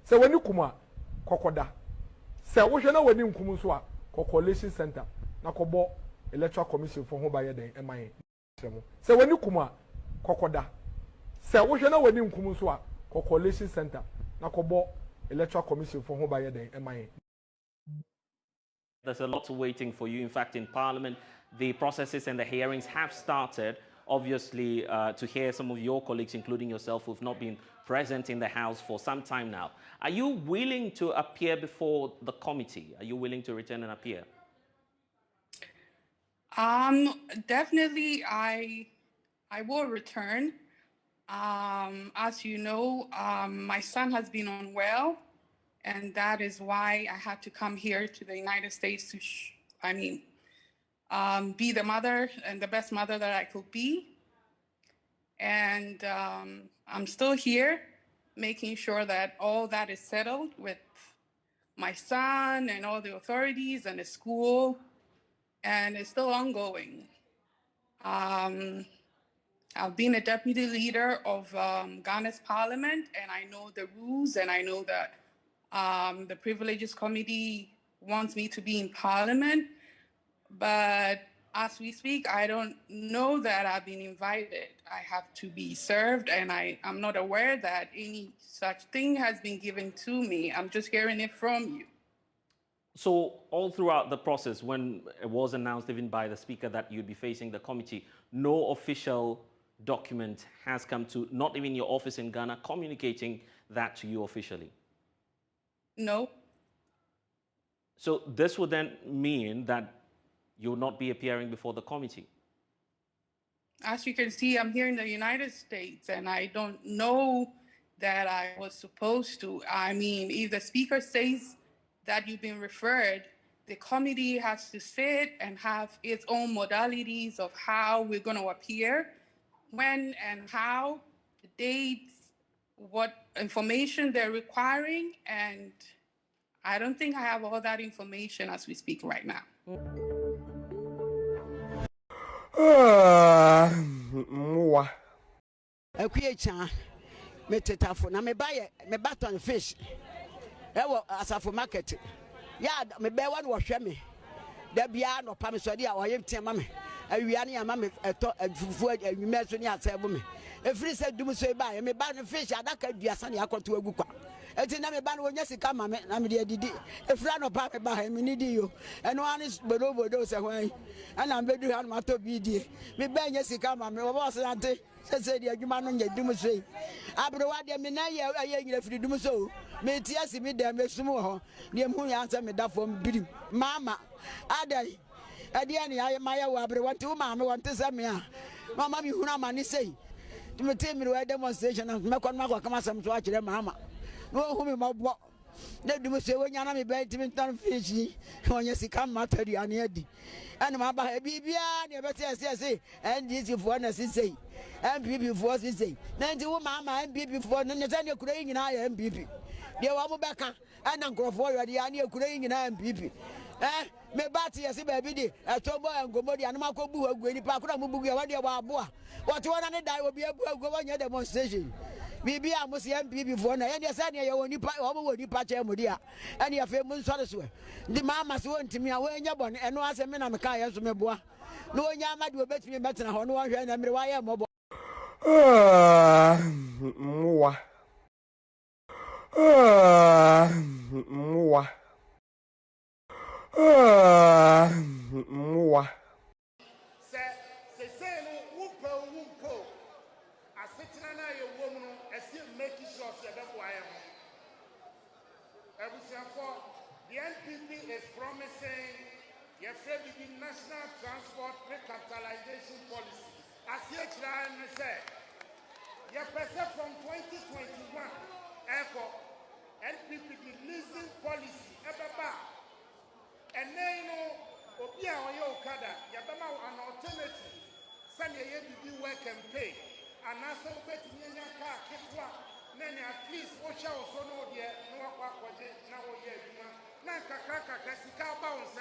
Se wani kuma kokoda se wo hwe na wani nkum so a coalition center na kobo electoral commission for ho baye den eman se wani kuma kokoda se wo hwe na wani nkum so a coalition center na kobo electoral commission for ho baye den eman. There's a lot waiting for you. In fact, in Parliament, the processes and the hearings have started, obviously, to hear some of your colleagues, including yourself, who've not been present in the House for some time now. Are you willing to appear before the committee? Are you willing to return and appear? Definitely, I will return. As you know, my son has been unwell, and that is why I had to come here to the United States to, be the mother and the best mother that I could be. And I'm still here, making sure that all that is settled with my son and all the authorities and the school, and it's still ongoing. I've been a deputy leader of Ghana's parliament, and I know the rules, and I know that the Privileges Committee wants me to be in parliament, but as we speak, I don't know that I've been invited. I have to be served, and I'm not aware that any such thing has been given to me. I'm just hearing it from you. So all throughout the process, when it was announced even by the Speaker that you'd be facing the committee, no official document has come to, not even your office in Ghana, communicating that to you officially? No. So this would then mean that you will not be appearing before the committee? As you can see, I'm here in the United States, and I don't know that I was supposed to. I mean, if the Speaker says that you've been referred, the committee has to sit and have its own modalities of how we're going to appear, when and how, the dates, what information they're requiring, and I don't think I have all that information as we speak right now. Mwa. Ekwecha metetafo na me baton fish. Ewo asafo market. Ya me be wan wo hwe me. da bia no pa me so dia oyem tema me awia ne ama me eto fufu anwuma so ne asebo me efiri se dum so ba me ba no fish adaka duasa ne akoto agu kwa eti na me ba no wonya sika ma me na me de didi efira no pa me ba me ni di yo eno ani bodo se hwan ana mbedu ha no mato bi die me ba nya sika ma me wo bo se ante se di adwuma no nya dum so yi abro wa de me na ye aye nyina firi dum so me ti asi me de me sum ho ne mu ya ansa me da fom birim mama adai adia ni aye maya wa abro wanti wo ma me wanti se me a mama mi hunu amani sei me te mi wa demonstration me kon ma kwa kama sam so a kire mama no hu me mabo na dum so wonya na me ba ti me tan fish wonya sika matari ani adi ana ma ba bibia ne be te se NDC fo na sei MPP fo sei na nti wo mama MPP fo no ne tane kura nyina ya MPP de wa mo beka ana nkrofo yo de ya ne kura nyina MPP me bati yesi baby di etobo engomo di anuma ko bu agu ni pa kura mu bugu ya wa de wa aboa what one ne dai obi abu agu wonya demonstration bibi a mo se MPP fo na ye de se ne ye woni pa wo woni pa che mo di a ene ye fe mu nsore so ndi mama se wontimi a wonya bon eno ase me na me ka ye so me boa no wonya amade obetimi betena ho no wo hwe na mere wa ye mo Mua. Mua. Mua. Say no wumpo. I sit in a woman as you make it sure that I am. The NPP is promising your the national transport recapitalization policy. As you try and say, your person from 2021, airport, NPP the leasing policy, and then you know, Obia or Yokada, Yabama an alternative, send your be work and pay, and also betting in your car, then at least watch out so no dear, no aquaje, now yet, Naka Kaka, Cassica bounce,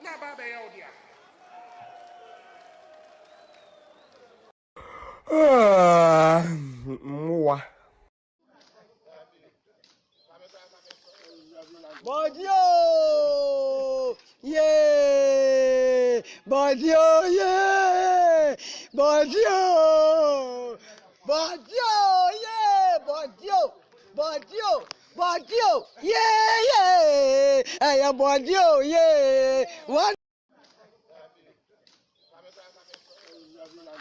Naba Beodia. Mua. Bodio! Yeah! Bodio! Yeah! Bodio! Bodio! Yeah! Bodio! Yeah! I am Bodio! Yeah! What?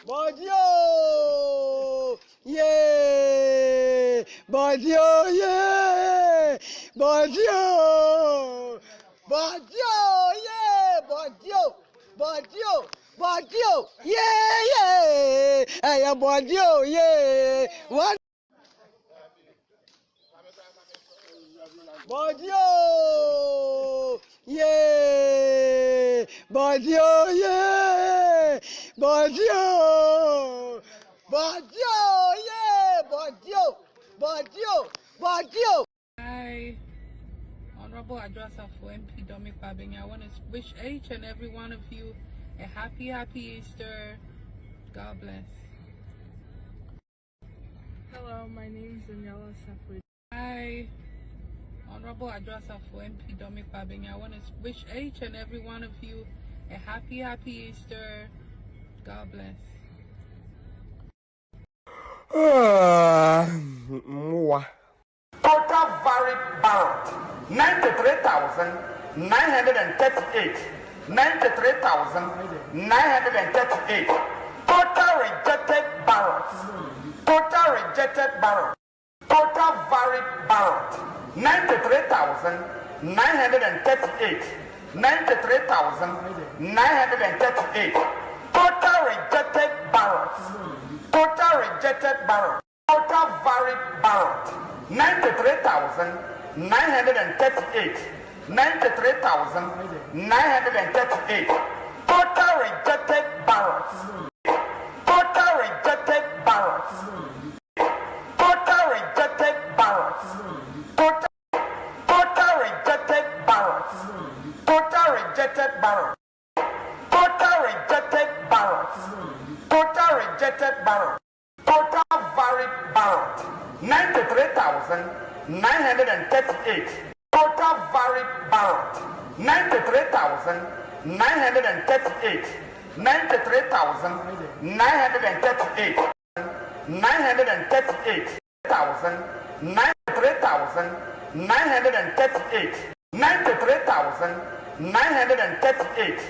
Bodio! Yeah! Bodio! Yeah! Bodio! Yeah! Bodio! Yeah! I am Bodio! Yeah! What? Bodio! Yeah! Bodio! Yeah! Bodio! Yeah! Bodio! Hi, Honorable Addresser for MP Domi Kwabeng. I want to wish each and every one of you a happy Easter. God bless. Hello, my name is Daniela Safri. Hi, Honorable Addresser for MP Domi Kwabeng. I want to wish each and every one of you a happy Easter. God bless. Mua. Total varied ballot 93,938. 93,938. Total rejected ballots. Total varied ballot 93,938. 93,938. Total rejected ballots. Total varied ballot 93,938. 93,938. Total rejected ballots. Total rejected ballots. Total rejected ballots. Total rejected ballots. Total rejected ballots. Total rejected ballots. Total rejected ballots. Total varied ballot 93,938. Total varied ballot 93,938. 938, 93,938, 938,000, 93,938, 93,938,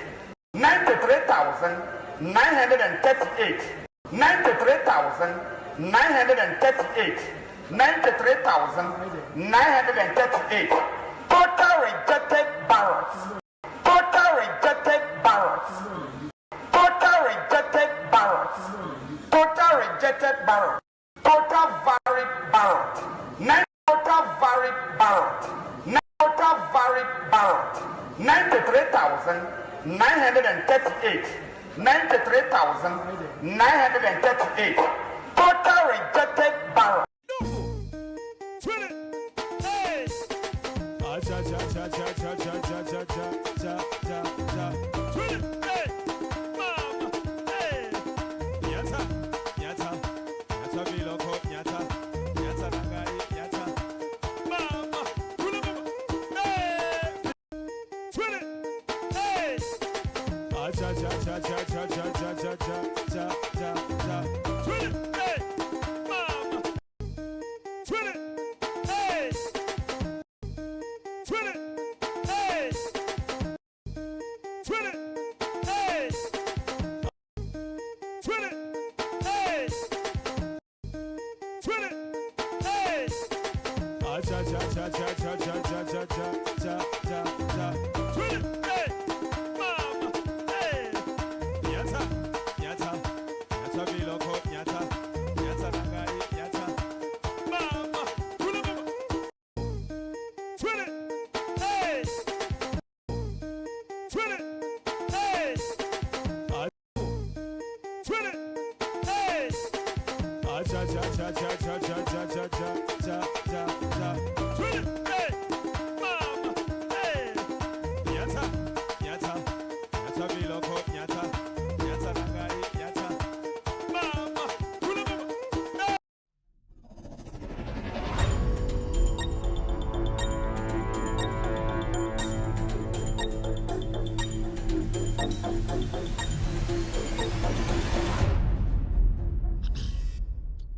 93,938, 93,938, 93,938. Total rejected ballots. Total rejected ballots. Total rejected ballots. Total rejected ballots. Total valid ballot. Total valid ballot. Total valid ballot. 93,938. 93,938. Total rejected ballot.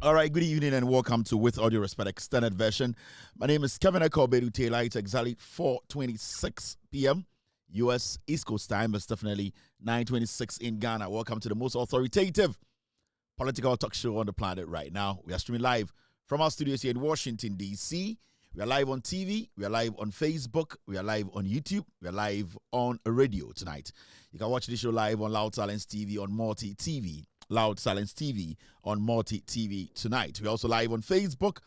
All right, good evening and welcome to With Audio Respect Extended Version. My name is Kevin Ekobedu Taylor. It's exactly 4:26 p.m. U.S. East Coast time. It's definitely 9:26 in Ghana. Welcome to the most authoritative political talk show on the planet right now. We are streaming live from our studios here in Washington, D.C. We are live on TV. We are live on Facebook. We are live on YouTube. We are live on radio tonight. You can watch the show live on Loud Silence TV, on Multi TV. Loud Silence TV on Multi TV tonight. We're also live on Facebook.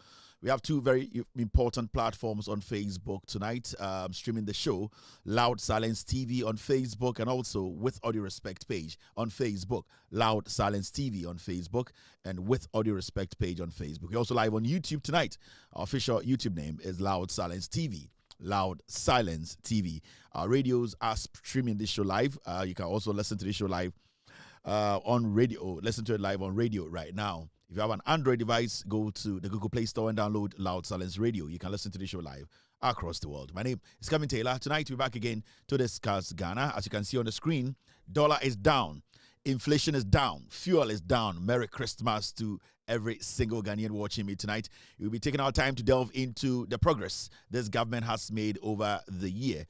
We have two very important platforms on Facebook tonight, streaming the show, Loud Silence TV on Facebook, and also With Audio Respect page on Facebook, Loud Silence TV on Facebook, and With Audio Respect page on Facebook. We're also live on YouTube tonight. Our official YouTube name is Loud Silence TV. Loud Silence TV. Our radios are streaming this show live. You can also listen to this show live on radio. Listen to it live on radio right now. If you have an Android device, go to the Google Play Store and download Loud Silence Radio. You can listen to the show live across the world. My name is Kevin Taylor. Tonight, we're back again to discuss Ghana. As you can see on the screen, dollar is down. Inflation is down. Fuel is down. Merry Christmas to every single Ghanaian watching me tonight. We'll be taking our time to delve into the progress this government has made over the year.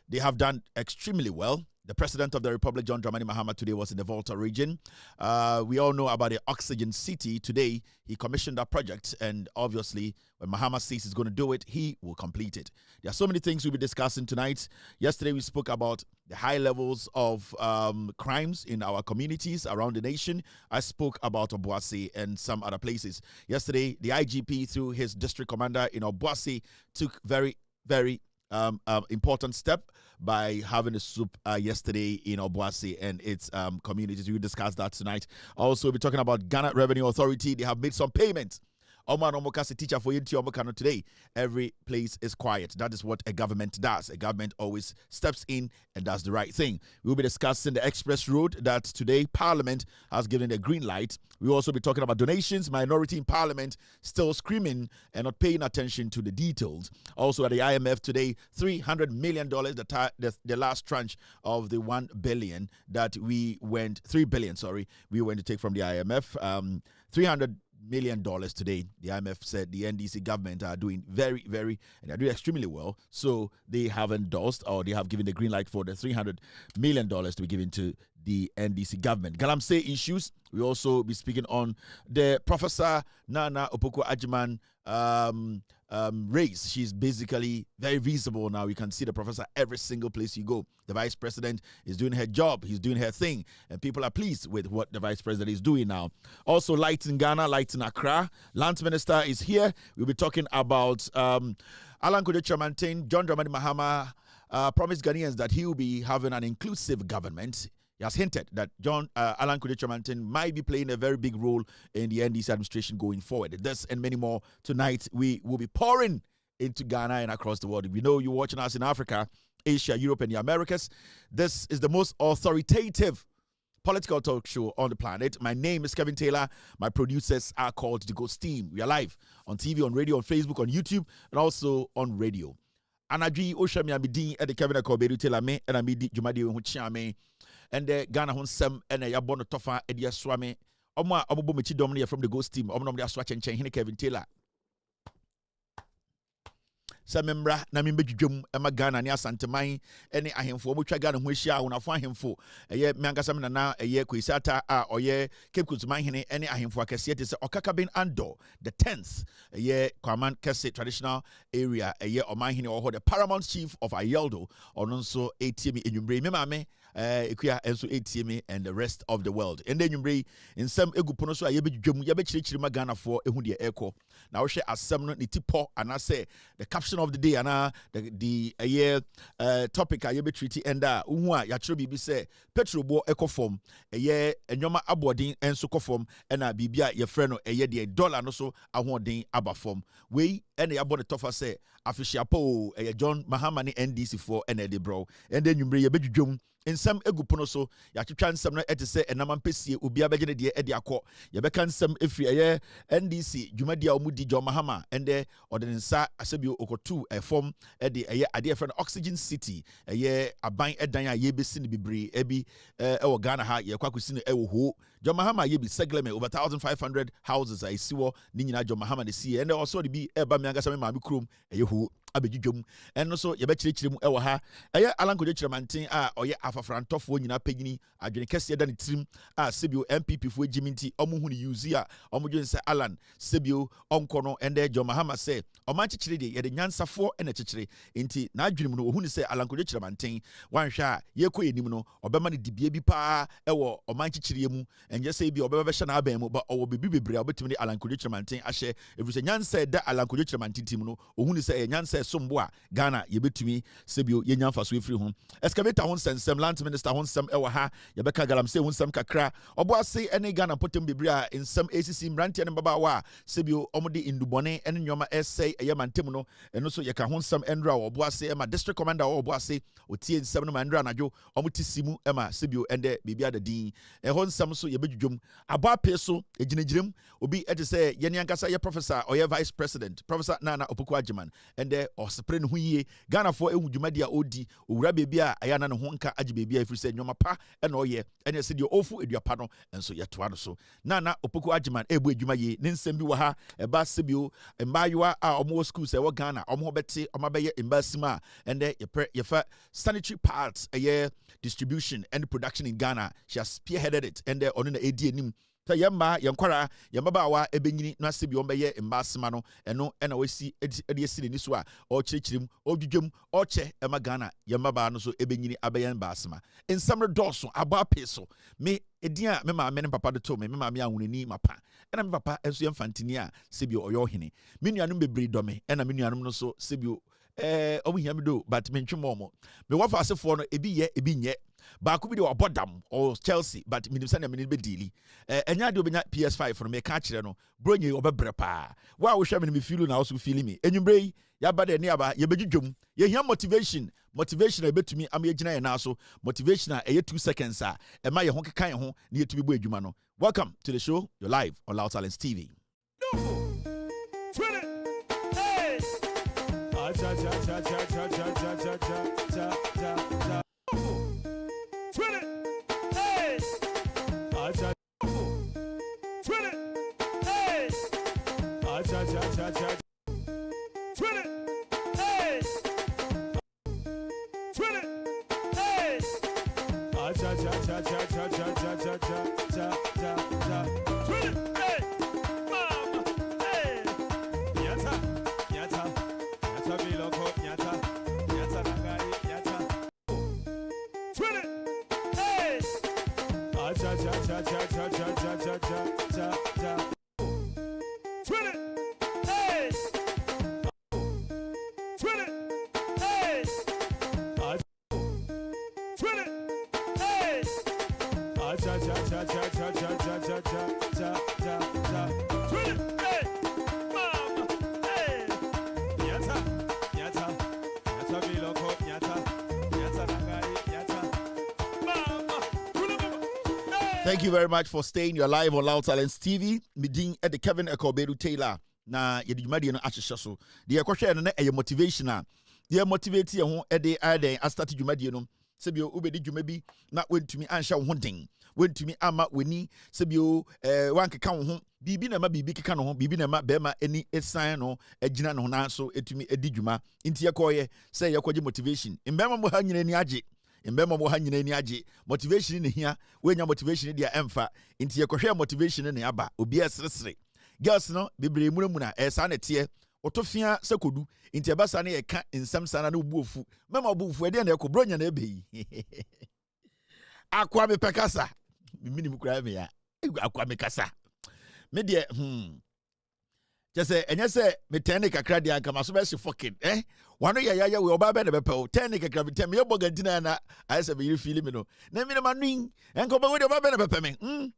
They have done extremely well. The President of the Republic, John Dramani Mahama, today was in the Volta region. We all know about the Oxygen City. Today, he commissioned that project, and obviously, when Mahama says he's going to do it, he will complete it. There are so many things we'll be discussing tonight. Yesterday, we spoke about the high levels of crimes in our communities around the nation. I spoke about Obuasi and some other places. Yesterday, the IGP, through his district commander in Obuasi, took very important step by having a soup yesterday in Obuasi and its communities. We will discuss that tonight. Also, we'll be talking about Ghana Revenue Authority. They have made some payments Oman Omokasi teacher for Yinti Omokano today. Every place is quiet. That is what a government does. A government always steps in and does the right thing. We'll be discussing the express road that today Parliament has given a green light. We'll also be talking about donations. Minority in Parliament still screaming and not paying attention to the details. Also at the IMF today, $300 million, the last tranche of the $1 billion that we went to take from the IMF. $300 million today. The IMF said the NDC government are doing very, and they're doing extremely well. So they have endorsed, or they have given the green light for the $300 million to be given to the NDC government. Galamsey issues. We also be speaking on the Professor Nana Opoku-Agyeman race. She's basically very visible now. You can see the professor every single place you go. The vice president is doing her job. He's doing her thing. And people are pleased with what the vice president is doing now. Also, lights in Ghana, lights in Accra. Lands Minister is here. We'll be talking about Alan Kojo-Kyerematen. John Dramani Mahama promised Ghanaians that he will be having an inclusive government. He has hinted that Alan Kojo-Kyerematen might be playing a very big role in the NDC administration going forward. This and many more tonight. We will be pouring into Ghana and across the world. If you know you're watching us in Africa, Asia, Europe, and the Americas, this is the most authoritative political talk show on the planet. My name is Kevin Taylor. My producers are called The Ghost Team. We are live on TV, on radio, on Facebook, on YouTube, and also on radio. Anadri Oshami Amidin at the Kevin Akobedu Taylor me and Amidi Jumadi Huchame. And the Ghana Honsem and a Yabono Tofa Edia Swami. Oma Obo Michi Domini from the Ghost Team. Omnom de Swatch and Chain Kevin Taylor. Samembra Namimbe Jum Emma Ghana near Santa Mai. Any ahim for which I got him wish I want to find him for a year Mangasamina now a year Quisata or ye Cape Kuzmahine any ahim for Cassiet is Okakabin Ando the 10th a year Kwaman Kese traditional area a year or Mahine or the paramount chief of Ayeldo or also ATM in Umbre Meme. Ekuya enso ATM and the rest of the world. And then you bring in some egupono so ayebe dwom yabe chirichiri Ghana for ehu de eko. Na wo hwe asem no ne tipo and I say the caption of the day and the year topic ayebe treaty and uhu a ya chiro bibi say petrol bo eko form eye enwoma abodin enso ko form and bibia ye frɛ no eye de dollar no so ahoden aba form. We and the abode tofa say afishiapo eye John Mahama ne NDC for and the bro. And then you bring yabe dwom in some egupono so ya twitwa nsem no etese enamam pesie obi abegye de edi akọ ye beka nsem efri eye NDC dwumadi a omudi John Mahama ende odensa asebio okotu efom ede eye ade efre Oxygen City eye aban edan a ye besi ne bibre ebi ewo Ghana ha ye kwakosi ne ewo ho John Mahama ye bi segleme over 1,500 houses a isiwo ni nyina John Mahama ne sie ende also de bi eba mi angasa me maami krom eye ho abedwudwom eno so ye be kyerɛkyerɛ mu ewo ha eye Alan Kojo-Kyerematen a oye afafrantofo nyina pagini adwene kɛse da ne tirim a sebio MPP fo egiminti omo hu ne use a omo dwen sɛ Alan sebio onko no ende John Mahama sɛ oman kyekyere de ye de nyansafo ena kyekyere enti na adwene mu no ohunu sɛ Alan Kojo-Kyerematen wanhwɛ a ye kɔ enim no obɛma ne dibie bi pa ɛwɔ oman kyekyere mu enje sɛ bi obɛba bɛhye na aban mu ba ɔwɔ bibi bebre a obetumi ne Alan Kojo-Kyerematen ahyɛ efisɛ nyansa da Alan Kojo-Kyerematen tim no ohunu sɛ nyansa sombo a Ghana yebetumi sebio yenya mfa so efiri ho excavator ho nsensem land minister ho nsem ewa ha yebeka Galamsey ho nsem kakra obo ase ene Ghana potem bebre a nsem ACC mrantie ne baba wa sebio omode indubone ene nyoma essay eye mantem no eno so yeka ho nsem endra obo ase ema district commander obo ase otie nsem no mandra anadwo omutisimu ema sebio ende bibia da din ho nsem so yebedwudwom abo ape so eginegirem obi ete se yene ankasa ye professor or ye vice president Professor Nana Opoku-Agyeman ende osepre ne ho yie Ghana for ehu dwumadi a odi owura bebi a ayana ne ho nka agye bebi a ifiri se nyoma pa ene oye ene se de ofu eduapa no enso yetoa no so Nana Opoku-Agyeman ebu edwuma yie ne nsem bi wa ha eba sebio mbayewa a omo schools e wo Ghana omo bete omo beye embasima ende yefa sanitary parts distribution and production in Ghana. She has spearheaded it and on the AD nim yemma yenkwara yemaba ebenyini no asebi ombeye embasima no eno ena wesi edi ni so a o kyerkyerem odwudwem o che ema Ghana yemaba no so ebenyini abeyen embasima ensamre doso aba peso me edin a me ma me ne papa de to me ma me anwunani mapa ena me papa enso yemfantini a sebi oyo hene me nuanum bebre do me ena me nuanum no so sebi omo hia me do but me ntwe mo me wafa asefo no ebi ye ebi nye Baku bi de obodam or Chelsea but minim sane me be deali. Enya de obenya PS5 for me ka kire no. Bro nye obebre pa. Wa wo hwe me feel na also feel me. Enwumbre ya ba de ne aba ye bedwudwom. Ye hia motivation e betumi am ye gina ye na so. Motivation a eye 2 seconds a e ma ye ho kekan ho na ye tumi bo adwuma no. Welcome to the show. You're live on Loud Talents TV. Thank you very much for staying. You're live on Loud Talents TV. Midin at the Kevin Ekobedu Taylor. Na yedimadi no ahyehyɛ so. De ekɔhwɛ no na ɛyɛ motivation a. De motivate ye ho ɛde aden astart dwumadi no. Sebio ubedi dwuma bi na wentumi anhye wo ho den. Wentumi ama weni sebio wankeka wo ho. Bibi na ma bibi keka no ho. Bibi na ma bema eni esan no agina no na so etumi edi dwuma. Nti yɛkɔyɛ sɛ yɛkɔgye motivation. Mbema mo ha nyina ni agye. Mbema mo ha nyina ni agye. Motivation ne hia. Wenya motivation dia emfa. Nti yɛkɔhwɛ motivation ne aba. Obi esresre. Girls no bebre munamuna esa na tie. Otofia sekodu. Nti ebasa na yɛka nsɛm sana na obu ofu. Mema obu ofu ede na ekobro nya na ebeyi. Akwa me pekasa. Minim kura me ya. Akwa me kasa. Me de Just enye se me tene kakra de anka maso be se fucking wano ya we oba be na bepe o tene kakra bi tem ye bogantina na ayese be yiri feel me no na me ma nwin enka oba we de oba be na bepe me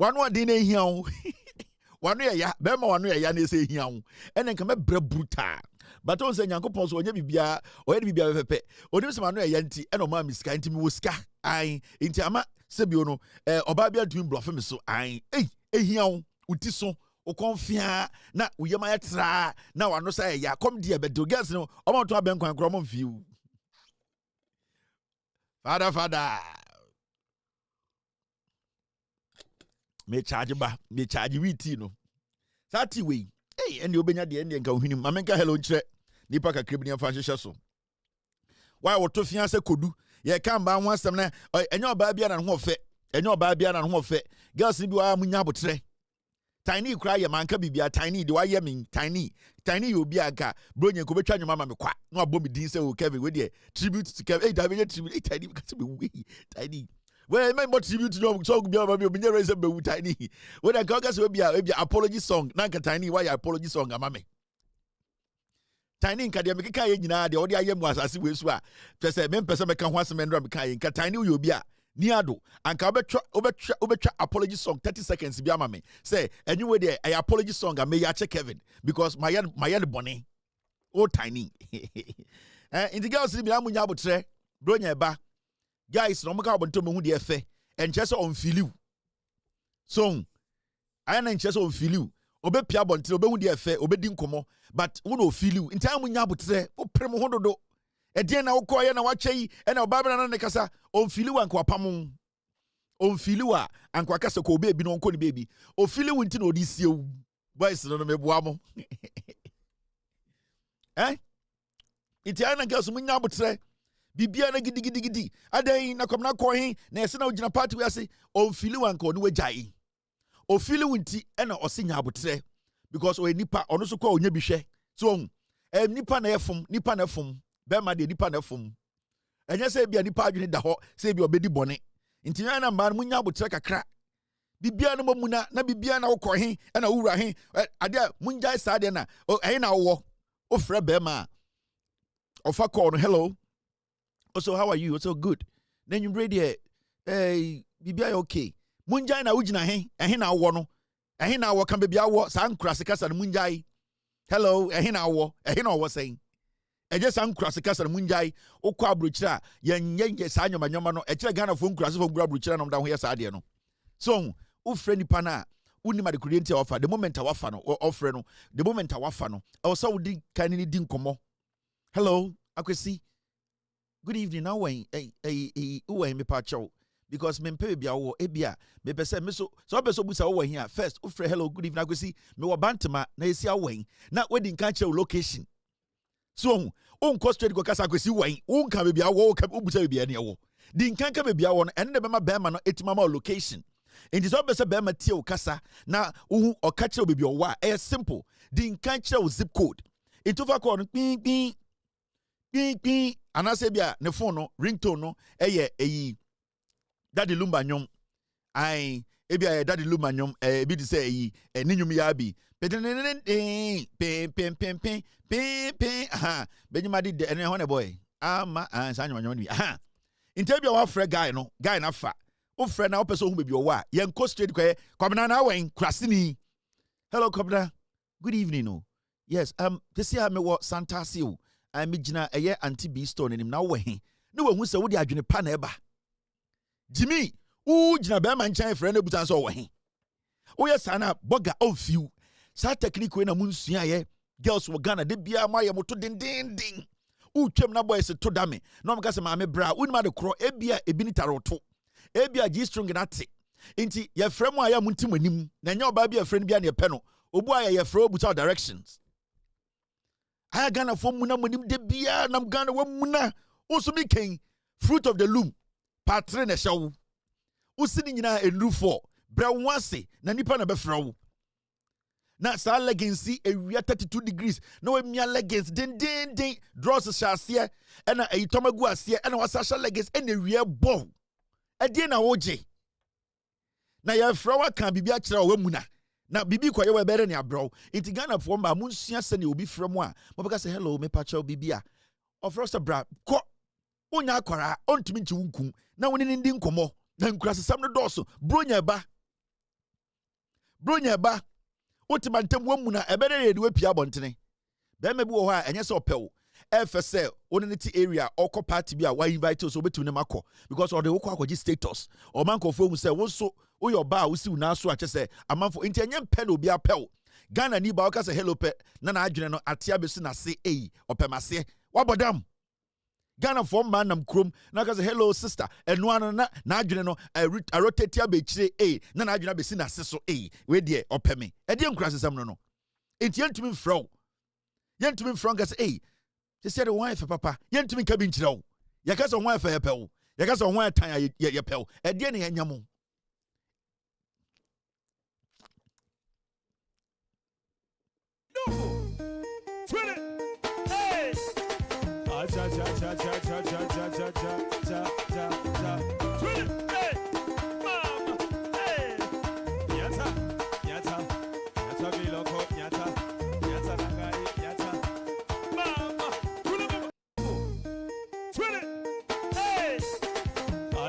wano ade na ehia o wano ya be ma wano ya na ese ehia o ene nka me bra brutal but on se nyankopon so onye bibia o ye bibia bepe onim se wano ya nti ene o ma miska nti mi wo ska ai nti ama se bi no oba bia twin bluff me so ai ehia o uti so o confia na uyema ya tra na wano sa ya come dia bedo gas no o ma to aben kwan kro mo fiu fada me charge witi no sati we ene obenya de ene nka ohini ma menka hello nkyere nipa kakra bi ne fa hyehyɛ so why wo to fia se kodu ye kan ba ho asem na enye oba bia na ho ofe girls bi wa munya abotre tiny cry ya manka bibia tiny de wa ye min tiny you bi aka bro nyen ko betwa nwoma ma me kwa na abɔ me din se o Kevin we de tribute to Kevin da be tribute tiny because me we tiny well my tribute no so bi ma me obinya raise be tiny we da ka se obi apology song na nka tiny why apology song ama me tiny nka de me keka ye nyina de odi aye mu asase we su a se me mpese me ka ho asem ndra me ka ye nka tiny we obi a niado anka obetwa apology song 30 seconds bi ama me say anyway there I apology song I may ya check Kevin because my bonny oh tiny in the girls bi amunya abotre bro nya ba guys no maka obonto me hu de efe enche so on feel you so I na enche so on feel you obepia bonte obehu de efe obedi nkomo but wo no feel you ntia amunya abotre wo prem ho dodo edien na wokoye na wachei na obabra na ne kasa onfili wa nkwapam onfili wa ankwakasa ko obi no nko ne baby ofili wo nti na odi siew boys no meboa mo iti ana gaso munya abotre bibia na gidigidi adan na kom na ko hin na ese na ogina party we ase onfili wa nko ne wajai ofili wo nti na osinya abotre because o nipa ono so ko onya bi hwe so nipa na efum Bema de nipa na fom enye se bia nipa adwene da ho se bia obedi bone nti na mba munya abotre kakra bibia no mamuna na bibia na wokɔ he na wura he ade munjai sa de na na wo ofre bema ofa call no hello also how are you so good na nwumbre de bibia okay munjai na ugina he na awo no he na awo kan bibia awo sa nkura sekasa na munjai hello he na awo saying eje sa nkura sekasa na munjai okọ abrochira yenye sa anyoma no e kire Ghana fo nkura se fo gbura abrochira no mda ho ye sa de no so wo frɛ nipa na unima de kurienti offer the moment awafa no offer no the moment awafa no e wo sa wo di kan ni di nkomo hello akwesi good evening now when me pa chow because me pay bia wo ebia me pese me so obeso busa wo here first ofre hello good evening akwesi me wo bantama na esi awen na wedding kan che location so on cost straight go kasa akwesi wen on ka bia wo ka busa bia ne wo di nkan ka bia wo no ene de bema bema no etima ma location enti so obese bema tie o kasa na wo o ka che bia wo a simple di nkan che o zip code itofa call no pin anase bia ne phone no ringtone no eyi Daddy Lumba nyom ai ebia Daddy Lumba nyom ebi di say eyi ni nyum ya bi pem aha benyima di de ene ho ne boy ama sa nyom ni aha intebia wa frɛ guy na fa o frɛ na o person hu bebi o wa yen ko straight kwa kwabena na wen krasini hello kwabena good evening no yes this year me wo Santa Seal I me gina eye anti B store nim na wo he ne wo hu se wo di adwene pa na eba Jimmy u gina be man chan frɛ na butan so wo he wo ye sana boga of few sa technique we na munsua ye girls wo Ghana de bia ma ye moto din u twem na boys to dame na omka se ma me bra unima de kro ebia ebi ni taroto ebia G string na te nti ye frɛ mu aya muntim anim na nya oba bia frɛ no bia na ye pɛ no obu aya ye frɛ obuta directions I Ghana for muna munim de bia nam Ghana wa muna usumi ken fruit of the loom patre na shawo usini nyina enru for bra wanse na nipa na befra wo na sa leggings ewia 32 degrees na we mia leggings den draws shase e na eyitomagu ase e na wasasha leggings e na ewia bo e die na woje na ya fra wa kan bibia kire wa muna na bibi kwaye we bere ne abro enti Ghana for ma munsua se ne obi fra mu a mo beka se hello me pacho bibia ofrost bra ko onya akwara ontumi nchi wunkum na woni ndi nkomo na nkura sesam no doso bronya ba otima ntem wamu na ebere de wapia bontene be me bi wo ho a enye se opewo efese woni ne ti area oko party bi a wa invite so obetumi ne makọ because all the wo kwakoji status o man kofo hu se wo so wo your ba wo si una so a chese amanfo enti enye mpe na obi apel Ghana ni ba wo ka se hello pe na adwene no atia besu na se opemase wabodam Ghana for man nam krom na ka say hello sister eno ano na adwene no rotate abechire na adwene abesi na se so we de opeme e de nkura sesam no enti yentumi mfrɔ ka say she said wife papa yentumi ka bi nkyerɛ wo ya ka say wife ya pɛwo ya ka say wife tan ya pɛwo e de ne yanyamo Cha cha cha cha cha cha cha cha cha cha cha. Hey, mama, hey. Nyata biloko, nyata nagai, nyata. Mama, hey.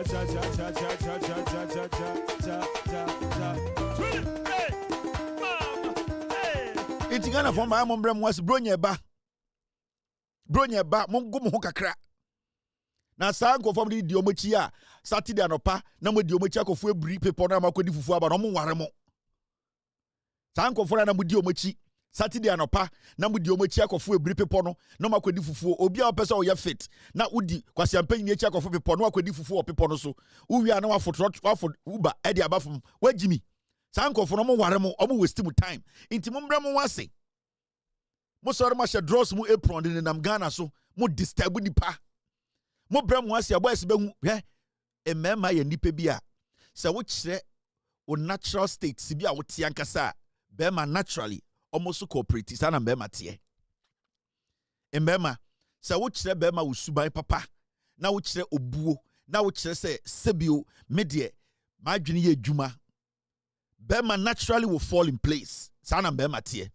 Cha cha cha cha cha cha cha cha cha cha. Hey, mama, hey. It's Ghana for my mom brem was bronya ba mongum ho kakra na sa nkofo di omochi a Saturday anopa na mo di omochi akofo ebri pepo na makodi fufu aba no mo ware mo sa nkofo na mo di omochi Saturday anopa na mo di omochi akofo ebri pepo no na makodi fufu obi a opese o ye fit na udi kwasi ampanyi echi akofo pepo no akodi fufu o pepo no so uwia na wafo uba e di abafum wagimi sa nkofo no mo ware mo o mo waste mu time inti mo mbra mo wase mo sori ma she draws mu apron de nam Ghana so mo disturb nipa mo bra mo asia boys be hu emema ya nipa bi a se wo kire o natural state si bi a wo tie ankasa be ma naturally almost cooperate sana be ma tie emema se wo kire be ma wo suban papa na wo kire obuo na wo kire se sebio medie ma adwene ye adwuma be ma naturally will fall in place sana be ma tie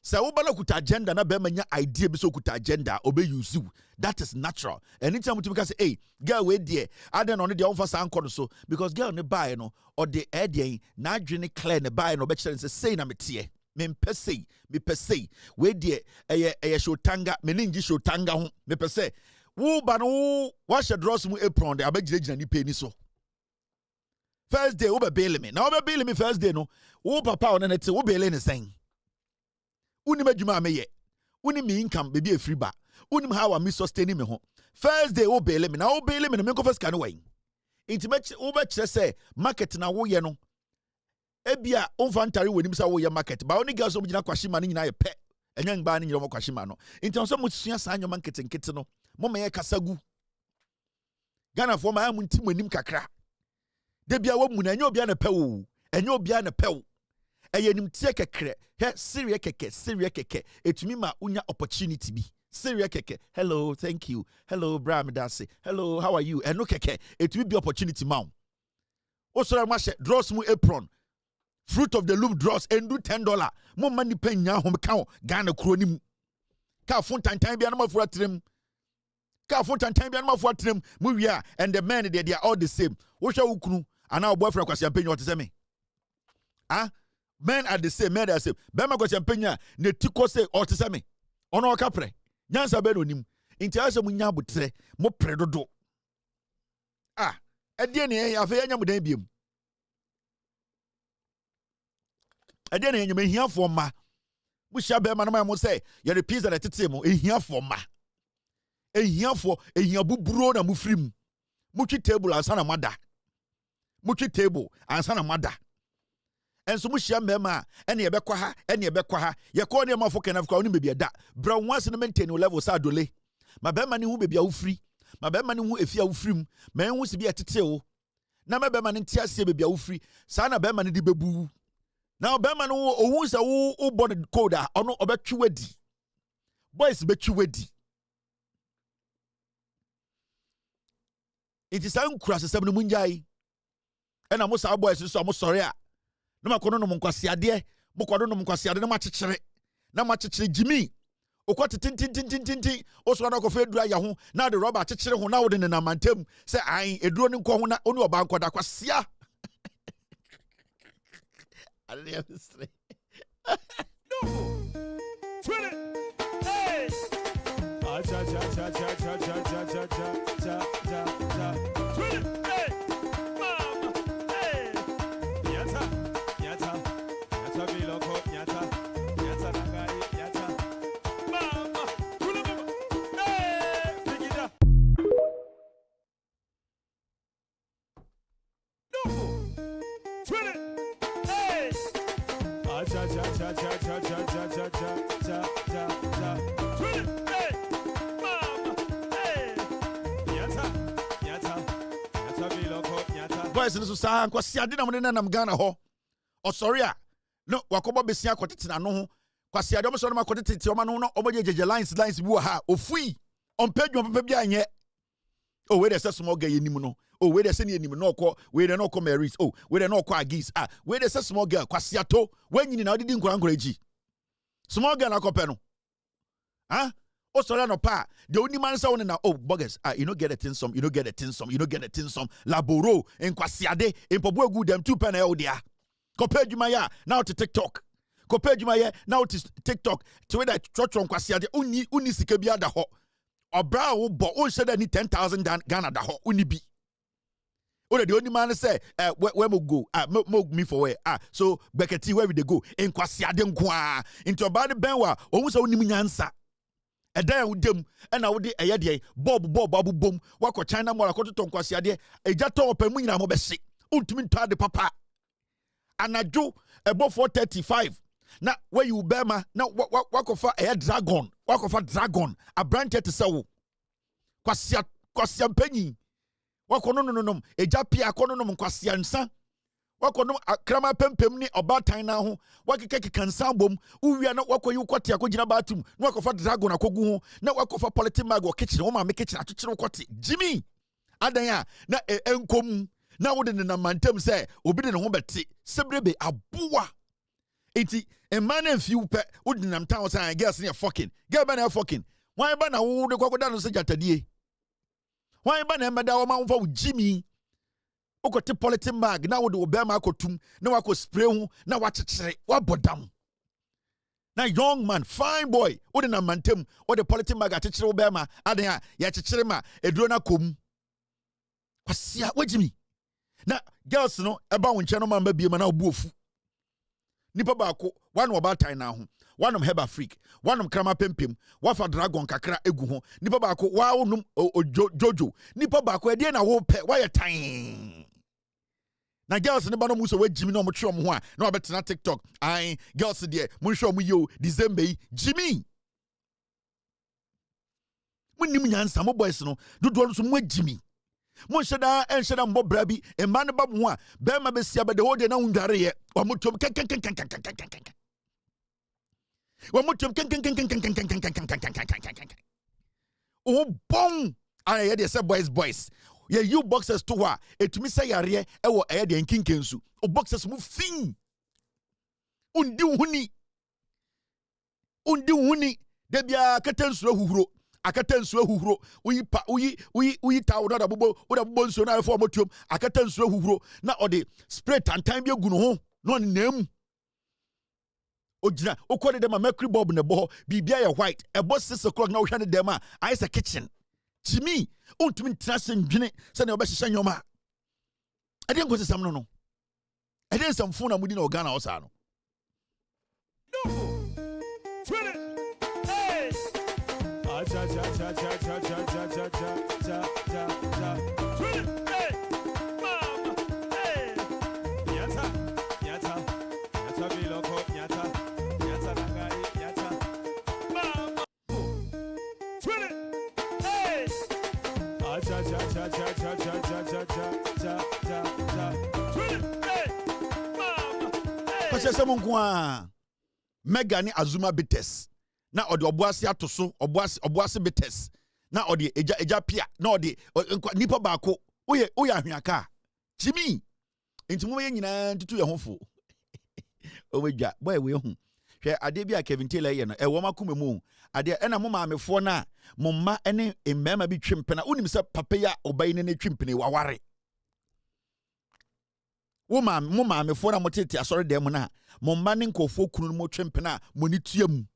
So ubala kuta agenda na bema nya idea biso kuta agenda obe use you. That is natural. Anytime you can say, hey, girl wait there. I don't know the offer sound so because girl ne buy no or the idea na drink clear ne buy no be say na metie. Me pese wait there a show tanga me ninji show tanga ho me pese wo ba no wa she dross mu apron de abegina ni pay ni so. First day wo be bail me. Na wo be bail me first day no wo papa on na te wo bail ne sen. Unim adwuma me ye. Unim me income baby a free ba. Unim how I sustain me ho. First day wo bail me. Na wo bail me no me first kan wan. Intimate wo be kire say market na wo ye no. Ebia onfantari wenim say wo ye market. Ba oni girls so gina kwashima ni nyina ye pe. Enya ngba ni nyiro mo kwashima no. Inti so mo sua sa anyoma nkete no. Mo me ye kasagu. Ghana for ma am ntim anim kakra. De bia wo mu na enya obia na pe wo. Enya obia na pe wo. Eyenim tie kekre. He Syria keke. Etumi ma unya opportunity bi. Syria keke. Hello, thank you. Hello, Bram Dasi. Hello, how are you? Eno keke. Etumi bi opportunity ma. Osora ma she draws mu apron. Fruit of the loom draws endu $10. Mo mani penya hom ka Ghana kro ni mu. Ka fon tantan bia na mafu atrem. Ka fon tantan bia na mafu atrem. Mu wia and the men they are all the same. Wo hwa wukunu ana boyfriend kwasi ampenya what say me? Ah? Men are the same, men are the same. Bema kwa champenya ne tiko se otise me. Ono okapre. Nyansa be no nim. Nti ase mu nya botre, mo predodo. Ah, ade ne afa nya mu dan biem. Ade ne nya me hiafo ma. Mu hia be ma na mo say, ye the pizza that tete mo ehiafo ma. Ehiafo buburo na mu frim. Mu twi table ansa na mada. Mu twi table ansa na mada. And so much mema, any a bequaha, any a bequaha, ya call him for can have called maybe a da. Brown once in the maintain level sadole. My beman who may be out free. My beman who if you are free, man wants to be at tail. Now my beman in tears be out free. Sana beman di bebu. Now beman who wants a who bonnet coda or no about you weddy. Boys bet you weddy. It is uncross 7 munjai. And I must our boys so I'm sorry. No makono no munkwasiade bokodo no munkwasiade na machechire Jimmy okwati tintin oso na kofa edura ya ho na de rubber chechire ho na wode ne na mantem se an eduro ni nko ho na oni oba nkoda kwasia ale ya stre no 20 hey cha 20 hey mama hey nyata biloko nyata nagai mama kula mama hey pigida no 20 hey cha 20 hey mama hey nyata biloko nyata boys no so sa kwasiade na mo ne nam Ghana ho. Oh sorry no wakobo besia kwotete na no ho kwasiade o so no makotete o ma no no obojejeje lines bi ha ofui on page on papa bi anye oh we dey say small girl yenim no oh we dey say ne yenim no okọ we dey no okọ Marys oh we dey no okọ Agis we dey say small girl kwasiato wanyini na odidi nkura ji small girl na kope no oh sorry no pa the only man say one na oh buggers you no get a tin some laboro en kwasiade en pobo egu dem 2 pen e odia Kopay Jumaya now to TikTok. Kopay Jumaya now to TikTok. To where that church on Kwasiade uni sikebia da ho. Obra wo bo o said any 10,000 Ghana da ho uni bi. O the only man say where mo go me for where so Beketi where we dey go en Kwasiade nko into about the benwa o so uni nyansa. Eda wo dem na wo de eye de bob abu bom wako China mall akoto ton Kwasiade eja to opam nyina mo be se. Untimi ntwa de papa. Anajo above 435 na where you bema na wakofa a dragon a branch to sell kwasia penyi wakono no ejapia kono no kwasia nsa wakono akrama pempem ni obatan na ho wakekeke kansan bom uwia na wakoyi kwoti akogina batum na wakofa dragon akogu ho na wakofa politic mag o kitchen wo ma me kitchen atokyere kwoti Jimmy adan ya na enkom na wode ne namantem say obi de ne ho beti sebrebe aboa Iti a man and few pet wouldn't am town sign girls near fucking. Girl banner fucking. Why banner who the crocodile say jatadie? Why banner madam for Jimmy? Okote polythene bag na wo de obema akotum na wako spray hu na wachechere wabodam na young man fine boy wo de na mantem wo de polythene bag achechere obema aden a ya chechere ma eduro na kom kwasia wajimi na girls no eba wo nche no mamba bie ma na obuofu nipa baako one obatan na ho one heba freak one krama pempem wafa dragon kakra egu ho nipa baako wa wonum jojo nipa baako e de na wo pe wa ye tan na girls ne ba no muso wa Jimmy no mo twe mo ho a na obetena TikTok ai girls de mo hwe mo yo December yi Jimmy munim nyansa mo boys no dodo no so mo Jimmy mo sheda en sheda mbo bra bi e ma ne ba mo a be ma be sia be de ho de na wundare ye o mo tom ken wa mo tom ken o bon ay ye say boys yeah, you boxers to wa etumi say yare e wo e de nkinkensu o boxers mu fin undi huni de bia katansu ahuhuro uyi ta oda bobo nso na fo motuom akatansu ahuhuro na ode spray tantan bi egu no ho no nem ogina okode dem mercury bulb ne bo bibia ye white e bo 6 o'clock na wo hwane dem a ice kitchen Jimmy, untumi ntrase ndwene se na obehye nyoma. Ade nkosi sam no. Ade nsamfo na mudi na Ghana osa no. Hey! Acha cha cha cha cha cha cha cha cha cha cha. Hey! Mama! Hey! Nyata biloko nyata nagai nyata. Mama! Cha cha cha cha cha cha cha cha cha cha cha. Hey, mama. Hey. Kwase semonko a Mega ni Azuma bites na ode oboase atoso oboase bites na ode eja pia na ode nipa baako oye ahweaka Jimmy ntimo ye nyina ntutu ye hofo owedwa boy we hu hwe ade bia Kevin Taylor ye no e wo makoma mu ade ena mo maamefo na mo mma ene mmema bi twempena unim se papa ya obai ne twempene waware wo mo maamefo na mo tete asore dem na mo mma ne nkofo kunu mo twempena mo ni tuam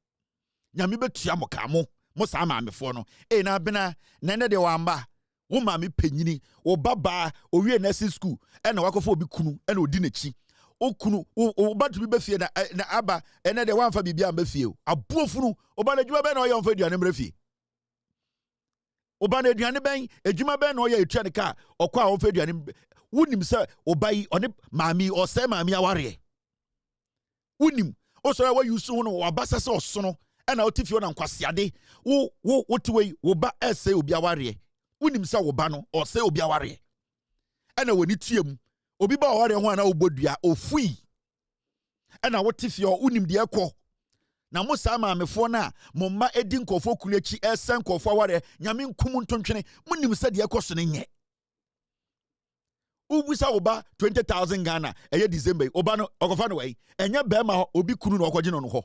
nyame betua mo ka mo sa maamefo no na bena nene de wamba wo maame panyini wo baba owie nursing school ena wakofo obi kunu ena odi nachi okunu o batu bi befie na aba ene de wanfa bibia mbefie abuofunu oba na adwuma ben na oye onfa aduane mrefie oba na aduane ben adwuma ben na oye etua ne ka okwa a onfa aduane wunim se obai one maami o se maami aware wunim o so wa yusu no wabasa se osono ena otifio na nkwasiade wo tiwei wo ba ese obi aware wunim se wo ba no o se obi aware ena woni tuam obi ba ware ho ana obodua ofui ena wotifio unim de ekọ na mo sa maamefo na mo ma edi nkofo kulechi esen nkofo ware nyame nkum ntontwene munim se de ekọ so ne nye ubusa oba 20,000 Ghana eye December oba no okofa no wei enye bema obi kunu no okoje no no ho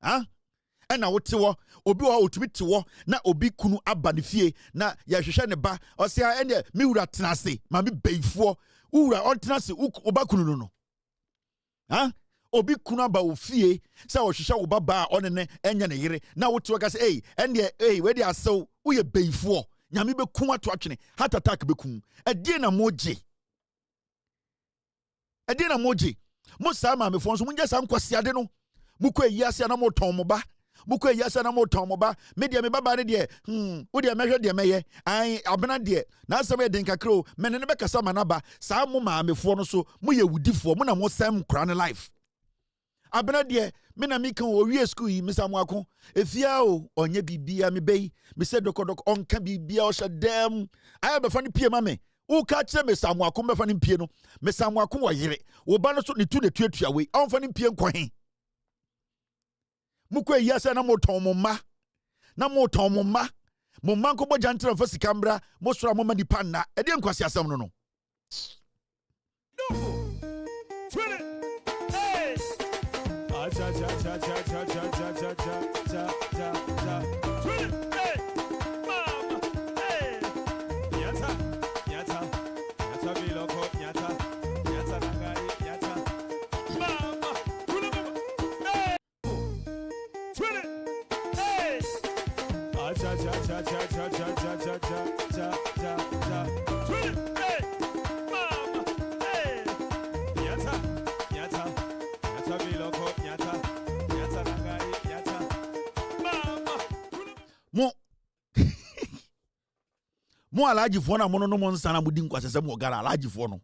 ha ena wotewo obi wa otumi tewo na obi kunu aba ne fie na ya hwehwe ne ba osia ene mi wura tenase ma mi beifo ura ontenase oba kunu no ha obi kunu aba ofie se wo hwehwe wo baba one ne enya ne yere na wotewo ka se ene we dey asew wo ye beifo nyame bekum ato atwene heart attack bekum edie na moje mo sa ma mefo nso munje sa nkwasiade no mukọ eyiase na mo ton mo ba mukọ eyiase na mo ton mo ba me de me baba ne de wo de mehwe de meye ai abena de na asem e den kakro me ne be kasa manaba sa mo ma mefo no so mo ye wudifo mo na mo sam kra ne life abena de me na mi kan owie school yi misa mo akon efia o onye bibia me bei me se dokodok onka bibia o shadem aya be fa ne pie ma me wo ka kire me samu akon be fa ne pie no me samu akon wo yire wo ba no so ne tu ne tuatua we on fa ne pie nkwan mukwe yasa na moton mo ma na moton mo ma nko bo jantra fa sikambra mo sora mo ma dipa na e de nkwasi asem no cha cha cha cha cha cha cha cha cha cha cha. Twin it, hey, mama, hey. Nyata, nyata, nyata biloko, nyata, nyata nagai, nyata. Mama, twin it, hey. Twin it, hey. Ah cha cha cha cha cha cha cha cha cha cha cha. Twin it, hey, mama, hey. Nyata, nyata, nyata biloko, nyata, nyata nagai, nyata. Mama, mo alaji fo na mo no mo nsa na mo di nkwasese mo gara alaji fo no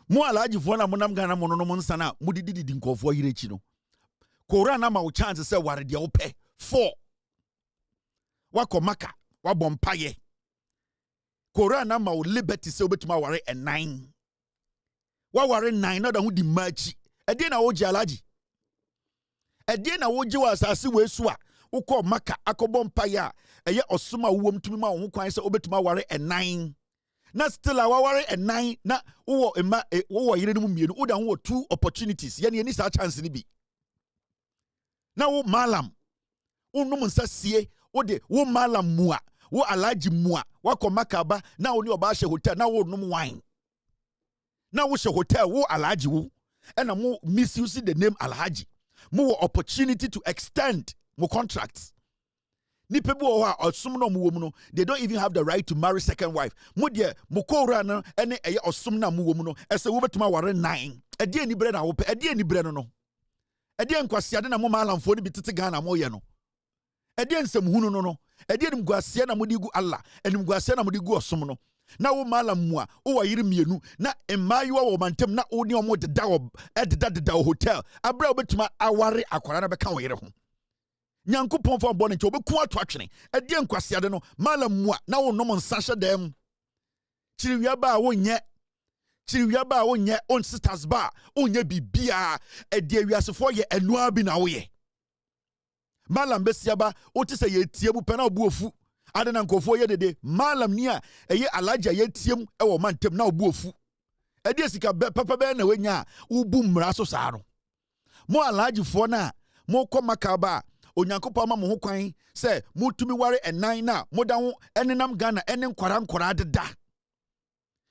mo alaji fo na mo nam gana mo no mo nsa na mo di nkofo yirechi no kora na ma wo chance se ware de wo pe 4 wakomaka wabompaye kora na ma wo liberty se obetuma ware 9 wa ware 9 na da hu di machi ede na wo ji alaji ede na wo ji wa asase we su a wokọ maka akọbọ ya eye osoma wom tumi ma wo kwan se obetuma ware 9 na still a ware 9 na wo ema wo yire no mienu wo da wo 2 opportunities ye ne ni sa chance ni bi na wo malam unum nsa sie wo de wo malam mua wo alaji mua wakọ maka ba na wo ni oba hye hotel na wo num wine na wo hye hotel wo alaji wo na mo misuse the name alhaji mo opportunity to extend mo contracts. Ni people who are osum no mo no, they don't even have the right to marry second wife. Mo de mo ko ra no ene eye osum na mo no, ese wo betuma ware 9. Ede ni bre na wo pe, ede ni bre no no. Ede nkwasiade na mo malamfo ni bitete Ghana mo ye no. Ede nsem hunu no no. Ede ni mguasie na mo di gu Allah, eni mguasie na mo di gu osum no. Na wo malam mu a wo yire mienu na emayiwa wo mantem na oni omo deda wo ededa hotel. Abra wo betuma aware akwara na beka wo yire ho. Nyankopon fa bɔ ne nti obeku ato atwene ɛde nkwasiade no malam mua na wo nom nsanhye dem chiriwia ba a wonye on sisters ba onye bibia ɛde awiasefo ye enua bi na wo ye malam besia ba o ti se ye tiem pɛ na obu ofu ade na nkofo ye dede malam ni a ɛye alaja ye tiem ɛwɔ mantem na obu ofu ɛde sika papa be na wenya ubu mmra so saa no mo alajifo na mo kɔ makaba onyankopɔ ma mo ho kwan sɛ mutumi ware 9 na moda ho enenam Ghana ene nkwara deda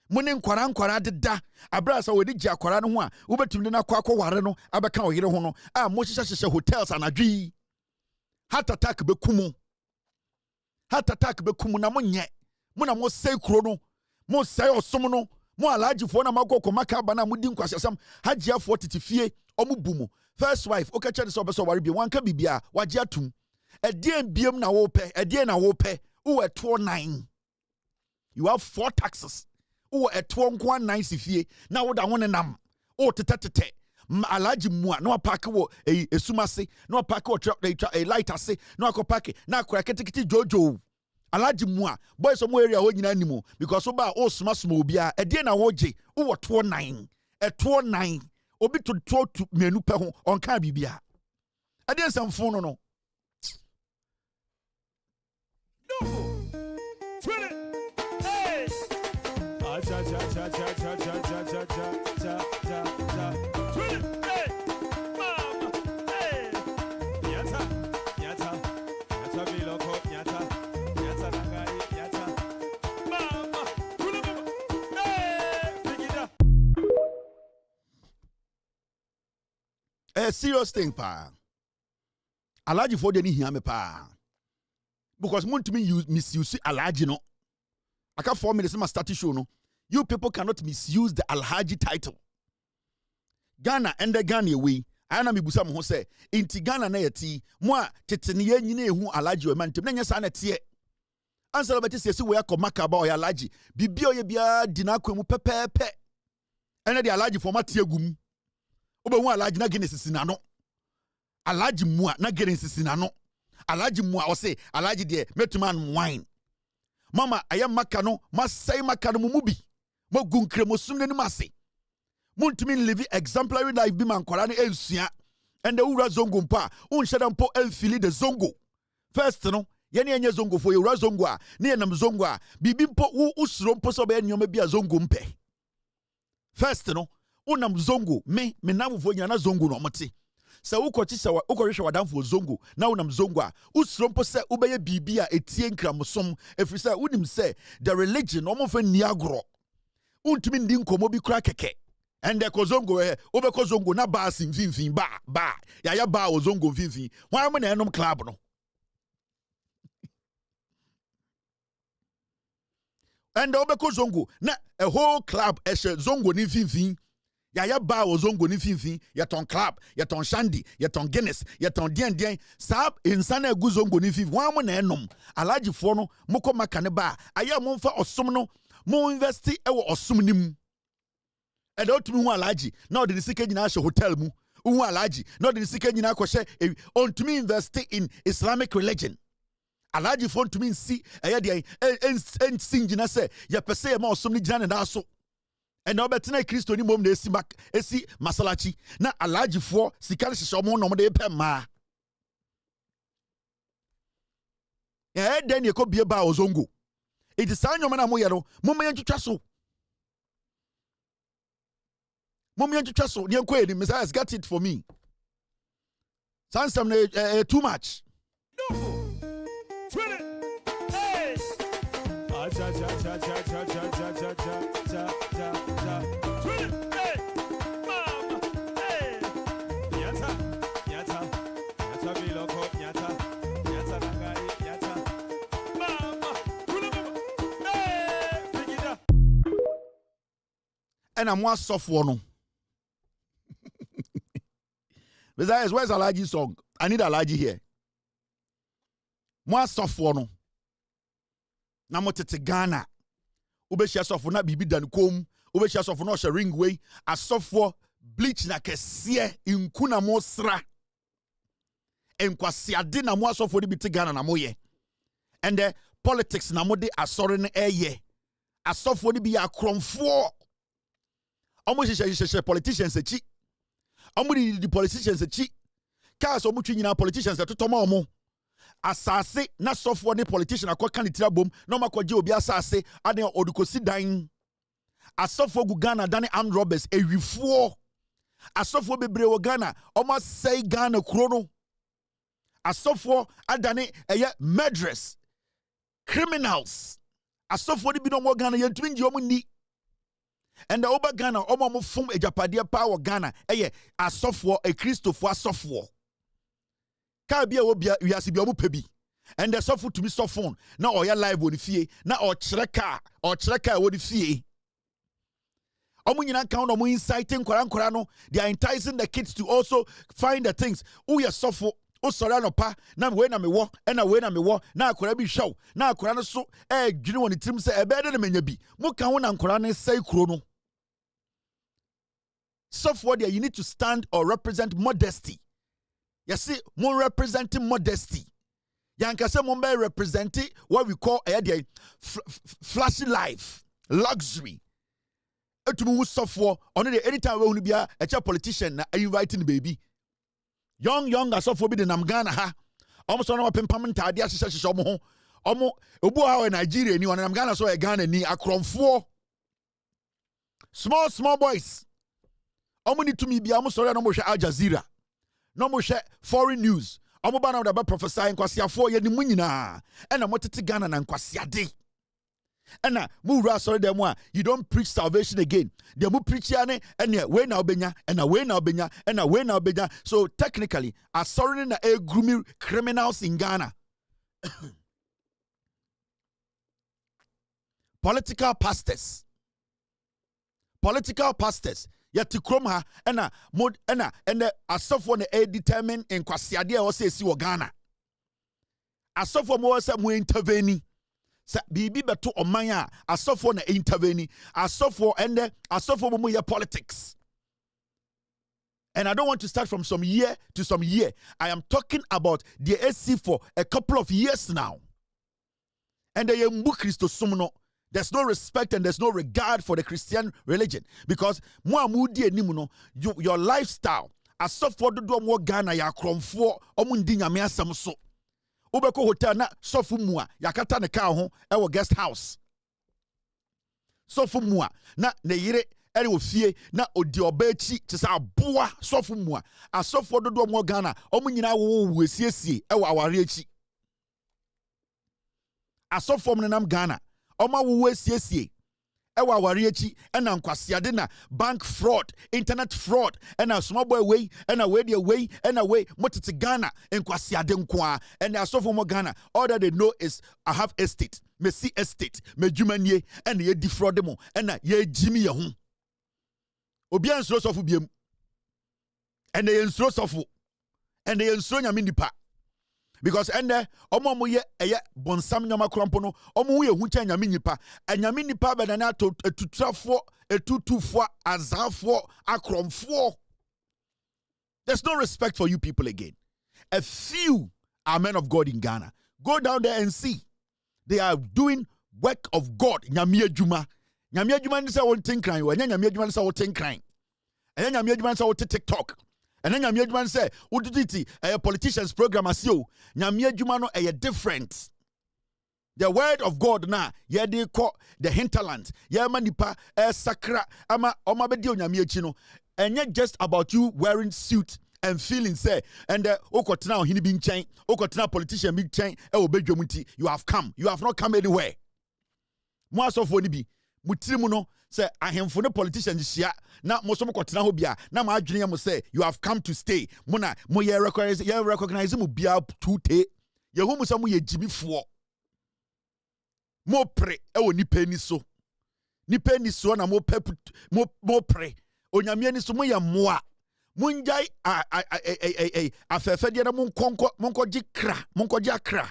mo ne nkwara deda abra sa wodi gye akwara no ho a wobetumi na akɔ ware no abeka oyire ho no a mo hyehyɛ hotels anadwi heart attack bekumu na mo nye mo na mo sei kuro no mo sei osom no mo alagifo na makɔ makaba na mo di nkwasɛsam hagiafo titifie omu bumu first wife okay check this obeso ware bi wanka bibia waje atum edien biem na wo pe edien na wo pe wo eto 9 you have 4 taxes wo eto nko 9 sifie na wo da ho ne nam o tetetete alaji mua na park wo esumase na park wo light ase na akopake na akora ketekete jojo alaji mua boys omo area ho nyina nimu because oba o suma obia edien na wo je wo to 9 eto 9 obi to menu pe ho onka bibia ade nsamfo no no hey ah cha cha cha cha cha cha cha cha cha cha cha hey mama hey nyata nyata nyata biloko nyata nyata nagai nyata mama hey bigida. A serious thing, pa. Alaji for the ni hiame pa. Because want to misuse Alaji no. I can't form me the start show no. You people cannot misuse the Alhaji title. Ghana and the Ghana way. Ana mi busa mo say inti Ghana na yeti mo a teteniye nyine ehu Alaji we mantem na nya sa na tie. Answer beti se we akoma ba o ya Alaji. Bibi o ye bia di na kwemu pepepe. Ene de Alaji format tie gum. Oba hu alaji na gene sisi no alaji mua na gene sisi no alaji mua o se alaji de metuman wine mama aya maka no masai maka no mubi mo gunkre mo sumne ni mase muntumi live exemplary life bi man kwara ne ensua and the ura zongo mpa unhyeda mpo enfili the zongo first no ye ne enye zongo fo ye ura zongo a ne ye nam zongo a bibi mpo wo usuro mpo so be nyoma bi a zongo mpe first no Unam zongo me namu vonya na zongo no mate. Sa ukochi sa ukorisha wadamfo zongo na unam zongo a usrompo se ubeye bibia etie nkramosom efrisa unim se the religion omofe niagro untumi ndi nkomo bi kura keke ende ko zongo ubeko zongo na ba simfinfin ba ya ba o zongo finfin hwan mo na enom club no ende ubeko zongo na a whole club eshe zongo ni finfin ya ba o zongo ni finfin ya ton club ya ton shandy ya ton Guinness ya ton dien sab insana egu zongo ni finfin hwan mo na enom alaji fo no moko maka ne ba aya mo mfa osom no mo investi ewo osum nim e da otumi hu alaji na odi sika nyina ahye hotel mu hu alaji na odi sika nyina akohye ontumi invest in Islamic religion alaji fo ontumi nsi eye de en singina se ya pese ya ma osum ni gina na so e na obetena Kristo ni mom na esi masalachi na alaji fo sika le hye mo no mo de pemma e den ye ko bie ba ozongo it is an yomana moyero mumma yentwa so the enquiry Messiah has got it for me sounds too much Hey! and I'm one soft one. Besides, where's Alaji song? I need Alaji here. More soft one. Namotete Ghana. Ubeshia soft na bibi dan kom. Ubeshia soft no ring way. A soft for bleach na kesie inkuna mosra. Enkwasiade na mo soft for di biti Ghana na moye. And the politics na mo de asore ne eye. A soft for di bi akromfo. Almost politicians echi. The politicians echi. Cause omuchi nyina politicians to toma omo. Asase na software ne politician akwa kanitira bom na makwaje obi asase ade odukosi dan. Asofo gu Ghana dane armed robbers ewifo. Asofo bebre wo Ghana omo say Ghana kuro no. Asofo adane eye murderers, criminals. Asofo ni bi no mo Ghana yentumi nji omo ni. And the Oba Ghana, Omo Fum Ejapadia Power Ghana, asofo, a Christopher asofo. Kabia Obia, you has to be omu pebi. And the software to be soft phone. Now, or your live would fee, now or treka would fee. Omunina count on inciting Korano, they are enticing the kids to also find the things. Oh, yeah, software. O sorano pa na we na me wo na we na me wo na akora bi hwew na akora no so dwene woni trim se ebede na manya bi mo ka ho na akora no sai kuro no software there you need to stand or represent modesty. You see mo representing modesty. Yanka se mo be representing what we call flashy life, luxury. Etumu software on the anytime we be a politician na inviting the baby. Young asofo bi de nam Ghana ha almost on pempam ntade ahyehyehye omo ho omo obu ha Nigeria ni on nam Ghana so e Ghana ni akromfo small boys omo ni tumi bia omo sori na omo hwe Al Jazeera na omo hwe foreign news omo ba na da ba prophesy nkwasiafo ye ni mu nyina e na motete Ghana na nkwasiade ena mu wura sorry dem a you don't preach salvation again dem mu preach ya ne ene we na obenya ena we na obenya ena we na obenya. So technically sorry na groomy criminals in Ghana. Political pastors yet krom ha ena mod ena and asofo na determine nkwasiade e wo se esi wo Ghana asofo mo se mo intervene. Sa bibi beto omanya asofo na intervene asofo and asofo mo ya politics. And I don't want to start from some year to some year. I am talking about the SC for a couple of years now. And the yembu Christo sumno. There's no respect and there's no regard for the Christian religion because your lifestyle asofo do mo Ghana ya kromfo omundi nyame asem so. Ubeko hotel na sofu mua yakata ne ka ho e wo guest house sofu mua na ne yire ɛne ofie na odi obechi te sa aboa sofo mu a asofo dodo mo Ghana omo nyina wo esiesie ɛwɔ aware echi asofo mo nam Ghana omo wo esiesie ɛwɔ aware echi ɛna nkwasiade na bank fraud internet fraud ɛna small boy way ɛna we dey way ɛna we motete Ghana nkwasiade nkoa ɛna asofo mo Ghana all that they know is I have estate me see estate me dwumanie ɛna ye defraud mo ɛna ye jimi ye ho obi ansuro sofo biem ɛna ye nsuro sofo ɛna ye nsuro nyame nipa because ende omo ye eye bonsam nyama krompo no omo ye hu cha nyame nipa anyame nipa bedana etutrafo etutufo azafo akromfo. There's no respect for you people again. A few are men of God in Ghana. Go down there and see. They are doing work of God. Nyame adwuma. Nyame adwuma ni say won tin kran wo. Nyame adwuma ni say won tin kran. Nyame adwuma ni say won TikTok. And then Nyame adwuma say ududiti politicians program asio. Nyame adwuma no different. The word of God na ye de call the hinterland. Ye manipa sakra ama omabedi onyame achi no. And just about you wearing suit and feeling say and okotena ohini bi nchen, okotena politician bi nchen obedwamuti. You have come. You have not come anywhere. Mo asofo ni bi mutirimu no say ahemfo ne politicians shia na mo so mo kotena ho bia na ma adwene mo say you have come to stay mo na mo ye recognize mo bia tute ye hu mo say mo ye jimifo mo pre e nipa ni so na mo pre onyame ni so mo ye moa munjai afefede na mo nkonko gi akra.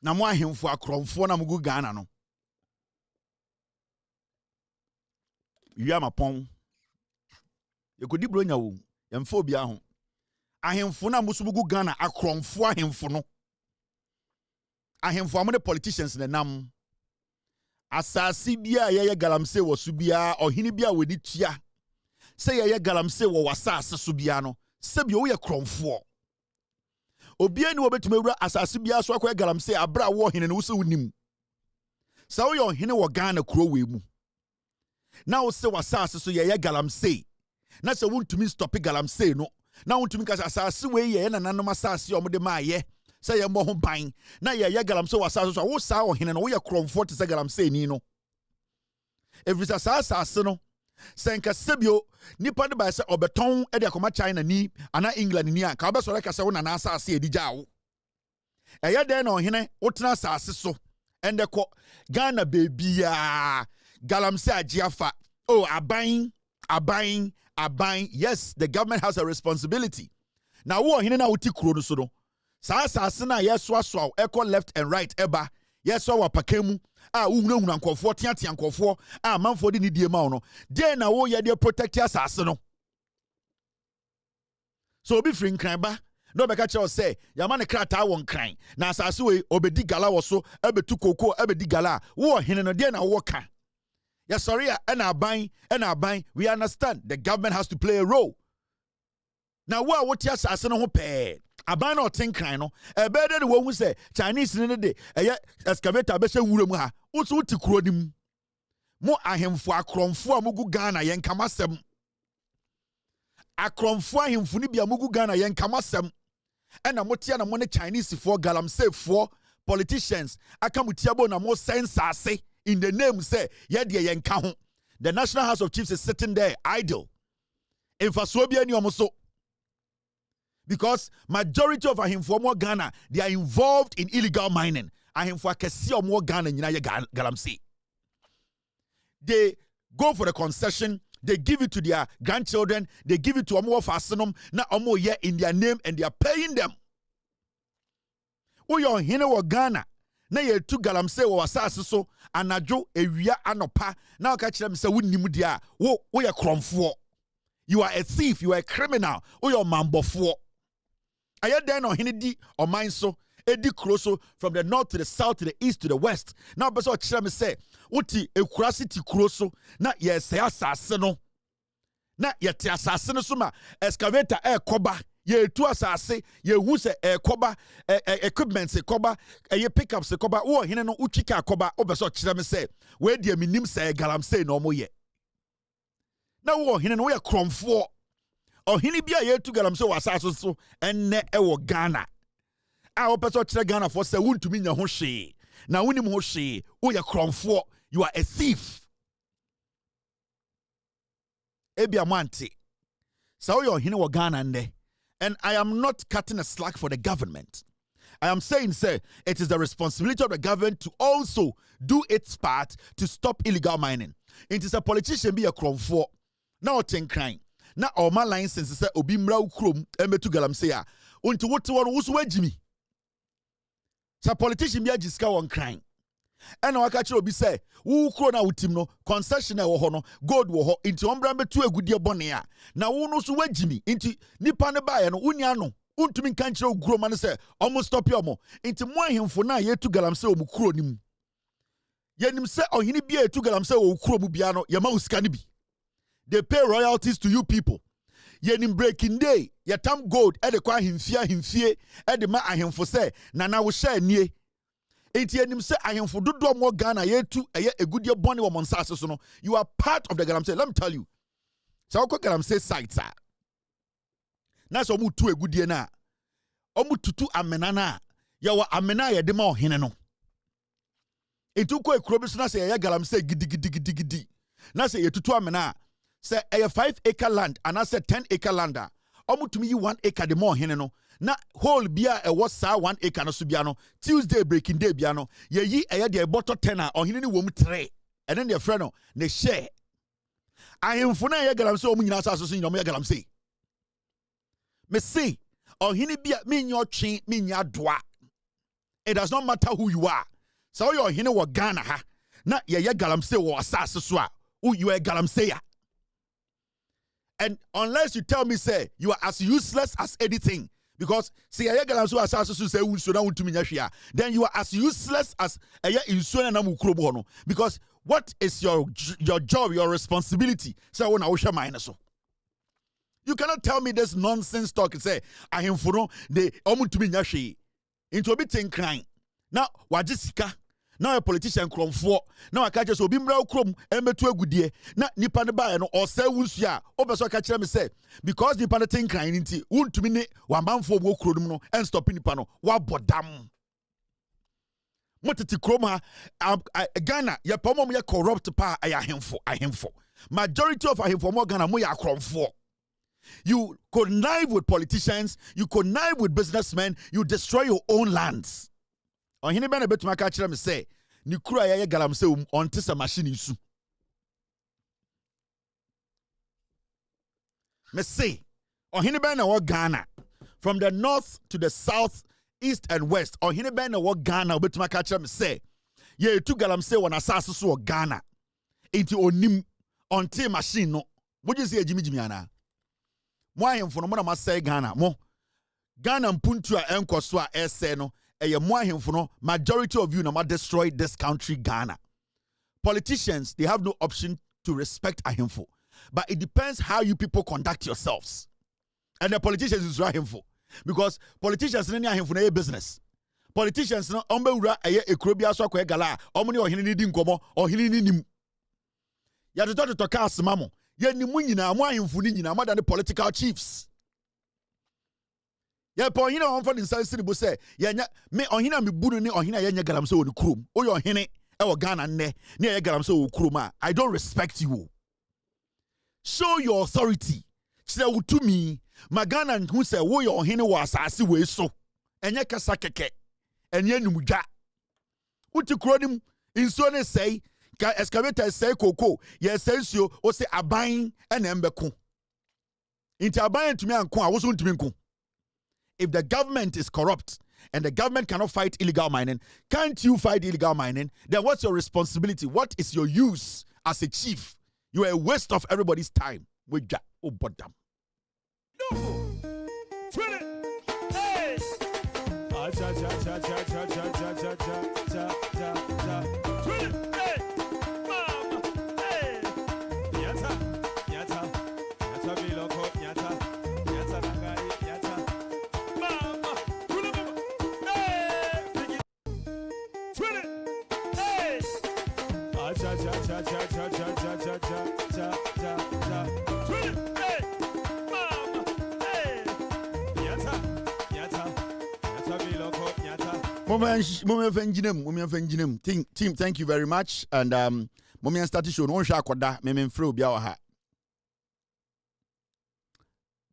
Na mo ahemfo akromfo na mugu Ghana no wia mapon yekodi bronya wo yemfa obi aho ahemfo na musubugu Ghana akromfo ahemfo no ahemfo amone politicians na nam asasi bia ye galamse wo su bia ohini bia wedi tua se ye galamse wo wasase so bia no se bia wo ye kromfo obi ani obetuma wura asase bia so akwa galamse abra wo hene no wo nim sa wo yo hene wo Ghana kuro we mu na wo se wasase so ye galamse na se wontumi stop galamse no na wontumi ka asase we ye na nanom asase o mo de maaye se ye mo ho ban na ye galamse wasase so wo sa wo hene no wo ye kromfo te se galamse ni no every asase no senka sebio nipa de ba se obeton e de akoma China ni ana England ni an ka obesore ka se wo na asase edija wo eye de na ohene wotena asase so ende ko Ghana bebia galamse agiafa oh aban. Yes, the government has a responsibility. Now wo ohene na wuti kuro no so no sa asase na yeso echo left and right eba yeso wa pakemu uhunahuna nkofo tiatia nkofo manfo di ni die ma no de na wo ye de protect asase no so obi free nkran ba no be ka che o say yama ne krata won kran na asase we obedi gala wo so ebetu koko ebedi gala wo hene no de na wo ka ya sorry and aban we understand the government has to play a role. Now what ya asase no ho pe aban na oten kran no ebe de wo hu say Chinese ne de excavator be se wura mu ha utu uti kuro nim mo ahemfo akromfo amugu Ghana yen kamasem akromfo ahemfo ni bia amugu Ghana yen kamasem ena motia na mo ne Chinese for galamsey for politicians akamutia bo na mo sensase in the name say yede yen ka ho. The National House of Chiefs is sitting there idle in fasobia ni omoso because majority of ahemfo mo Ghana they are involved in illegal mining ahemfo akɛse a ɔmo Ghana nyina yɛ galamsey. They go for the concession, they give it to their grandchildren, they give it to ɔmo fasenum na ɔmo yɛ in their name and they are paying them. Woyɛ ɔhene wɔ Ghana na yɛtu galamsey wɔ asase so anadwo ewia anopa na ɔka kyerɛ me sɛ wonnim dia wo yɛ krɔmfoɔ. You are a thief, you are a criminal, woyɛ ɔmanbɔfoɔ. Ayɛ den na ɔhene di ɔman so edi kuro so from the north to the south to the east to the west. Na ɔbɛsɛ ɔkyerɛ me sɛ woti ekura city kuro so na yɛsɛ asase no na yɛte asase no so ma excavator ɛkɔba yɛtu asase yɛhu sɛ ɛkɔba equipment kɔba ɛyɛ pickups kɔba wo ɔhene no utwika kɔba ɔbɛsɛ ɔkyerɛ me sɛ we die minim sɛ galamsey na ɔmo yɛ na wo ɔhene no woyɛ krɔmfoɔ ɔhene bi a yɛtu galamsey wɔ asase so ɛnɛ ɛwɔ Ghana a ɔpɛsɛ ɔkyerɛ Ghana for sɛ wontumi nya ho hwee na wonim ho hwee woyɛ krɔmfoɔ. You are a thief. Ebia Mante. So you're here in Ghana and I am not cutting a slack for the government. I am saying, sir, it is the responsibility of the government to also do its part to stop illegal mining. It is a politician be a kromfo. Now ten crying. Now all my license say obi mra ukrom emetu galamsey a. Unto what one who's Jimmy. So politician be a jiska one crying. And I catch you be say, who crona with him no concession or hono, gold wo into umbrambe to a good dear bonia. Now, who knows where Jimmy into Nipane by and Uniano, untumin country grow man say, almost stop your mo into more him for now yet to galamse mukronim. Yenim say, or he be a to galamse or kromubiano, Yamaus canibi. They pay royalties to you people. Yenim breaking day, yatam gold, at the kwa him fear, at the ma him for say, Nana will share near. Enti enim se ahemfo dodo mo Ghana yetu eye egudie bone wo monsase so no you are part of the galamsey. Let me tell you, so ko galamsey sites a na so mu tu egudie na omu tutu amena na ya wa amena ye de ma ohene no enti ko ekuro bi so na se ye galamsey gidi na se ye tutu amena se eye 5-acre land and I said 10-acre land omu tumi yi 1 acre de ma ohene no na whole bia was sa 1 acre no so bia no Tuesday breaking day bia no ye yi de bottle 10 a ohene ni wom 3 and then their friend no ne share ahemfo na ye galamsey omu nyina sa so nyina ye galamsey me say ohene bia me nyo twe me nya doa. It does not matter who you are. So your ohene wo Ghana ha na ye galamsey wo asase so a you are galamsey. And unless you tell me say you are as useless as anything, because see then you are as useless as because what is your job, your responsibility? So you cannot tell me this nonsense talk and say I am for the into a bit crying. Now what jessica now a politician crom for now I catch us obi mra krom emetu agudie na nipa ne ba no or say wunsu a obeso catch me say because nipa ne tin kan nti wuntumi ne wamanfo wo krodum no and stop nipa no wa bodam moteti krom ha Ghana ye pomom ye corrupt pa ahemfo majority of ahemfo mo Ghana mo ya kromfo. You connive with politicians, you connive with businessmen, you destroy your own lands. On hini bana betuma ka kire me say ni kura ya galamsey on tisa machine isu me say on hini bana wo Ghana from the north to the south, east and west on hini bana wo Ghana betuma ka kire me say ye tu galamsey won asase so Ghana enti onim on ti machine no woje say ejimi ana mo ahemfo no mo na ma say Ghana mo Ghana mpuntu a enkoso a ese no majority of you now destroy this country, Ghana. Politicians, they have no option to respect ahemfo. But it depends how you people conduct yourselves. And the politicians is ahemfo. Because politicians in ahemfo na business. Politicians no ombe ura eye ekrobia so akwa gala omni ohene ni di nkomo ohene ni nim. Ya to talk asema mo. Ye ni mu nyina mo ahemfo ni nyina mo than the political chiefs. Yeah, but you know, I'm from the City say, yeah, me on hina me bunu ni on hina yenya galamsey o krum. O yo hene e wo Ghana ne ye galamsey o kruma. I don't respect you. Show your authority. Say to me, Magana who say wo yo hene wo asase we so. Enye kasa keke. Enye numudwa. Uti kronim insone say ka excavator say koko ye sensio o say aban ene mbeko. Inti aban ntumi anko a wo so ntumi nko. If the government is corrupt and the government cannot fight illegal mining, can't you fight illegal mining? Then what's your responsibility? What is your use as a chief? You are a waste of everybody's time. Oh, but damn. Team, thank you very much. And Momian started show no shakoda me free obiawa.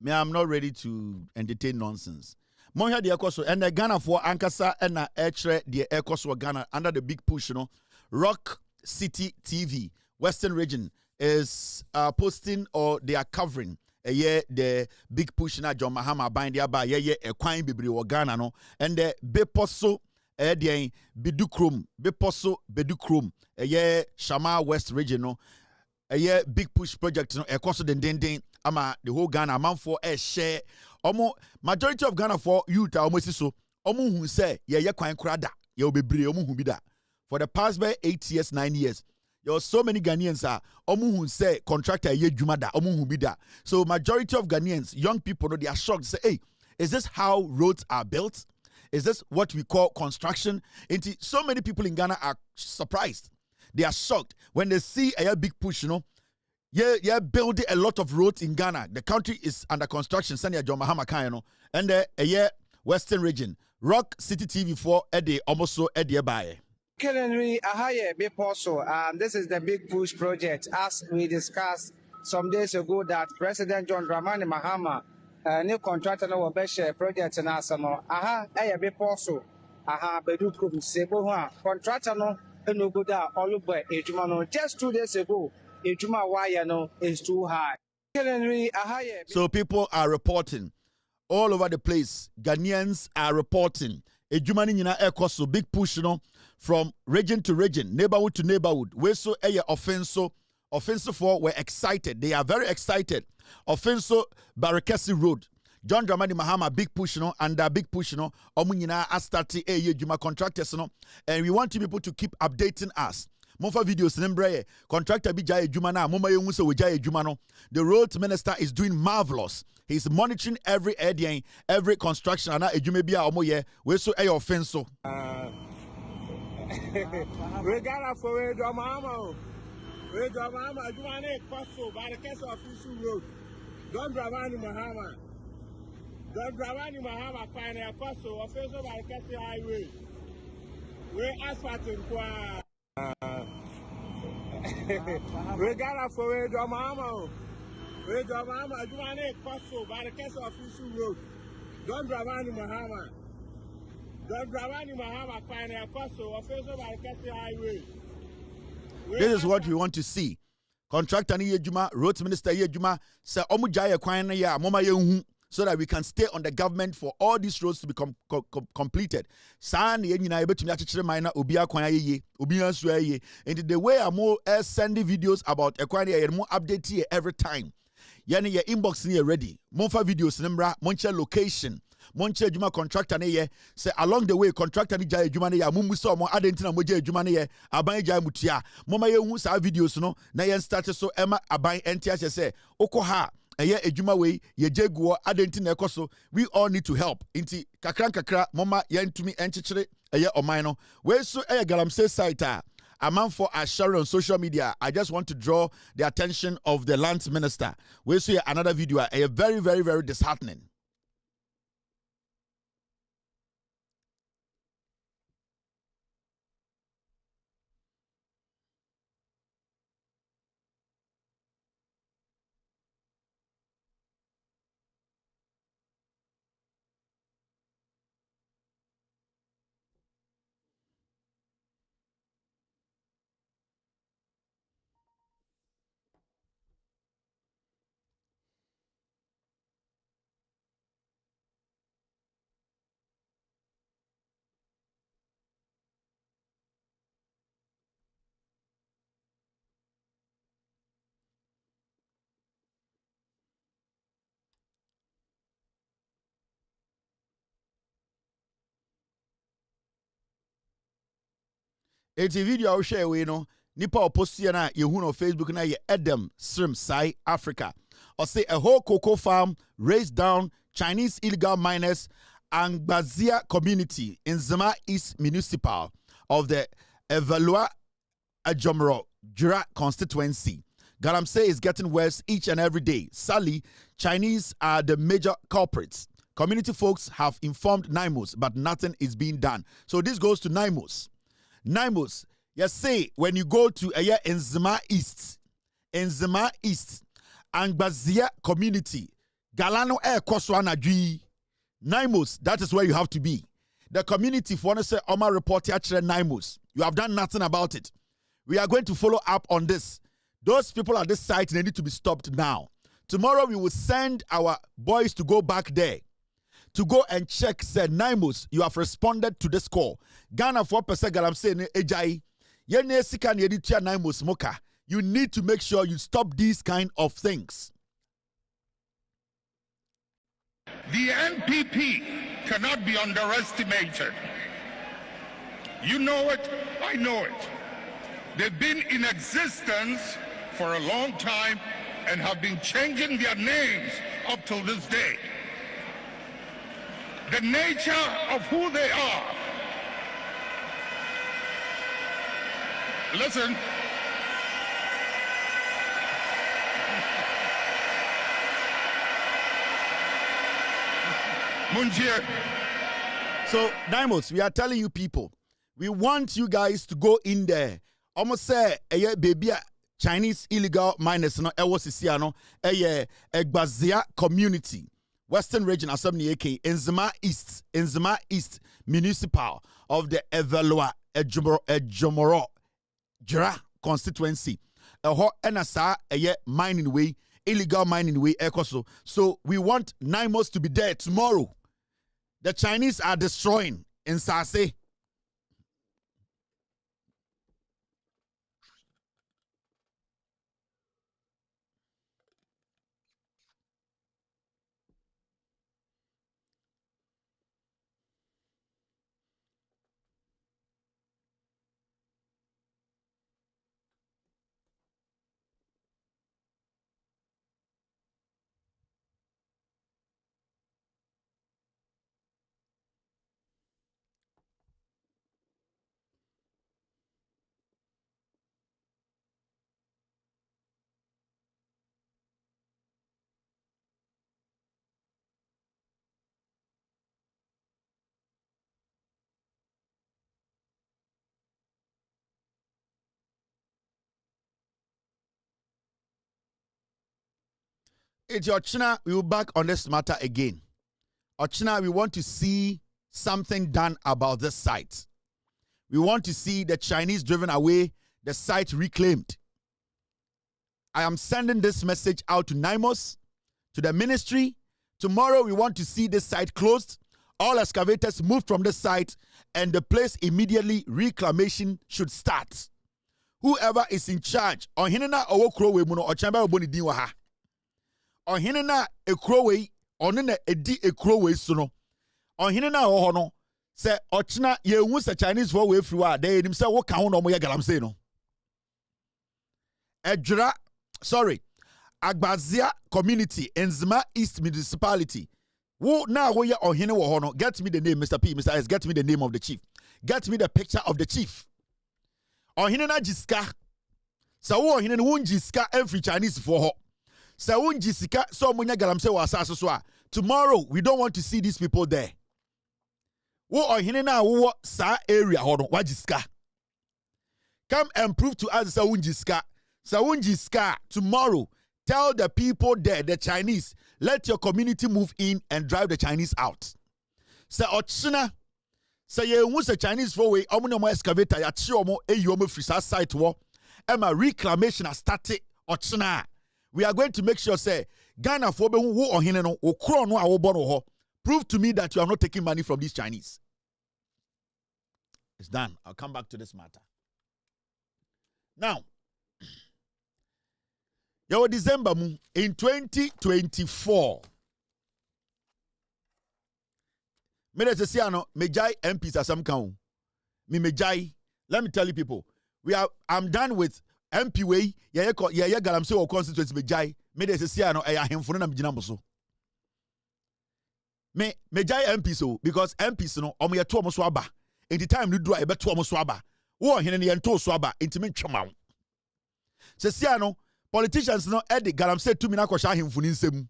Me, I'm not ready to entertain nonsense. Monha the Ekoso and the Ghana for Ankasa and na Etre the Ekoso Ghana under the big push, Rock City TV, Western Region is posting or they are covering the big push na John Mahama bind the aba a kwine bibri or Ghana no and the Beposo the Bidukrum Bedukrum Shama West Region no big push project no Ekoso den ama the whole Ghana amount for a share majority of Ghana for youth almost so who say kwine krada bebre who be that for the past by 8 years 9 years. There are so many Ghanaians who say contractor ye jumada who be that. So majority of Ghanaians, young people, they are shocked. Say, hey, is this how roads are built? Is this what we call construction? And so many people in Ghana are surprised. They are shocked when they see a big push. Yeah, building a lot of roads in Ghana. The country is under construction. Sanya John Mahama and a Western Region. Rock City TV4 Eddie almost so Eddie Baye. Currently, this is the Big Push project. As we discussed some days ago, that President John Dramani Mahama, new contractor, no project in Asano. Big Poso. Bedukum Sebo, contractor, no good all by Ejumano. Just 2 days ago, Ejuma Wayano is too high. Currently, so people are reporting all over the place. Ghanaians are reporting. Ejumani nyina ekoso big push from region to region, neighborhood to neighborhood. We so offensive for were excited. They are very excited. Offensive Barakesi Road. John Dramani Mahama big push and big push omu nyina astati juma contractors and we want people to keep updating us. Mofa videos nembre contractor bi jaye juma na moma yehu se we jaye juma no. The road minister is doing marvelous. He's monitoring every area, every construction and ejuma bia omo ye we so offense so. We got for we do mama. We do mama juma na kwaso by the case of official road. Don't Dramani Mahama. Don't Dramani Mahama find a kwaso official by the case highway. We asphalt kwa. We got for we do mama. We do mama juma na kwaso by the case of official road. Don't Dramani Mahama. This is what we want to see. Contractor ni yejuma, road minister yejuma, say omu jaya kwan na ya moma yehu so that we can stay on the government for all these roads to be completed. San ye nyina ebetumi achichire man na obi akwan ye, obi anso ye. And the way I'm sending videos about ekwan ye mo update here every time. Yani your inbox ni ready. Monfa videos nimra, monche location. Monche juma contractor ne ye say along the way contractor ni jaya juma ne ya mumu so mo adentina mo jaya juma ne ye aban jaya mutia moma ye hu sa videos no na ye start so ema aban entia say okoha eye ejuma we ye jeguo adentina ekoso. We all need to help inti kakra moma ye ntumi enchichire eye oman no we so eye galamsey site a man for a share on social media. I just want to draw the attention of the lands minister. We see another video, a very, very, very disheartening. It's a video I'll share with you. Nipa oposti na yehu no Facebook na ye Edem Srim Sai Africa. Or say a whole cocoa farm raised down Chinese illegal miners and Bazia community in Zama East Municipal of the Evalua Ajomro Jura constituency. Galamsey is getting worse each and every day. Sadly, Chinese are the major culprits. Community folks have informed NIMOS, but nothing is being done. So this goes to NIMOS. NIMOS, you say when you go to Nzima East, Angbazia community, Galano Air Koswana G, NIMOS, that is where you have to be. The community, if you want to say Oma report here, NIMOS, you have done nothing about it. We are going to follow up on this. Those people at this site, they need to be stopped now. Tomorrow we will send our boys to go back there to go and check. Said NIMOS, you have responded to this call. Ghana 4% Galamsey Ejai. You need to make sure you stop these kind of things. The NPP cannot be underestimated. You know it, I know it. They've been in existence for a long time and have been changing their names up till this day. The nature of who they are. Listen. Munjie. So, NIMOS, we are telling you people, we want you guys to go in there. Almost say, baby, Chinese illegal miners, no, Ewosisiano, Egbazia community, Western Region Assembly, AK, Nzima East Municipal of the Evalua Ejomoro Jura constituency. NSA, mining way, illegal mining way, Ekoso. So we want NIMOS to be there tomorrow. The Chinese are destroying in Sase. It's Ochina, we will back on this matter again. Ochina, we want to see something done about this site. We want to see the Chinese driven away, the site reclaimed. I am sending this message out to NIMOS, to the ministry. Tomorrow we want to see this site closed, all excavators moved from the site, and the place immediately reclamation should start. Whoever is in charge, on hinena owo krowe muno ochamba oboni din wa ha. On hinena ekrowe, onene edi ekrowe suno. On hinena oho no, se ochina ye hu se Chinese for we free wa, they himself wo kan ho no mo ye galamsey no. Agbazia community, Nzima East Municipality. Wo na wo ye ohene wo ho no, get me the name, Mr. P, Mr. S, get me the name of the chief. Get me the picture of the chief. Ohene na jiska. Sa wo ohene no won jiska every Chinese for ho. Sa won jisika so mo nya galamsey wo asase so a. Tomorrow we don't want to see these people there. Wo ohene na wo sa area ho no wa jiska. Come and prove to us sa won jiska. Sa won jiska tomorrow. Tell the people there, the Chinese, let your community move in and drive the Chinese out. Say ochina, say ye who say Chinese for way, omo excavator ya chi omo eyi omo frisa site wo. Emma reclamation has started ochina. We are going to make sure say Ghana for be wo ohene no wo kro no a wo bo no ho. Prove to me that you are not taking money from these Chinese. It's done. I'll come back to this matter. Now, Yo December in 2024. Me say ano mejai MPs asam kan. Me mejai let me tell you people, I'm done with MP way, yeah, galamsey or constituency be jai, me de se sia no e ahemfo na mgina mso. Me jai MP so because MPs no omo ye to omo so aba. Enti time no do a e beto omo so aba. Wo hene ne ye nto so aba, enti me twema wo. Se sia no politicians no e de galamsey tumi na kwhya ahemfo ni nsem.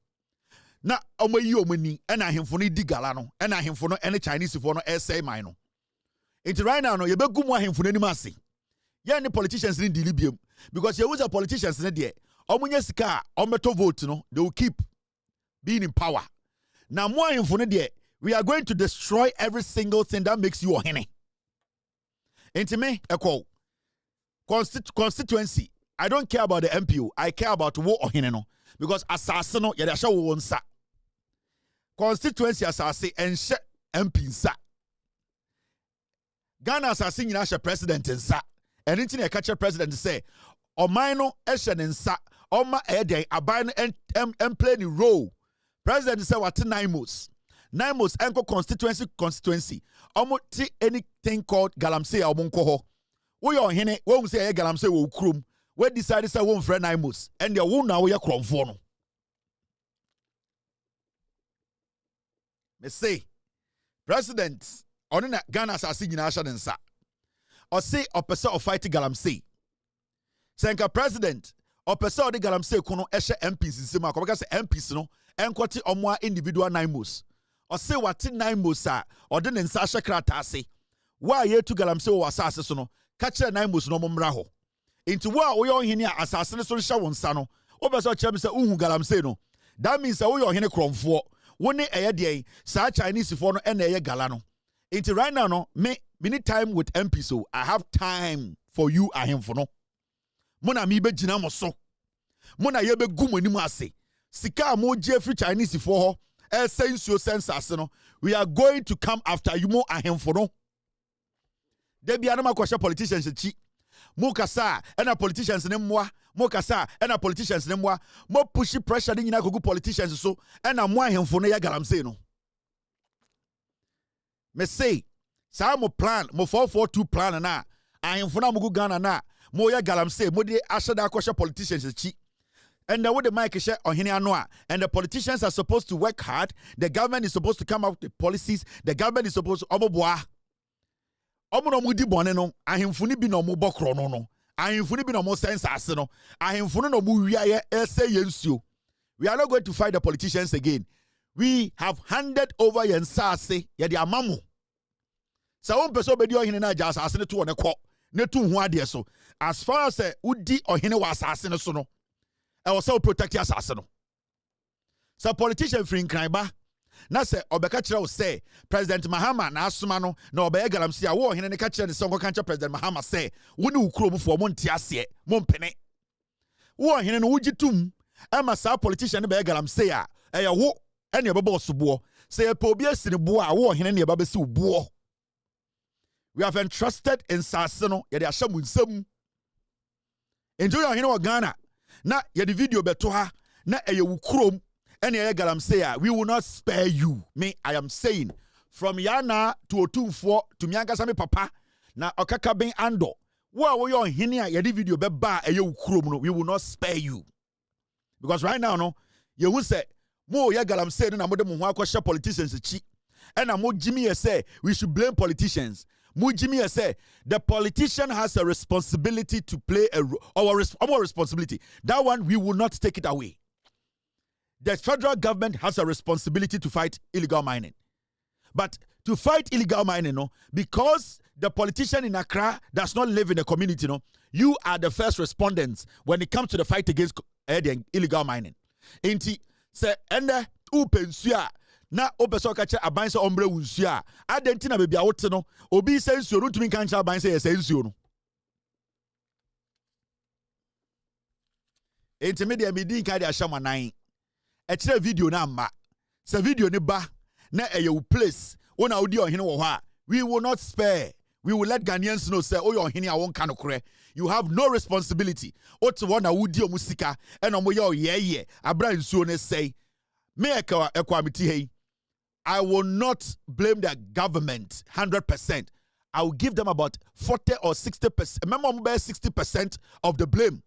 Na omo yi omo ni e na ahemfo no di gala no, e na ahemfo no e ne Chinese fo no e say man no. Enti right now no ye begum ahemfo no anim ase. Yeah, the politicians in Dilibium because you was a politicians in there. Omunya sika, ometo vote, no, they will keep being in power. Now, more info there, we are going to destroy every single thing that makes you a henny. Into me, echo constituency. I don't care about the MPO. I care about what or henny no because assassino yadasha won sa constituency assassin and MP sa Ghana assassin yasha president sa. And anything a catcher president say, or minor eshen and sa, or my day, a ban and play the role. President say what 9 months. 9 months, anchor constituency. Almost anything called galamsey or monkoho. We are hene, won't say a galamsey will crum. We decided to one friend 9 months, and your wound now we are crom for no. Me say, President, on Ghana assassin in Asha and sa. Or say or person of fighting galamsey. Senka president or person of the galamsey kono eshe MPs in Sima. Because MPs no enkwati omwa individual 9 months. Or say what 9 months or den in Sasha Krata say. Why ye to galamsey or assassin no? Catch 9 months no mumraho. Into what we all here assassin so shawon sano. Obeso chem say uhu galamsey no. That means that we all here crom for. One eye day sa Chinese for no ene ye galano. Into right now no me need time with MP so I have time for you ahemfo no. Mona mi be gina mo so. Mona ye be gu mo nimu ase. Sika mo je free Chinese for ho. Sensuo sensas no. We are going to come after you mo ahemfo no. There be anama kwasha politicians chi. Mo kasa ena politicians ne mwa. Mo kasa ena politicians ne mwa. Mo pushi pressure ni nyina kogu politicians so ena mo ahemfo no ya galamsey no. Me say sa mo plan mo 442 plan na ahemfo na mo go Ghana na mo ya galamsey mo de ashada akosha politicians chi. And with the mic share on and the politicians are supposed to work hard. The government is supposed to come up with policies. The government is supposed to omoboa. Omo no di bone no ahemfo ni bi no mo bokro no no. Ahemfo ni bi no mo sense no. Ahemfo no mo wiaye ese yensuo. We are not going to fight the politicians again. We have handed over yensase ye de amamo. Sa won person obedi ohene na aja asase ne to ne kɔ ne to hu ade so. As far as udi ohene wa asase ne so no. I was so protect asase no. So politician free nkran ba na se obeka kire wo say President Mahama na asoma no na obeye galamsey a wo ohene ne ka kire ne se nko kancha President Mahama say wo ne ukuro mu fo mo nte ase mo mpene. Wo ohene no wugi tum ama sa politician ne be galamsey a eye wo ene obebo sobo say pe obi asine bo a wo ohene ne ba besi ubo. We have entrusted in Saseno, yet they are shamun some. Enjoy your hino Ghana. Na ye the video betoha, na a you chrome, and ye galamsey, we will not spare you. Me, I am saying, from Yana to Otumfo to Miangasami Papa, na Okaka Ben Ando. What were your hinia, ye the video beba, a you chrome, we will not spare you. Because right now, no, you will say, Mo ya galamsey, and I'm with them who politicians, and I'm Jimmy say, we should blame politicians. Mujimi say the politician has a responsibility to play our responsibility. That one we will not take it away. The federal government has a responsibility to fight illegal mining. But to fight illegal mining, no, because the politician in Accra does not live in the community, no, you are the first respondents when it comes to the fight against illegal mining. Inti say ende upensua na obeso kache abanse ombre wunsia adentina bebia wote no obi sensuo no tumi kancha abanse ye sensuo no intermediate medi kan dia hama nan e kire video na amma se video ni ba na eye wo place wona odi ohene wo ho a we will not spare. We will let Ghanaians know say oh your ohene a won kan okre. You have no responsibility. Ote wona wodi omusika e no mo ye abra nsuo ne say me ekwamiti hey. I will not blame the government 100%. I will give them about 40 or 60%. Remember, 60% of the blame.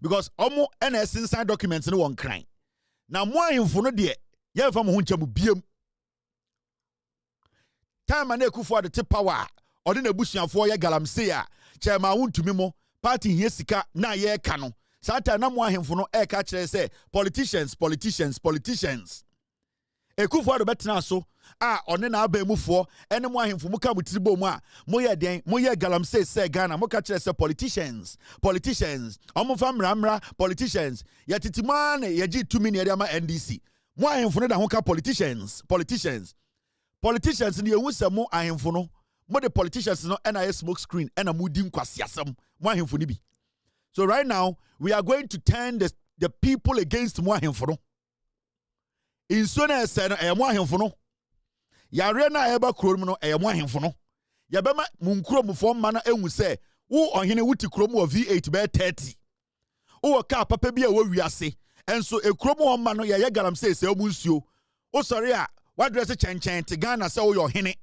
Because almost NS inside documents no one crying. Now, more info no de, yeah, from Hunchamu Bium. Time and Ekufu the tip power, or in a bush and 4 year galamsea, Chairman won't to mimo, party yesika, na ye cano. Sata na more info no air catcher say, politicians. Ekufu the better so. One na abe mufo ene mo ahemfo muka mutiribo mu a moye galam say Ghana moka kire say politicians omofa mramra politicians yatitima na yeji 2 million ama NDC mo ahemfo no da hoka politicians ni ewu se mo ahemfo no mo the politicians no na smoke screen na mudi nkwasiasam mo ahemfo ni bi. So right now we are going to turn the people against mo ahemfo no inso na ese no mo ahemfo no yare na eba krom no mo ahemfo no yabema munkrom fo ma na ehu se wo ohene wuti krom wo V8 be 30 wo ka papa bi a wo wiase enso ekrom wo ma no ye garam se omunsuo wo sori a wadress chenchen te Ghana se wo yo hene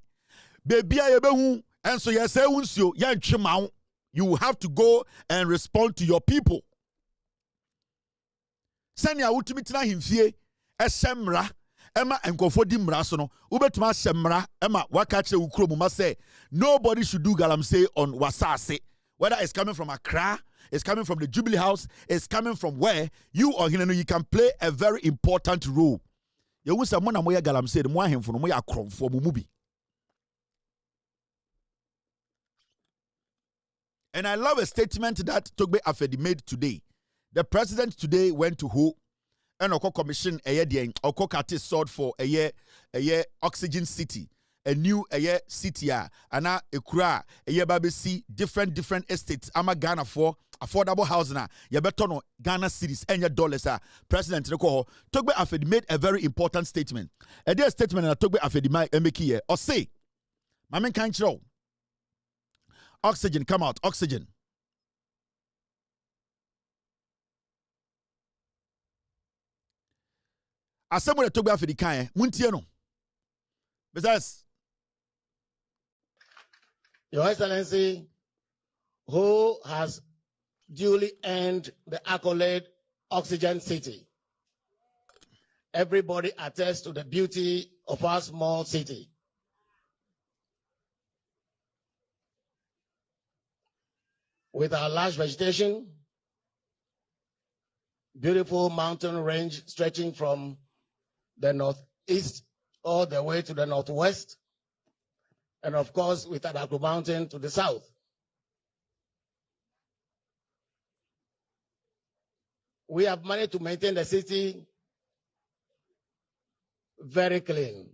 bebi a yebehu enso ye se unsuo ye ntwema. You have to go and respond to your people. Sanya wutumi tina himfie esemra Emma and Kofodi Mrasono, Ubetma Semra, Emma, Wakache Ukromuma say, nobody should do galamsey on Wasase. Whether it's coming from Accra, it's coming from the Jubilee House, it's coming from where you or you can play a very important role. You will say, Mona Moya galamsey, the Moya for Moya Krom for Mumubi. And I love a statement that Togbe Afedi made today. The president today went to Ho. And Oko commission a year Oko Kati sought for a year oxygen city, a new city ana ekura a year baby see different estates ama Ghana for affordable housing na ye beto no Ghana cities and your dollars President Reko Togbe Afedi made a very important statement. A dear statement na Togbe Afedi make here or say Mamen can't show oxygen come out oxygen. Assemble to be for the kind, Muntiano. Besides, Your Excellency, who has duly earned the accolade Oxygen City. Everybody attests to the beauty of our small city. With our large vegetation, beautiful mountain range stretching from the northeast all the way to the northwest, and of course with Adako Mountain to the south. We have managed to maintain the city very clean.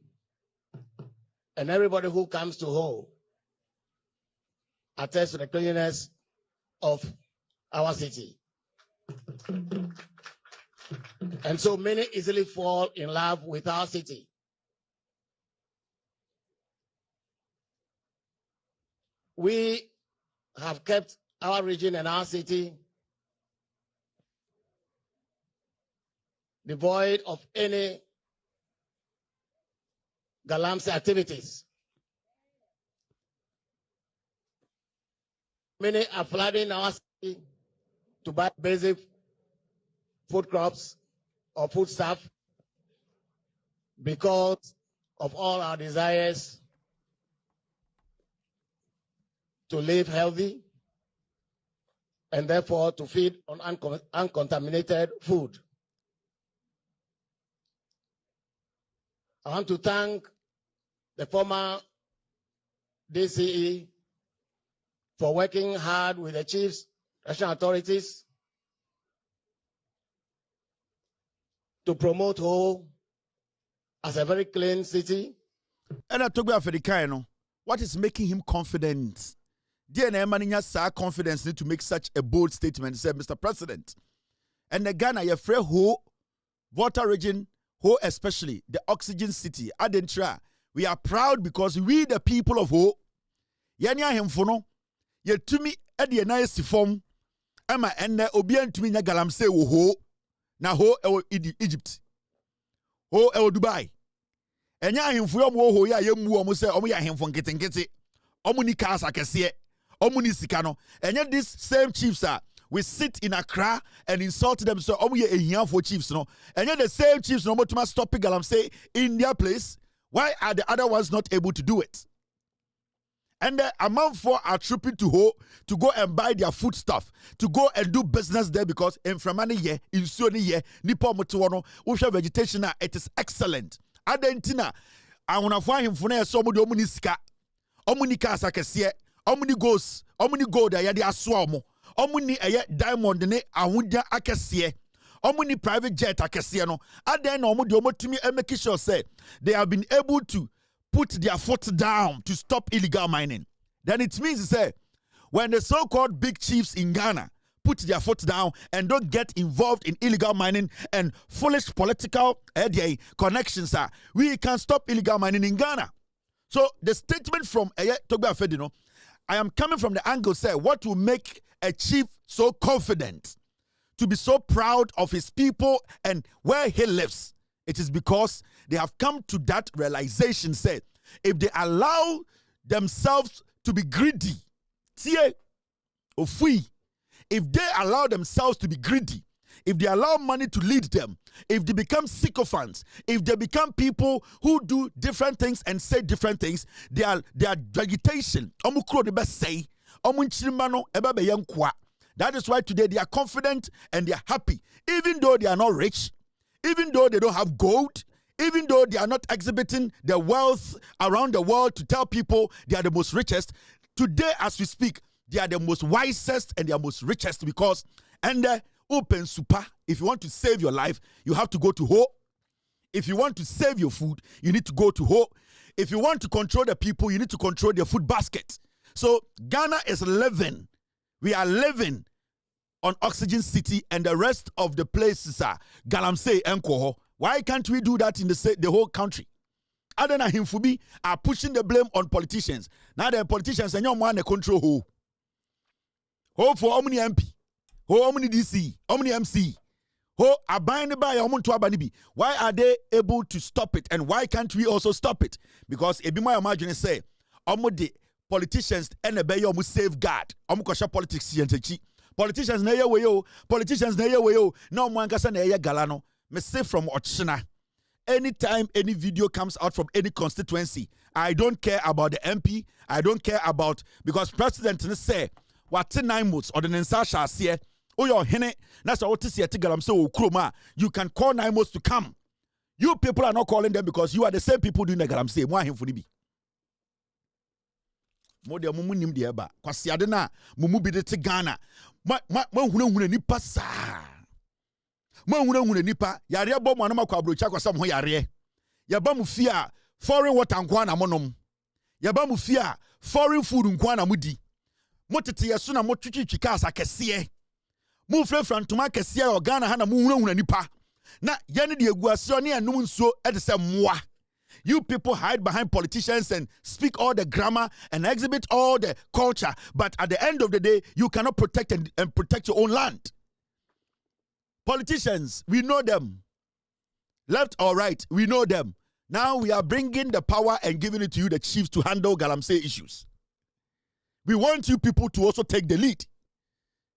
And everybody who comes to Ho attests to the cleanliness of our city. And so many easily fall in love with our city. We have kept our region and our city devoid of any galamsey activities. Many are flooding our city to buy basic food crops or food stuff because of all our desires to live healthy and therefore to feed on uncontaminated food. I want to thank the former DCE for working hard with the chiefs, national authorities to promote Ho as a very clean city. And I talk about for the kind, what is making him confident? DNA Maninya confidence need to make such a bold statement, said Mr. President. And the Ghana, you're free Ho, Volta region, Ho especially, the oxygen city, Adentra. We are proud because we the people of Ho, Yanya Hemfono, ye to me at the nice form, Emma and Obian to me Galamse Ho, na Ho Egypt, Ho Dubai. And ya him for Ho ya Yemu say, oh, ya him from getting it. Omuni cars akesiye. Omuni sikano. And these same chiefs are we sit in Accra and insult them. So omu ye for chiefs no. And yet the same chiefs no more to stop Galamsey in their place. Why are the other ones not able to do it? And the amount for are trooping to Ho to go and buy their food stuff, to go and do business there because in Framani ye, in Suni ye, Nipo Motuano, Usha vegetation, it is excellent. Adentina, I want to find him for near some of the Omuniska, Omunika Sakasia, Omuni goes, Omuni go there, Yadi Aswamo, Omuni a diamond, ne Awudia Akasie. Omuni private jet Akasiano. Aden Omudio to me and make sure say they have been able to put their foot down to stop illegal mining. Then it means say when the so-called big chiefs in Ghana put their foot down and don't get involved in illegal mining and foolish political connections, we can stop illegal mining in Ghana. So the statement from Togba Fedino, I am coming from the angle say what will make a chief so confident to be so proud of his people and where he lives. It is because they have come to that realization, say, if they allow themselves to be greedy, if they allow themselves to be greedy, if they allow money to lead them, if they become sycophants, if they become people who do different things and say different things, their vegetation, that is why today they are confident and they are happy, even though they are not rich, even though they don't have gold, even though they are not exhibiting their wealth around the world to tell people they are the most richest. Today, as we speak, they are the most wisest and they are most richest because, and open super, if you want to save your life, you have to go to Ho. If you want to save your food, you need to go to Ho. If you want to control the people, you need to control their food basket. So Ghana is living. We are living on Oxygen City and the rest of the places are Galamsey and Koho. Why can't we do that in the whole country? Other than Himfubi are pushing the blame on politicians. Now the politicians and your man control who? Ho for Omni MP, Ho Omni DC, Omni MC, Ho Abine by Omuntu Abanibi. Why are they able to stop it? And why can't we also stop it? Because Ebima imagine say, Omudi politicians and a bayo mu safeguard. Omukosha politics yentechi. Politicians na yewe yo, politicians na yewe yo. No mwankasa na ye galano. Me say from Ochina. Anytime any video comes out from any constituency, I don't care about the MP. I don't care about because president say what 9 months or the Nensa shall see. Oh your hene. That's what this year galam so kroma. You can call 9 months to come. You people are not calling them because you are the same people doing the galam say. Mwa him funibi. Modia mumu nim de eba kwasi ade na mumu bi de te Ghana ma hunu nipa sa ma hunu nipa yare bom anoma kwa brocha kwasam ho yare ya ba mu fia foreign water nkwa na monom ya ba mu fia foreign food nkwa na mudi motete yeso na motwitwitwi kasa kese mu frefra ntoma kese ya Ghana ha na mu hunu nipa na yene de eguase ne anum nso e de se moa. You people hide behind politicians and speak all the grammar and exhibit all the culture. But at the end of the day, you cannot protect and protect your own land. Politicians, we know them. Left or right, we know them. Now we are bringing the power and giving it to you, the chiefs, to handle Galamsey issues. We want you people to also take the lead.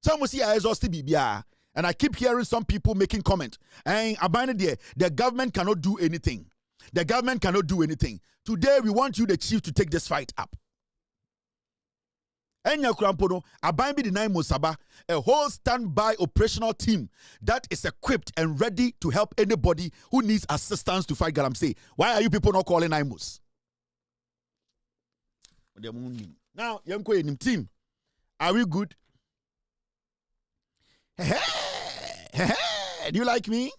Some will see and I keep hearing some people making comment. And the government cannot do anything. The government cannot do anything. Today, we want you, the chief, to take this fight up. Enya Krampono, Abaimbi the 9 Musaba, a whole standby operational team that is equipped and ready to help anybody who needs assistance to fight Galamsey. Why are you people not calling 9 Mus? Now, young team, are we good? Do you like me?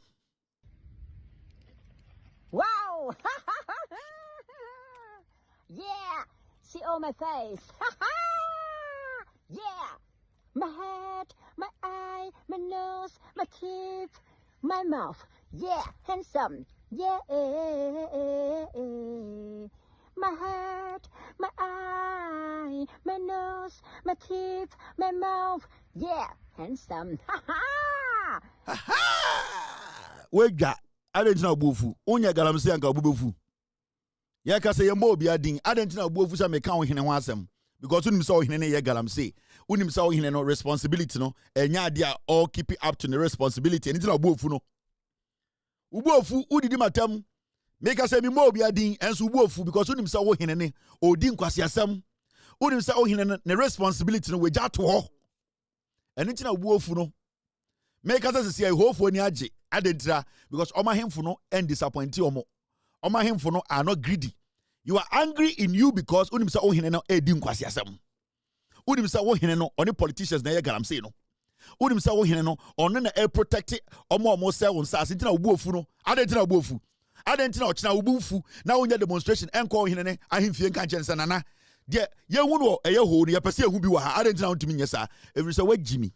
Wow! Yeah! See all my face. Yeah! My head, my eye, my nose, my teeth, my mouth. Yeah! Handsome. Yeah! My head, my eye, my nose, my teeth, my mouth. Yeah! Handsome. Ha ha! Ha ha! Wait, I didn't know Bufu. Onya Galamsey and Gabufu. Yaka say Mo be a ding. I didn't know Bufu some account in a wasam. because unim so hine ye galamsey unim so hine no responsibility no enya ade a all keep it up to the responsibility anything obofu no ubofu udidi matam make us say me mo bia din enso ubofu because unim so hine ne odi nkwasiasam unim so hine ne responsibility no weja to ho anything ubofu no make us say hofo ni age adentira because omahemfo no and disappoint omo omahemfo no are not greedy. You are angry in you because unim sa ohine no edi nkwasi asem. Unim sa ohine no oni politicians na ye galamsey no. Unim sa ohine no ono na e protect omo sell unsa asinti na obuofu no. Adenti na obuofu. Adenti na ochina obuofu na onya demonstration enko ohine ne ahemfie nka nkyɛnse nana. De ye hu no eye ho no ye pese ehu bi wa ha. Adenti na ontumi nyesa. Every say wa jimi.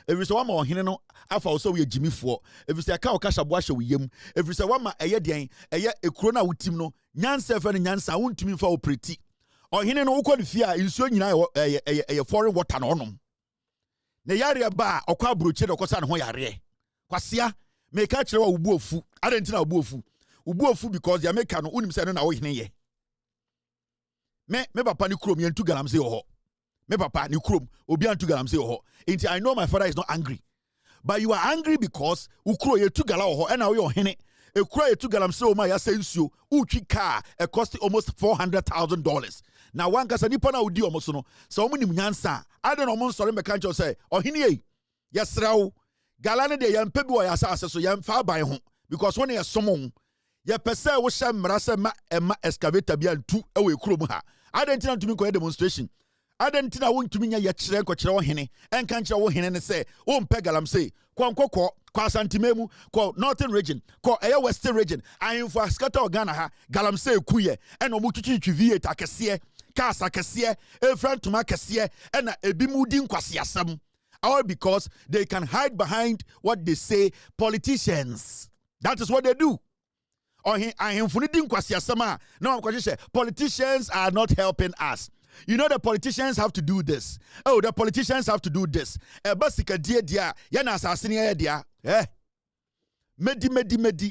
Every say wama ohine no afa wo so we jimifo. Every say aka okasha bo ahye wo yem. Every say wama eye den eye ekuro na wutim no nyansa fa no nyansa wontumi fa operate. Ohine no wokɔ fie a nsuo nyina eye foreign water no onom. Ne yare ba okɔ abroche de okosa ne ho yare. Kwasea me ka kire wa ubuofu. Adenti na ubuofu. Ubuofu because ya meka no unim se no na ohine ye. Me papa ni krom yentu galamsey ho. Me papa ni krom obi antu galamsey ho. Inti I know my father is not angry. But you are angry because ukro ye tu gala ho na we ohene. Ekura ye tu galamsey o ma ya sensuo. Utwi car it cost almost $400,000. Now one kasa nipa na odi omo so no. So omo nim nyansa. Ade no omo nsore meka ncho say ohene ye. Yesrawo. Gala ne de yempa bi wo ya sa so yemfa ban ho because when ye somon ye pese wo hye mmara se ma ema excavator bi antu e we kuro mu ha. Ade ntina ntumi ko demonstration. Adentina wontumi nya ye kire nkokire ohene enka nkire wo hene ne se wo mpe galamsey kwankokɔ kwa santimemu ko northern region ko eye western region ahemfo askata Ghana ha galamsey kuye ena omutwitwi V8 akese kasa akese efrantuma akese ena ebimudi nkwase asem all because they can hide behind what they say politicians. That is what they do. Ahemfo ni di nkwase asem a na omkɔhye politicians are not helping us. You know the politicians have to do this. Oh, the politicians have to do this. Basika dia yana asasini ya dia. Medi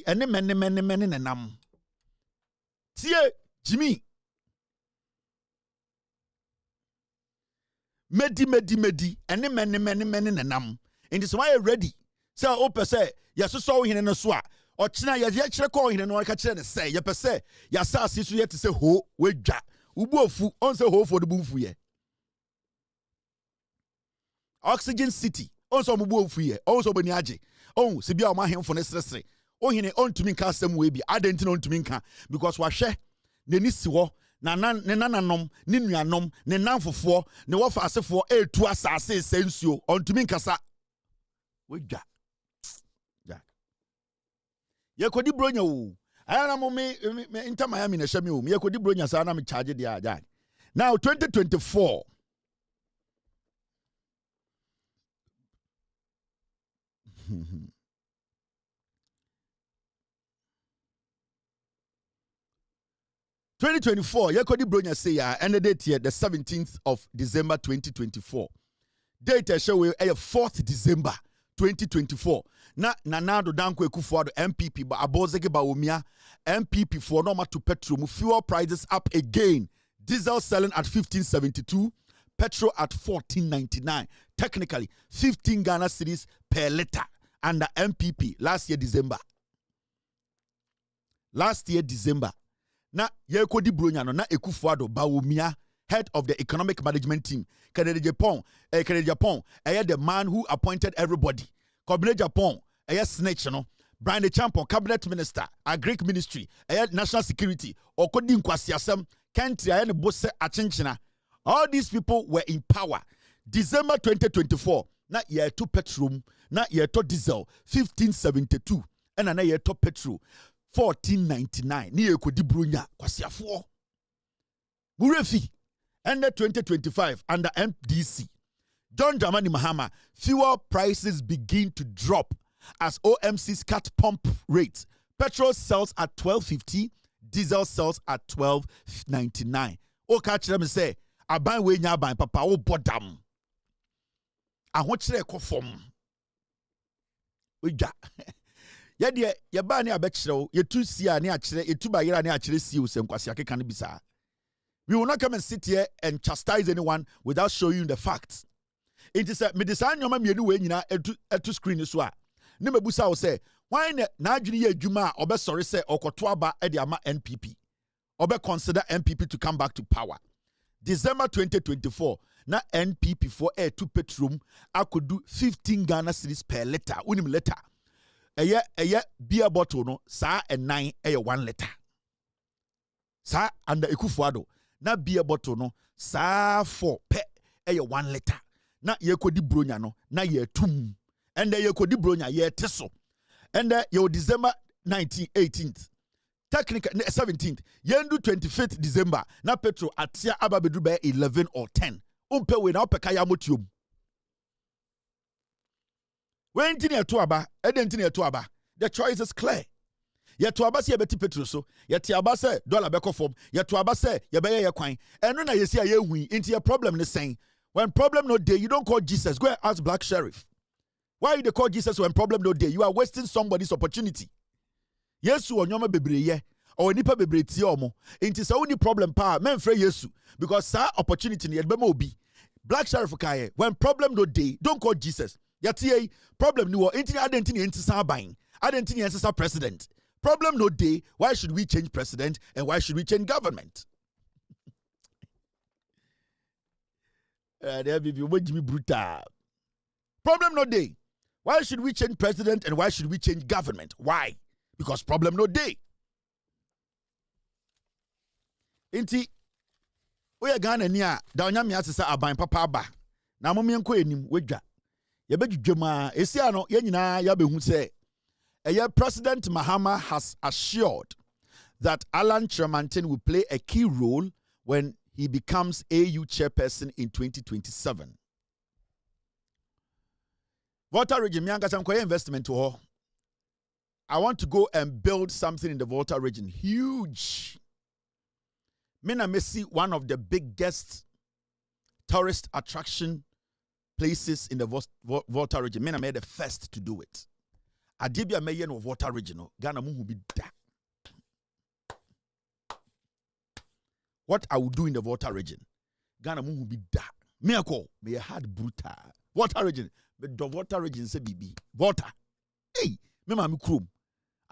ene mene nenam. Tie Jimmy. Medi ene mene nenam. And this why ready. So ope say yaso hine no so a ochina ya kire ko hine no ka kire ne say ye pese ya sa asisu ye te say ho wedwa. Ubuofu on se ho for the bufu ye. Oxygen City on so mubuofu ye. On so bani aje. On se bia o ma hemfo ne sresre. O hine on tumi nka asem we bi. Adenti na on tumi nka because wa hwe ne ni si ho na nananom ne nuanom ne nanfofo ne wofa asefo etu asase sensuo on tumi nkasa. Wedwa. Ja. Ye kodi bronya o. I am inter Miami na shame o me kodi bronya sa na me charge dia ja. Now 2024 2024 ye kodi bronya say ya end date here the 17th of December 2024. Date show we 4th December 2024. Na Nado Danko Ekufuado MPP ba abozege ba omia MPP for normal to petrol fuel prices up again. Diesel selling at 15.72, petrol at 14.99. Technically 15 Ghana cedis per liter under MPP last year December. Na yekodi bronya no na Ekufuado ba omia head of the economic management team. Canada Japan, the man who appointed everybody. Cabinet Japan, snitch, you know. Brian the Champion, cabinet minister, Greek ministry, national security, or Kodin Kwasiasem, country, and Bosse Achinchina. All these people were in power. December 2024, not year to petrol, not year to diesel, 15.72, and another year to petrol, 14.99. Ni Kodi Brunya, Kwasiafo. Murefi. Under 2025, under MDC, John Dramani Mahama, fuel prices begin to drop as OMC's cut pump rates. Petrol sells at $12.50, diesel sells at $12.99. O catch them say, I buy way nya buy papa o bodam. I want to go from. Oja. Ya de ya ba ni abekire o, ye tu sia ni akire, ye tu ba yira ni akire si o sem kwasi akeka ne bisa. We will not come and sit here and chastise anyone without showing you the facts. It is a medicine nyoma mienu we nyina etu screen so a. Ne mebusa wo say, why na adwene ye adwuma a obesori say okoto aba e de ama NPP. Consider NPP to come back to power. December 2024, na NPP for air to petroleum, I could do 15 Ghana cedis per liter. Unim liter. A beer bottle no, sa and 9 1 liter. Sa under ekufuado. Na beer bottle no, sa 4 pe 1 liter. Na ye kodi bronya no, na ye tum. And ye kodi bronya ye teso. And ye December 18th. Technically 17th, yendu 25th December, na petro atia ababedu by 11 or 10. Umpe we na opeka ya motium. When tini to aba, edentini to aba. The choice is clear. Ye to aba se yebeti petro so, ye ti aba se dollar beko form, ye to aba se ye beye ye kwan. Eno na ye si ye hui, into your problem is saying, when problem no day, you don't call Jesus. Go and ask Black Sheriff. Why you they call Jesus when problem no day? You are wasting somebody's opportunity. Yesu onyoma bebreye or nipa bebre tie omo enti say woni problem pa men frɛ Yesu because sa opportunity ne yebema obi Black Sheriff kaye when problem no day don't call Jesus yatie problem ni wo enti adenti ne ntisa ban adenti ne nsisa president problem no day why should we change president and why should we change government there be brutal problem no day why should we change president and why should we change government why because problem no day. Inti we Ghana ni a da onyame asesa aban papa ba. Na mo menko enim wedwa. Ye bedwudwema esi ano ye nyina ya behu se President Mahama has assured that Alan Tremantin will play a key role when he becomes AU chairperson in 2027. Volta region mi angasa nkoye investment ho. I want to go and build something in the Volta region. Huge. Mina Messi, one of the biggest tourist attraction places in the Volta region. Mina made the first to do it. Adibia Mayen of Volta region. Ghana mu be da. What I will do in the Volta region. Ghana mu be da. Miracle. May hard brutal. Volta region. But the Volta region say bibi. Volta. Hey, me mami krum.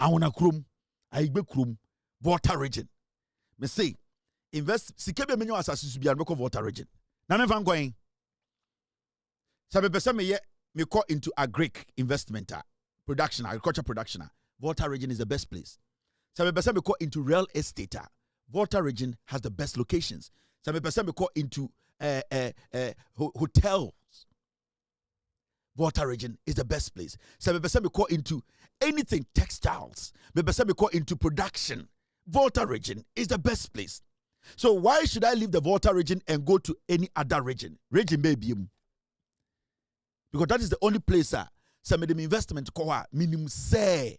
I wanna krum. I be krum. Volta region. Me say invest sikebe menyo asasusu bia no Volta region. Na me van going. Sabe pesa me call into agric investment production, agriculture production. Volta region is the best place. Sabe pesa me call into real estate. Volta region has the best locations. Sabe pesa me call into hotels. Volta region is the best place. Sabe pesa me call into anything textiles. Me pesa me call into production. Volta region is the best place. So why should I leave the Volta region and go to any other region? Region maybe. Because that is the only place some of them investment ko minimum say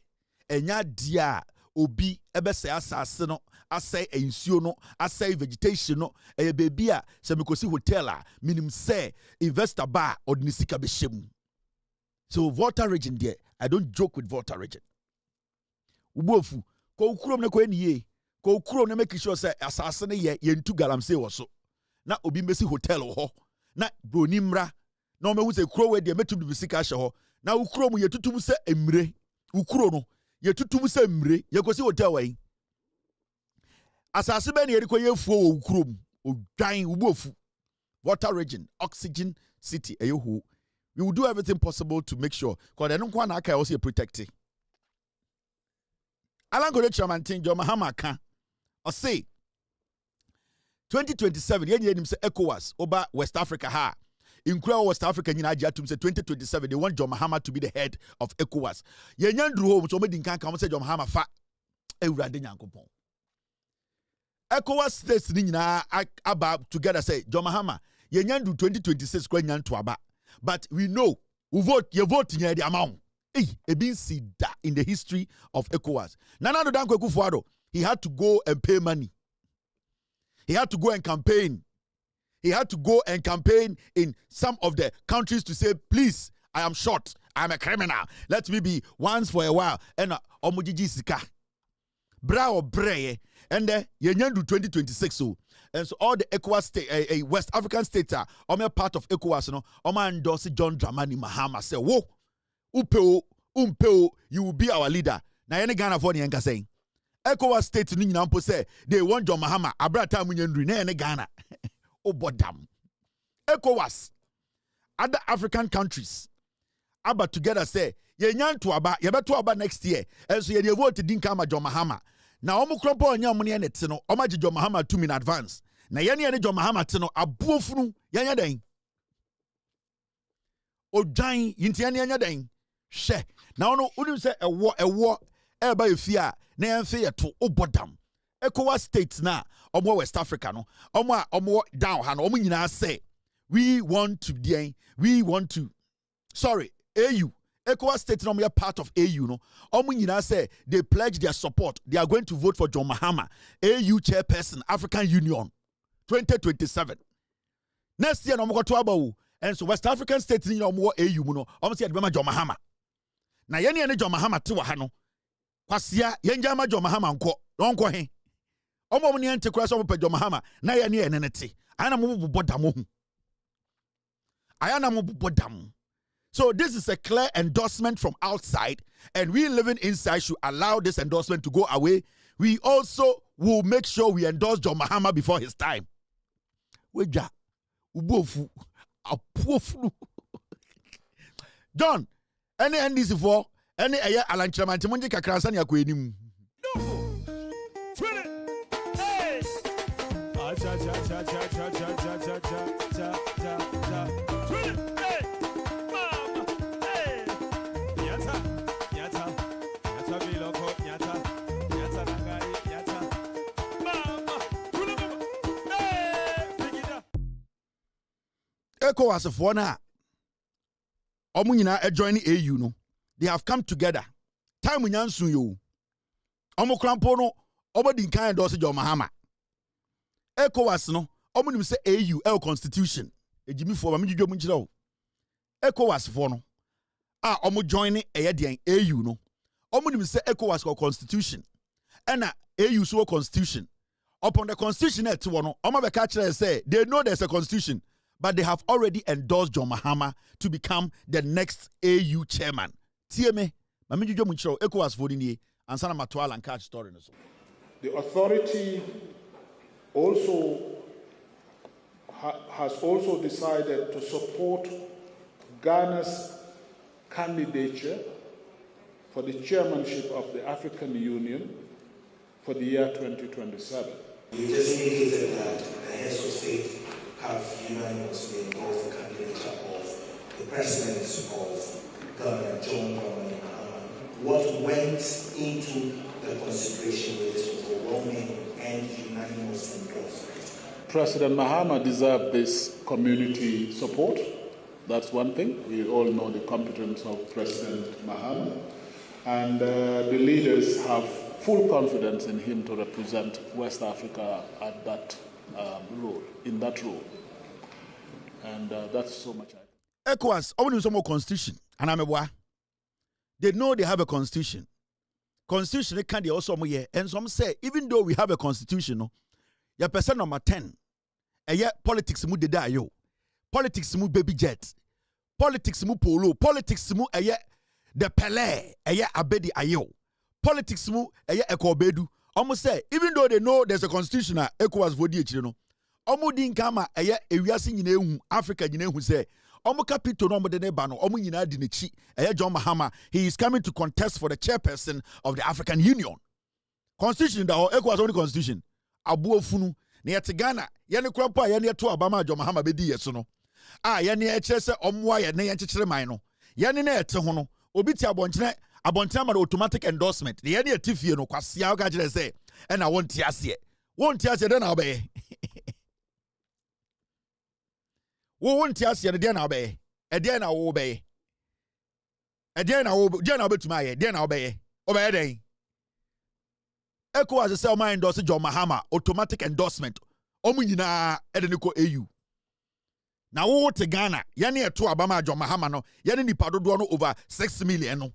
enya dia obi ebe say asase no asay ensuo no asay vegetation no e baby a some ko see hotel minimum say investor bar or nisika be shem. So Volta region there, I don't joke with Volta region. Ubofu ko ukrom na ko eniye ko ukrom na make sure say asase ne ye yentu galamsey wo so na obi mesi hotel ho na bronimra na o mehu say kuro we de metum bi sika hye ho na ukuro mu yetutum se emre ukuro no yetutum se emre yekosi hotel wan asase be na ye koye fuo wo ukuro mu odwan ubofu Volta region oxygen city eyehu. We will do everything possible to make sure because they don't want to also protect it. Alan Gode Tremantin John Mahama kan or say 2027 yen him say ECOWAS over West Africa ha include West Africa nyina agya tum say 2027 they want John Mahama to be the head of ECOWAS. Yen nduru ho so medin kan say John Mahama fa ewurade nyankopon. ECOWAS states ni nyina about together say John Mahama yen ndu 2026 kwa nyanto aba. But we know who vote, you vote near the amount. In the history of ECOWAS. Nana do Danko Kufuado, he had to go and pay money. He had to go and campaign. He had to go and campaign in some of the countries to say, please, I am short. I'm a criminal. Let me be once for a while. And omujiji sika. Bra o breye. And then yenyan do 2026 so. And so all the ECOWAS state, West African states are part of ECOWAS, no, endorse John Dramani Mahama say, whoa, umpeo, you will be our leader. Na yene Ghana for the enka saying. ECOWAS states ni nyampo say they want John Mahama abrata munyendri na yene Ghana. Obodam. ECOWAS, other African countries, about together say, yenyan to aba, yebeto aba next year. And so ye vote dinka ama John Mahama. Na omu krompo onya muni ene tino, oma John Mahama 2 in advance. Na yene ene John Mahama tino, abuofunu, yanya den. Ojan, yinti yanya den. She. Na ono, unu se ewo, eba yefia, na yenfe yeto, obodam. ECOWAS states na, omo West Africa no, omo down hano, omo nyina say, we want to, sorry, AU. ECOWAS states no, we are part of AU no. Omo nyina say, they pledge their support. They are going to vote for John Mahama, AU chairperson, African Union, 2027. Next year, no mo to about. And so West African states ni no more AU no. Omo say adbema John Mahama. Na yene ene John Mahama te wa ha no. Kwasia yenja ma John Mahama nko he. Omo ni ente kura so mo pe John Mahama na yene ene nete. Ayana mo bodam ho. Ayana mo bodam. So this is a clear endorsement from outside, and we living inside should allow this endorsement to go away. We also will make sure we endorse John Mahama before his time. Weja ubofu apofu. John, any NDC for any aya alanchramanti monje kakransa ne akwenim. Hey! Cha cha cha cha cha cha cha cha cha cha cha. ECOWAS for na omu nyina join AU no. They have come together. Time nyansu yo. Omu krampo no omo din kan endorse John Mahama. ECOWAS no omu nim say AU constitution. Ejimi for ma midwo mu nkyira o. ECOWAS for no omu join AU no. Omu nim say ECOWAS constitution. Ena AU so constitution. Upon the constitution et no omo be ka kire say they know there's a constitution. But they have already endorsed John Mahama to become the next AU chairman. TMA, ECOWAS for the Ansana Matwal and catch story. The authority also has also decided to support Ghana's candidature for the chairmanship of the African Union for the year 2027. You just indicated that the heads of state have unanimously endorsed the candidature of the President of Ghana, John Dramani Mahama. What went into the consideration with this overwhelming and unanimous endorsement? President Mahama deserved this community support. That's one thing. We all know the competence of President Mahama. And the leaders have full confidence in him to represent West Africa at that role, in that role. And that's so much. ECOWAS, only some more constitution. And I'm a boy. They know they have a constitution. Constitution, they can't also more. And some say, even though we have a constitution, no, your person number 10, and yet politics mu de yo. Politics mu baby jet. Politics mu polo. Politics mu the Pele, abedi ayo. Politics mu ekobedu. Almost say, even though they know there's a constitution, ECOWAS vodi no. Omo din kama ewiase nyina ehu Africa nyina ehu say omo capito no omo de ne ba no omo nyina di nechi John Mahama. He is coming to contest for the chairperson of the African Union. Constitution da ECOWAS only constitution abuofunu na yete Ghana ye ne krampo ye ne to Obama John Mahama bedi yeso no ye ne e kire se omo aye ne ye nkekere man no ye ne na ete ho no obi ti abonkyene ma automatic endorsement ye ne etifie no kwasea ga kire se e na wonti ase de na obeye wo wonti ase de na obeye e de na wo obeye e de na wo de na obetuma aye de na obeye den ECOWAS say o endorse John Mahama automatic endorsement omu nyina e de ne ko AU na wo te Ghana ye ne eto Obama John Mahama no ye ne nipa dodo no over 6 million no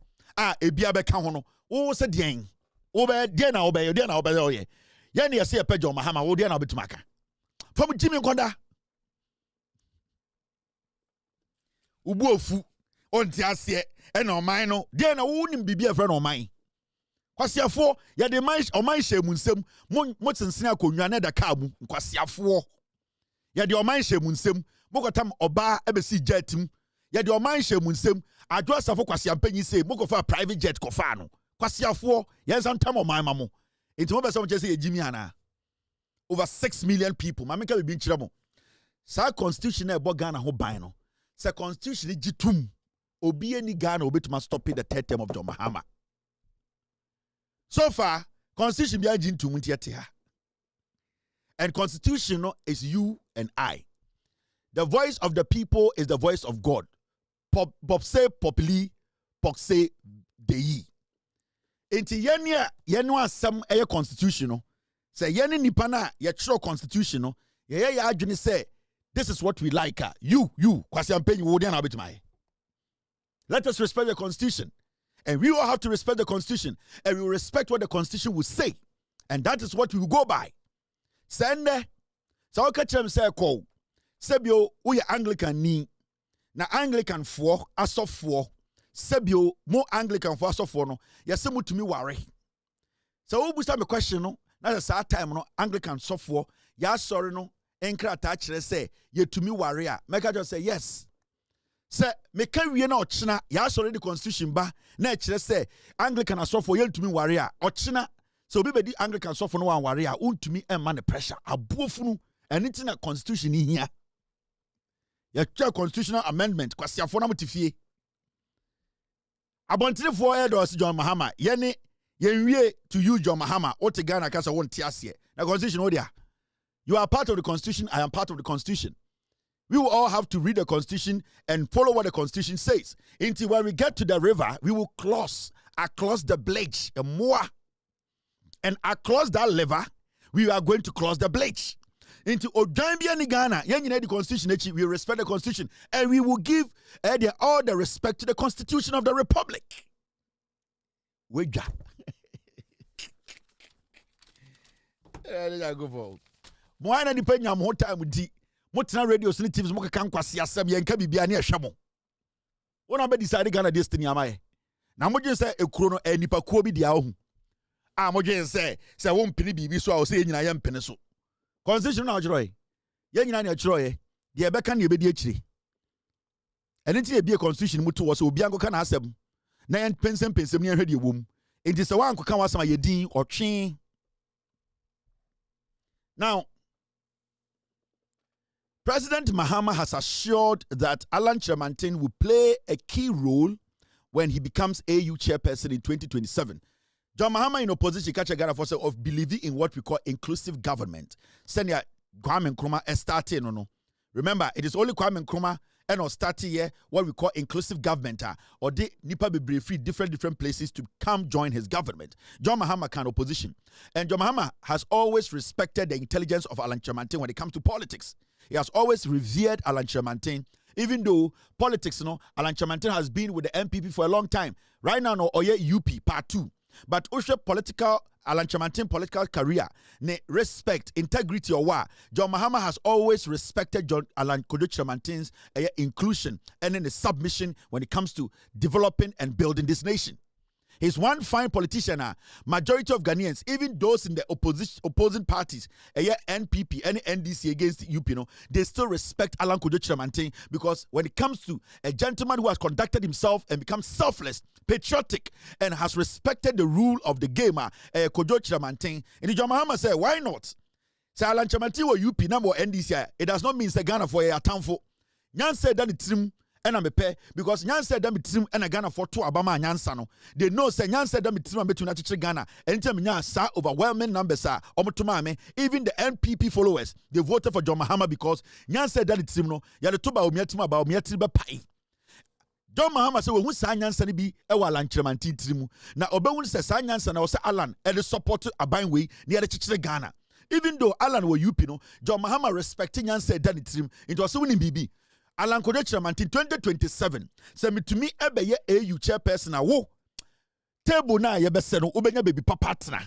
ebia be ka ho no wo se den wo be de na obeye oye Yen ye say pe John Mahama wo dia na obetumaka. From Jimmy Nkonda. Ubu ofu onti ase e na oman no dia na wo nim bibia fre na oman. Kwasiafo ye de man oman hye mu nsem mo tensene akonwa na da ka mu kwasiafo ye de oman hye mu nsem mokotam oba ebesi jetim ye de oman hye mu nsem adwo asafo kwasiampanyi sei mokofa private jet kofa no kwasiafo ye nsantam oman mamo enti mo besa mo chese ye jimi ana over 6 million people mameka be nchire mo sa constitution e bo Ghana ho ban no se constitution gitum obi eni Ghana obetuma stopping the third term of John Mahama. So far, constitution be agin to muntiatia. And constitution is you and I. The voice of the people is the voice of God. Bob say populi, pok say dei. Enti yenu asem eye constitution no. Say yeni nipa na ye tro constitution no. Ye adwene say this is what we like. You kwasi ampenyi wo dia na obetumai. Let us respect the constitution. And we all have to respect the constitution. And we will respect what the constitution will say. And that is what we will go by. Sende, so okachem say ko. Sebio uye Anglican ni. Na Anglican for aso for. Sebio mo Anglican for aso for no. Yase mu tumi ware. So ubusa me question no. Na sa time no Anglican so for. Ya sorry no. Enkra ta kire say ye tumi ware a. Make just say yes. Say me ka wie na ochina ya sori the constitution ba na e kire say Anglican asofo yentumi ware a ochina so obi bedi Anglican asofo no wan ware a untumi emma ne pressure abuofunu eni na constitution hia ya twa constitutional amendment kwasiafo na motifie abontirefo e do John Mahama ye yenwie to you John Mahama ote Ghana kasa won tiase na constitution odia you are part of the constitution, I am part of the constitution. We will all have to read the constitution and follow what the constitution says. Until when we get to the river, we will cross the bridge, and across that river, we are going to cross the bridge. Into Ojambia Ghana, the constitution, we respect the constitution, and we will give all the respect to the constitution of the republic. We got. Go for. Why not depend on more time with D? Motena radio sensitive mo kaka nkwase asem ye nka bibia na ehwemo wona be decide Ghana destiny amaye na mo dwen se ekuro no enipa kuo bi dia ohu a mo dwen se wo mpini bibi so a o se nyina ye mpini so constitution na ojroye ye nyina na ojroye de ebeka na ebedi akire eni ti ebie constitution mu to wo se obi ankoka na asem na ye pensem ni ehwe de wom enti se wa ankoka wasem a ye din otwe. Now President Mahama has assured that Alan Tremantin will play a key role when he becomes AU chairperson in 2027. John Mahama in opposition catch a Ghana for of believing in what we call inclusive government. Senior Kwame Nkrumah starting no. Remember, it is only Kwame Nkrumah and starting here what we call inclusive government or the nipa be free different places to come join his government. John Mahama can opposition. And John Mahama has always respected the intelligence of Alan Tremantin when it comes to politics. He has always revered Alan Tremantin, even though politics, Alan Tremantin has been with the MPP for a long time. Right now, Oye UP, part 2. But Osha Alan Tremantin political career, ne respect, integrity or what? John Mahama has always respected Alan Tremantin's inclusion and in the submission when it comes to developing and building this nation. He's one fine politician. Majority of Ghanaians, even those in the opposing parties, NPP, any NDC against UP, they still respect Alan Tremantin because when it comes to a gentleman who has conducted himself and become selfless, patriotic, and has respected the rule of the game, Tremantin, and John Mahama said, why not? Say Alan Tremantin or UP, number NDC, it does not mean say Ghana for a town for. Nyan said that it's him. And I'm a pair because Nyan said them team and a Ghana for 2 Obama and Nyansano. They know say Nyan said them team between Ghana and tell me Nyan sa overwhelming numbers are even the NPP followers they voted for John Mahama because Nyan said that team no ya the tuba omiatima about omiatiba pai. John Mahama say we sa Nyan sani bi e wa Alan Tremantin trimu na obehun say sa Nyan sana o say Alan e the support aban we near the chichire Ghana. Even though Alan were UP no John Mahama respecting Nyan said that team it was winning BB. Alan Tremantin 2027 say me to me ebe ye AU chairperson a wo table na ye be se no ubenya baby papa tena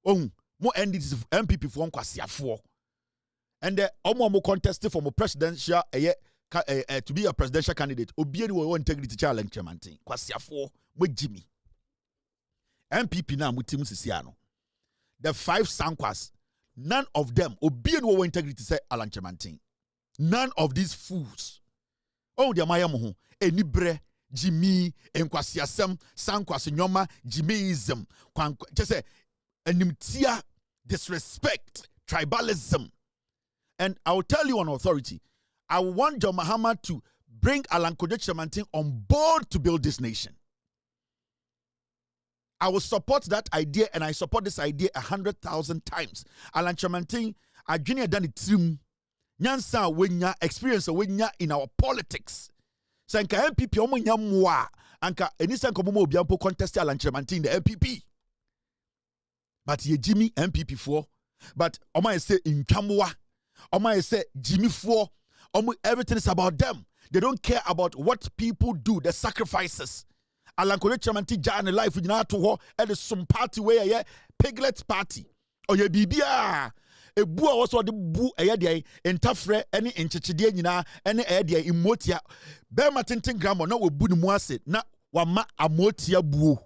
Oh, more NDC MPP for kwasiafo. And the omo contested for presidential to be a presidential candidate. Obieni wo integrity challenge chairmantin. Kwasiafo mo Jimmy. MPP na mutim sisiano. The 5 sankwas, none of them obieni wo integrity say Alan Chamantin. None of these fools. Oh, the Mayamu, Enibre, Jimmy, Enkwasiasem, Sankwas Nyoma, Jimmyism, just say enmity, disrespect, tribalism. And I will tell you on authority, I want John Mahama to bring Alan Chamantin on board to build this nation. I will support that idea, and I support this idea 100,000 times. Alan Chamantin, a junior done it trim. Nyansa wenya experience wenya in our politics. Sanka MPP omo nyamwa anka enisa nkomo mo obiampo contest Alan Chamantin the MPP. But ye Jimmy MPP for. But Oma say Inchamwa. Oma say Jimmy for. Everything is about them. They don't care about what people do, the sacrifices. Alan Chamantin jana life with to ho and some party where ye piglet party. Or ye bibia. Ebu a also de bu eyade entafre ene enchechede nyina ene eyade emotia be matenten grammar na webu ni mu ase na wama amotia buo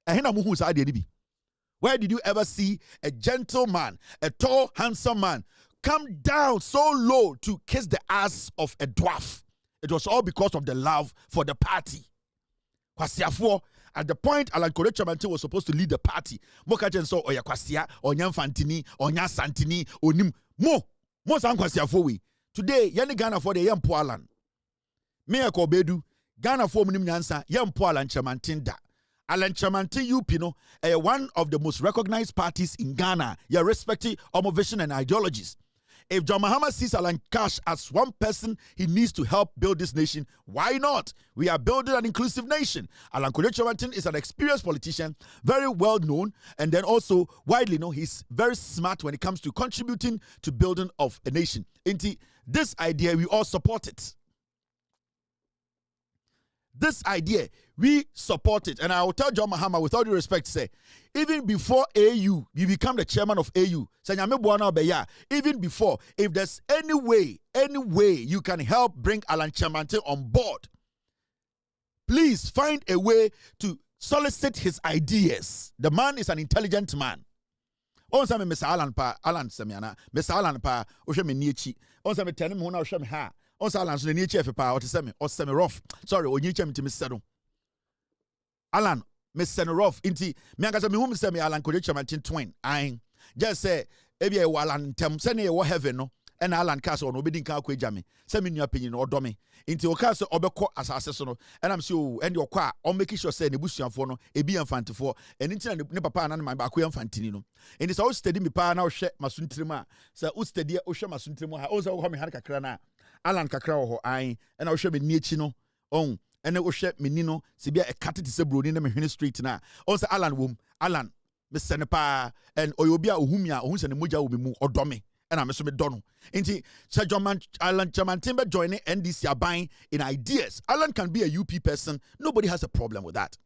ehena mu hu sa de bi. Where did you ever see a gentleman, a tall handsome man come down so low to kiss the ass of a dwarf? It was all because of the love for the party. Kwasiafo, at the point Alan Chamantin was supposed to lead the party, Mokajen saw Oya Kwasia, Onya Fantini, Onya Santini, Onim, Mo San Kwasiafo we. Today, Yani Ghana for the young poor Alan. Mayor Kobedu, Ghana for Minim Yansa, young poor Alan Chamantin da. Alan Chamantin Upino, one of the most recognized parties in Ghana, irrespective of vision and ideologies. If John Mahama sees Alan Cash as one person he needs to help build this nation, why not? We are building an inclusive nation. Alan Chamantin is an experienced politician, very well known, and then also widely known. He's very smart when it comes to contributing to building of a nation. Inti, this idea, we all support it. This idea, we support it. And I will tell John Mahama, with all due respect, say, even before AU, you become the chairman of AU. Even before, if there's any way you can help bring Alan Chamantin on board, please find a way to solicit his ideas. The man is an intelligent man. On some Mr. Alan Semiana, Mr. Alan Pa, Oshemi Niechi, on some Tenem Hona Oshemi Ha. On Alan, so the nature of power or semi rough. Sorry, or you chem to Miss Alan, Miss Rough, inti, Miangasa, me whom say me Alan Chamantin twin. I just say, Ebia Walan Tem, send a heaven, no, and Alan Castle, no bidding car jammy. Send me in your opinion or dummy. Into a castle obeko as assassin, and I'm sure, and your car, or making sure say the bush for no, a be infant for, and into the papa and my back fantino. And it's all steady me pa now, shed Masuntrima, Sir Ustadia Osha Masuntrima, also having had a crana. Alan kakra ho ai and I show me niechi no on and I share me nino sibia a cat to say brody na me street na also Alan wom Alan me senepa and oyobia ohumia ohun se ne moja wo mu odome and I'm so me dono nti Sir John Alan Chamantin join NDC aban in ideas. Alan can be a UP person, nobody has a problem with that.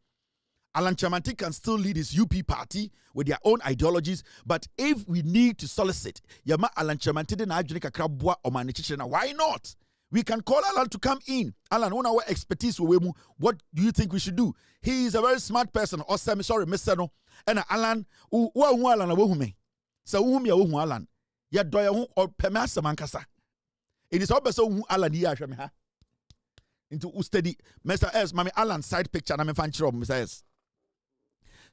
Alan Chamantin can still lead his UP party with their own ideologies, but if we need to solicit, Yama Alan Chamantin na ajuni kakrabwa o manichichena, why not? We can call Alan to come in. Alan, on our expertise, what do you think we should do? He is a very smart person. Or sorry, Mr. No. And Alan, Alan awohume. So ya Alan. Ya doya or pemasa mankasa. It is also Alan ya ha. Into study Mr. S. Mami Alan side picture na me fan chiro Mr. S.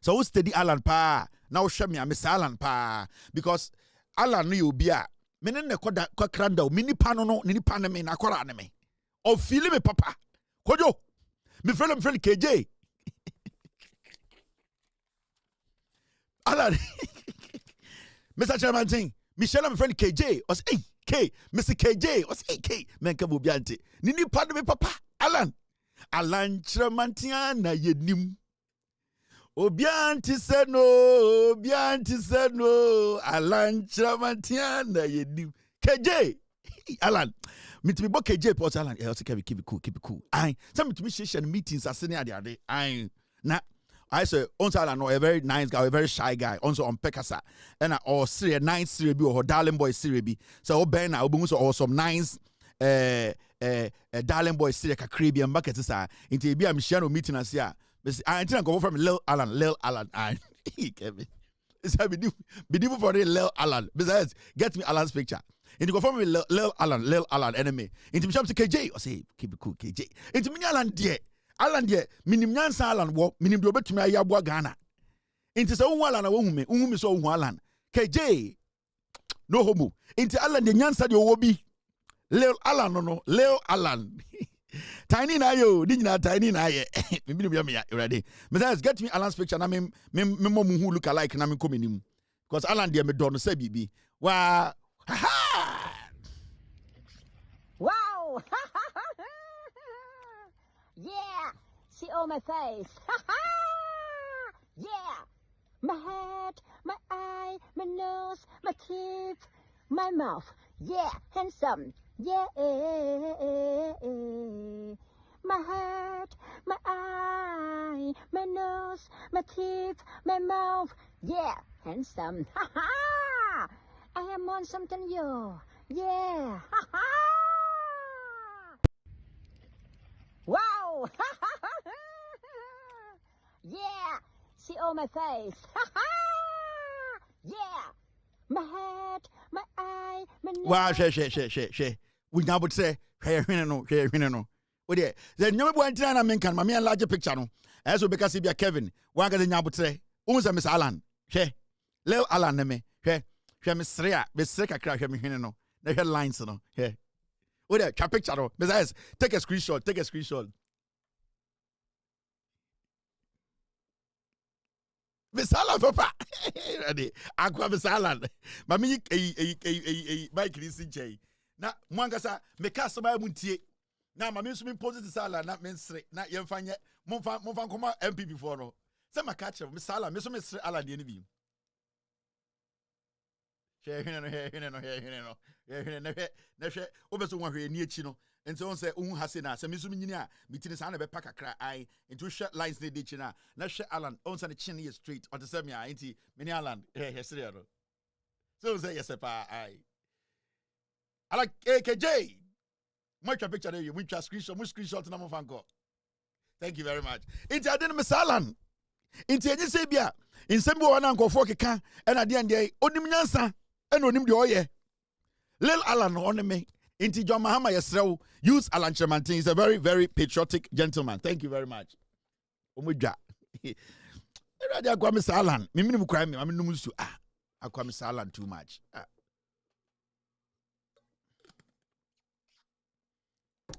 So who study Alan pa? Now show me Mr. Alan pa because Alan no be a menen ne koda kwkranda mini pano no ni pa na me na kwara na me. O feel me papa. Kojo. Me friend KJ. Alan. Mr. Chairman thing. Michelle my friend KJ. Was hey K. Mr. KJ. Was hey K. Men ka bobiante. Ni pa na me papa. Alan Chairman na yenim. Obianti said no, Alan Chamantin na yedim. KJ, Alan, me to be book KJ port Alan. Also keep it cool. Aye, some to me session meetings are senior the other. Aye, na I say on sala no a very nice guy, a very shy guy. Also on Pekasa, and or a nice Siri B or darling boy Siri B. So Ben I will also some nice darling boy Siri Caribbean bucket sa. Into be a Michelle meeting us here. I intend to go from Lil Alan. I Kevin. It's be different for Lil Alan. Besides, get me Alan's picture. Into go from Lil Alan enemy. Into me to KJ or say keep it cool KJ. Into me Alan dear. Alan dear, minim nyansa Alan wo, minim do betumi ayabwa Ghana. Into so Alan na wo hu me so hu Alan. KJ no homo. Into Alan de nyansa de wo bi. Lil Alan no, Lil Alan. Tiny na yo, did not tiny na ye. Me ready. But get me Alan's picture. Na me mom who look alike na me come in. Because Alan dear me don't say bibi. Wow. Wow. Yeah. See all my face. Yeah. My head, my eye, my nose, my teeth, my mouth. Yeah. Handsome. Yeah. My head, my eye, my nose, my teeth, my mouth. Yeah. Handsome. I am on something yo. Yeah. Wow. Yeah. See all my face. Yeah. My head, my eye, my nose. Wow, she. We now would say, hey, no. Oh, dear. Then you want to mention my man larger picture. No, as we because he be a Kevin. One guy now would say, Unsa Miss Alan. She, Lil Alan, me. She, Miss Rea, Miss Seka crack him, no. The headlines, no. Hey. Oh, there, picture. No. Besides, take a screenshot. Miss Alan, papa. Ready. Aqua Miss Alan. Mami, Mike Risin. Na mwangasa mekasa ba muntie na ma me nso me post sala na me nsre na ye mfanye momfa nkoma MP before no se maka kire me sala me so me sre ala de ne bi hwe na hwe obeso nwa hwe ni echi no enti on se ohun hase na se me so me nyini a metini sa na be pa kakra ai enti hwe lines ne de chi na hwe Alan on se ne chin ye straight on the same ya enti me ni Alan he sre no so say yes pa ai I like AKJ. Much picture there. You win screenshot na mo. Thank you very much. Inti adene mesalan. Inti enye se bia. Insem bo wana nkofo keka e na de ande onim nyansa e na onim de oye. Lil Alan on me. Inti John Mahama yesrew use Alan Chemantin. He's a very very patriotic gentleman. Thank you very much. Omudwa. Erade akwa mesalan. Mimi nim kwa me. Mami num su akwa mesalan too much.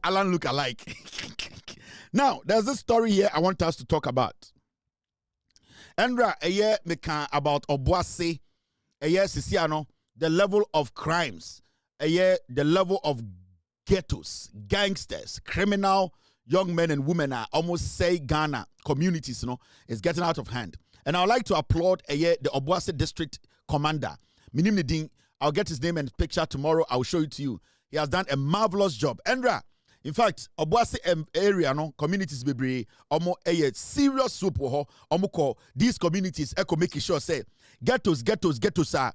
Alan look alike. Now, there's this story here I want us to talk about. Andra, a year meka about Obuasi, a year Sisiano, the level of crimes, a year the level of ghettos, gangsters, criminal young men and women are almost say Ghana communities, is getting out of hand. And I would like to applaud a year the Obuasi district commander. Minim Nidin, I'll get his name and picture tomorrow. I'll show it to you. He has done a marvelous job. Andra, in fact, Obuasi area, communities be a serious soup call these communities echo making sure say ghettos are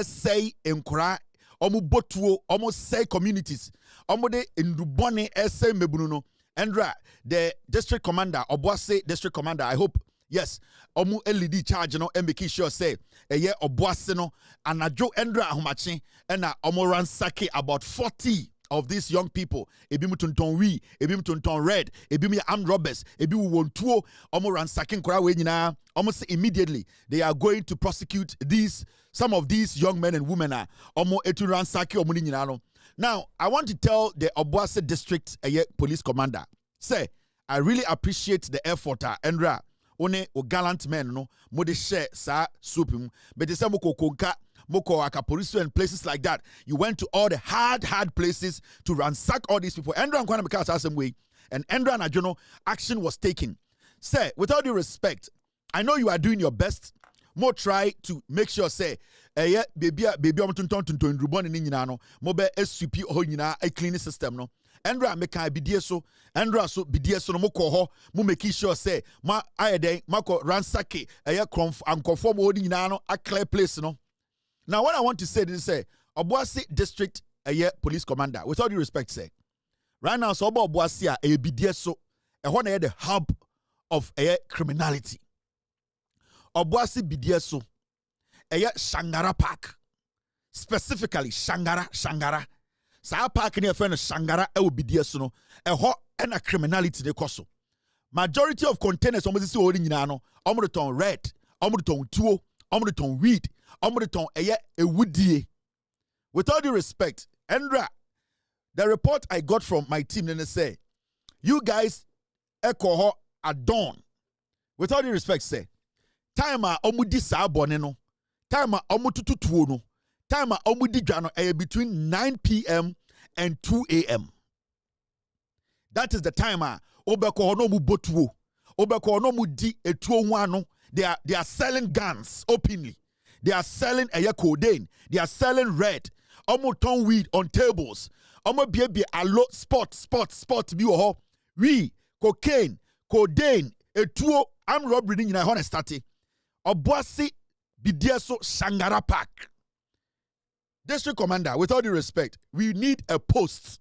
say enkura botuo say communities de indubone say mebuno. Andra, the district commander, Obuasi district commander, I hope yes, LED charge and making sure say Obuasi anajo Andra ahomachi and ransake about 40 of these young people. Ebi mutunton ebi red, ebi armed robbers, ebi wontuo ransaking kora we nyina. Almost immediately they are going to prosecute some of these young men and women etu ransake nyina no. Now, I want to tell the Obuasi district police commander, say I really appreciate the effort Andra one o gallant men mo de share sa soup but they say moko konka moko akaporiso and places like that. You went to all the hard places to ransack all these people. Andra and Kwana Mika same way, and Andra and Ajono action was taken. Say, with all due respect, I know you are doing your best. More try to make sure say baby tunton rubon ni nyina no mo be SUP ho nyina a cleaning system no. Endra meka bidie so Endra so bidie so no mo kɔ hɔ mo make sure say ma ayeden mako ransake eye kromf ankofo mo odi nyina no a clear place no. Now what I want to say is say Obuasi district police commander, with all due respect say right now so Obuasi a bidie so ehɔ na the hub of criminality. Obuasi bidie so Shangara Park, specifically Shangara. Sa park near friend Shangara bidie so no ehɔ na criminality de koso. Majority of containers omo si ori nyina no omo de ton red, omo de ton tuo, omo de ton weed, omo de ton ewudie. With all due respect, Endra, the report I got from my team then they say, you guys echo at dawn. With all due respect, say, time a omudi sa bone no, time a omututu tuo no, time a omudi dwa no between 9 p.m. and 2 a.m. That is the time a obeko no mu botuo, obeko no mu di etuo ho ano. They are selling guns openly. They are selling codeine. They are selling red. Omo ton weed on tables. Omo biye alo spot bi wo ho. We cocaine, codeine, etuo armed robbery ni na ho na start. Obuasi bidie so Shangara Park. District commander, with all due respect, we need a post,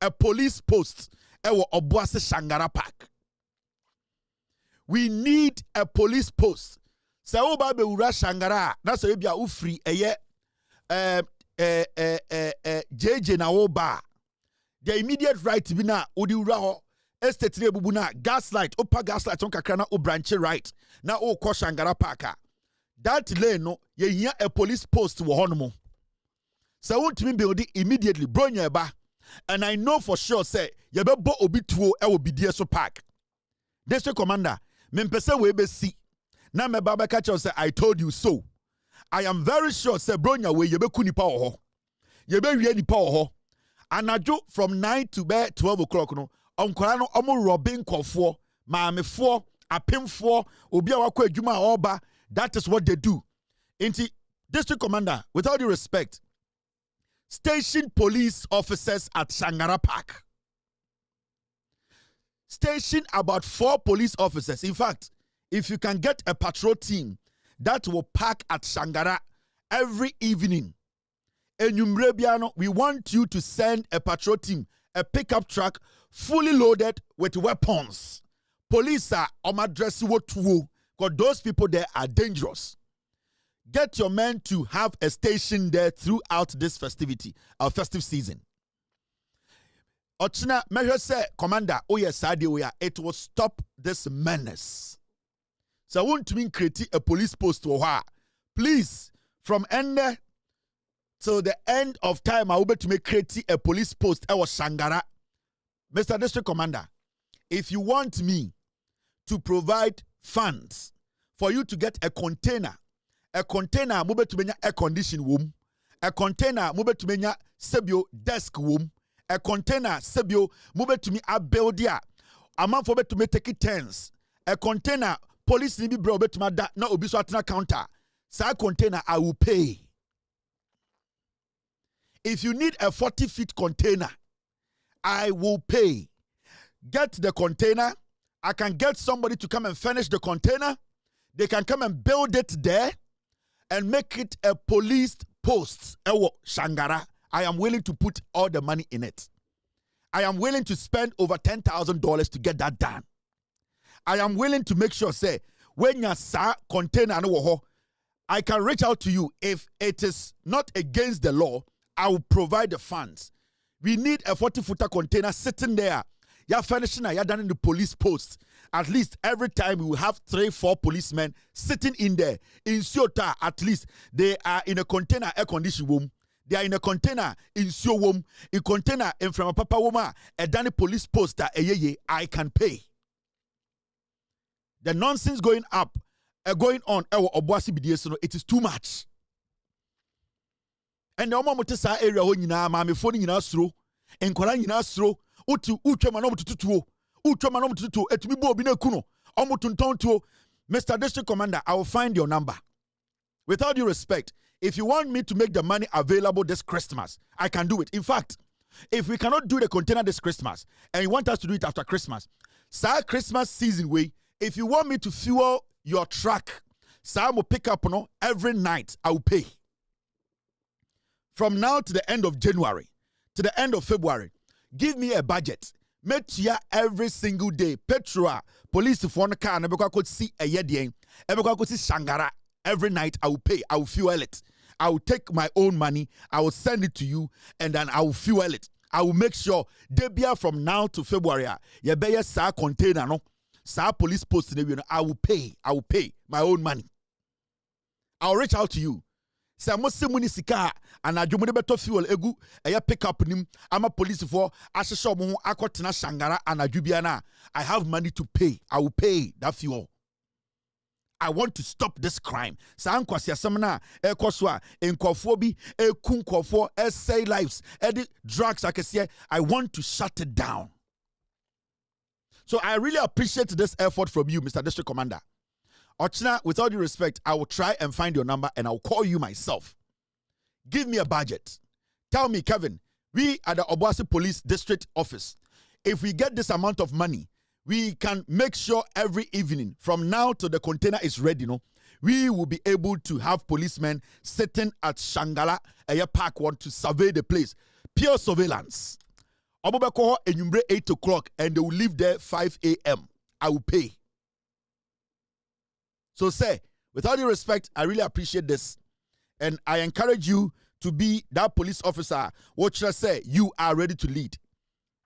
a police post ewo Obuasi Shangara Park. We need a police post. Sa oba be ura Shangara, na so ebia ufri JJ na oba. The immediate right bi na odi ura ho estate ne bubu na gaslight, opa gaslight on kakra na o branch right. Na o ko Shangara Park. That lane no ye hia a police post wo hono. Sa wontimi build immediately bronya ba. And I know for sure say ye be bo obi tuo e wo bidie so park. District commander, mempese we be si. Na me baba catch say I told you so. I am very sure say bronya we ye be ku nipa wo ho. Ye be wie nipa wo ho. Anajo from 9 to 12 o'clock no. Onkwara no omo robbing kofo, maamefo, apemfo, obi a wakɔ adwuma oba. That is what they do. Inti district commander, with all due respect, station police officers at Shangara Park. Station about 4 police officers. In fact, if you can get a patrol team that will park at Shangara every evening, we want you to send a patrol team, a pickup truck fully loaded with weapons. Police are address what to, because those people there are dangerous. Get your men to have a station there throughout this festive season. Ochina measure say, Commander, oh yes, it will stop this menace. So I want to create a police post to her. Please, from end till the end of time, I will be to create a police post. I was Shangara. Mr. District Commander, if you want me to provide funds for you to get a container mube to menya air condition room, a container mube to menya sebio desk room, a container sebio mube to me a buildia, a man for me to me take it turns, a container police ni bi bro bet ma da na obi so atena counter, sa container I will pay. If you need a 40-feet container, I will pay. Get the container. I can get somebody to come and furnish the container. They can come and build it there and make it a police post. Ewo Shangara. I am willing to put all the money in it. I am willing to spend over $10,000 to get that done. I am willing to make sure, say, when you sa container, I can reach out to you. If it is not against the law, I will provide the funds. We need a 40-footer container sitting there. You're finishing, you're done in the police post. At least every time we will have 3-4 policemen sitting in there. In Siota, at least they are in a container air conditioned room. They are in a container in Sio room. In container in from a papa woman, a Danny police poster, I can pay. The nonsense going up, going on, it is too much. And the Omamotesa area, Mami phone in Astro, and Koran in Astro, Utu, Uchamanom to Etmibo Binekuno, Omutun to Mr. District Commander, I will find your number. With all due respect, if you want me to make the money available this Christmas, I can do it. In fact, If we cannot do the container this Christmas, and you want us to do it after Christmas, sir, Christmas season way, if you want me to fuel your truck, sir, will pick up every night, I will pay. From now to the end of January, to the end of February, give me a budget. Metia every single day. Petrol, police phone car, and I could see a yedien. I could see Shangara. Every night I will pay. I will fuel it. I will take my own money. I will send it to you, and then I will fuel it. I will make sure Debia from now to February. You better sa container no. Sa police post. I will pay. I will pay my own money. I will reach out to you. Say mo sika anadwo mo de beto fuel egu eya pick up nim ama police for ahwehwe mo ho akotena Shangara anadwo bia na I have money to pay. I will pay that fuel. I want to stop this crime. Sa ankwase asem na ekoso a enkofo bi ekun nkofo say lives edi drugs akese. I want to shut it down. So I really appreciate this effort from you, Mr. District Commander. Ochina, with all due respect, I will try and find your number and I'll call you myself. Give me a budget. Tell me, Kevin, we at the Obuasi Police District Office, if we get this amount of money, we can make sure every evening from now till the container is ready, we will be able to have policemen sitting at Shangala Air Park 1 to survey the place. Pure surveillance. Obobeko enyumbre 8 o'clock and they will leave there 5 a.m. I will pay. So say, with all due respect, I really appreciate this. And I encourage you to be that police officer. What should I say? You are ready to lead.